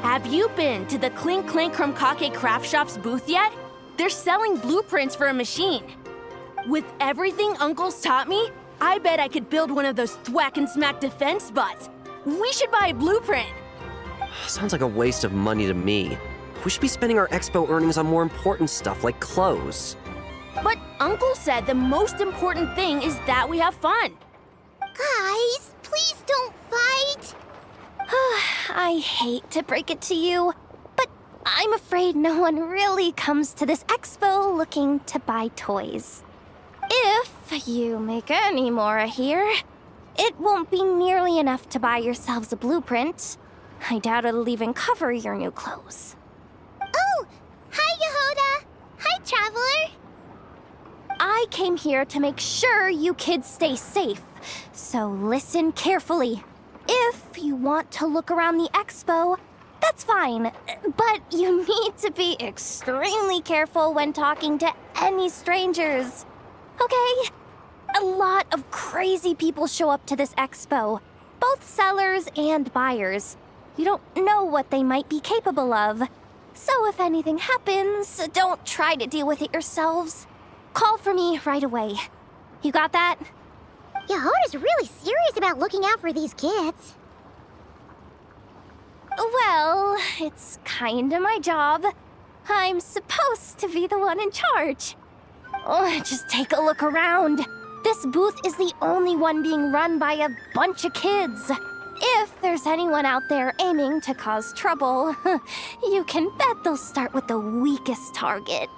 V: Have you been to the Clink Clink Krumkake Craft Shop's booth yet? They're selling blueprints for a machine. With everything Uncle's taught me, I bet I could build one of those thwack and smack defense bots. We should buy a blueprint.
K: Sounds like a waste of money to me. We should be spending our expo earnings on more important stuff like clothes.
V: But Uncle said the most important thing is that we have fun.
A: Guys, please don't fight.
E: I hate to break it to you, but I'm afraid no one really comes to this expo looking to buy toys. If you make any more here, it won't be nearly enough to buy yourselves a blueprint. I doubt it'll even cover your new clothes.
A: Oh, hi, Yehuda. Hi, Traveler.
E: I came here to make sure you kids stay safe, so listen carefully. If you want to look around the expo, that's fine, but you need to be extremely careful when talking to any strangers. Okay? A lot of crazy people show up to this expo, both sellers and buyers. You don't know what they might be capable of. So if anything happens, don't try to deal with it yourselves. Call for me right away. You got that?
A: Yehuda's really serious about looking out for these kids.
E: Well, it's kinda my job. I'm supposed to be the one in charge. Oh, just take a look around. This booth is the only one being run by a bunch of kids. If there's anyone out there aiming to cause trouble, you can bet they'll start with the weakest target.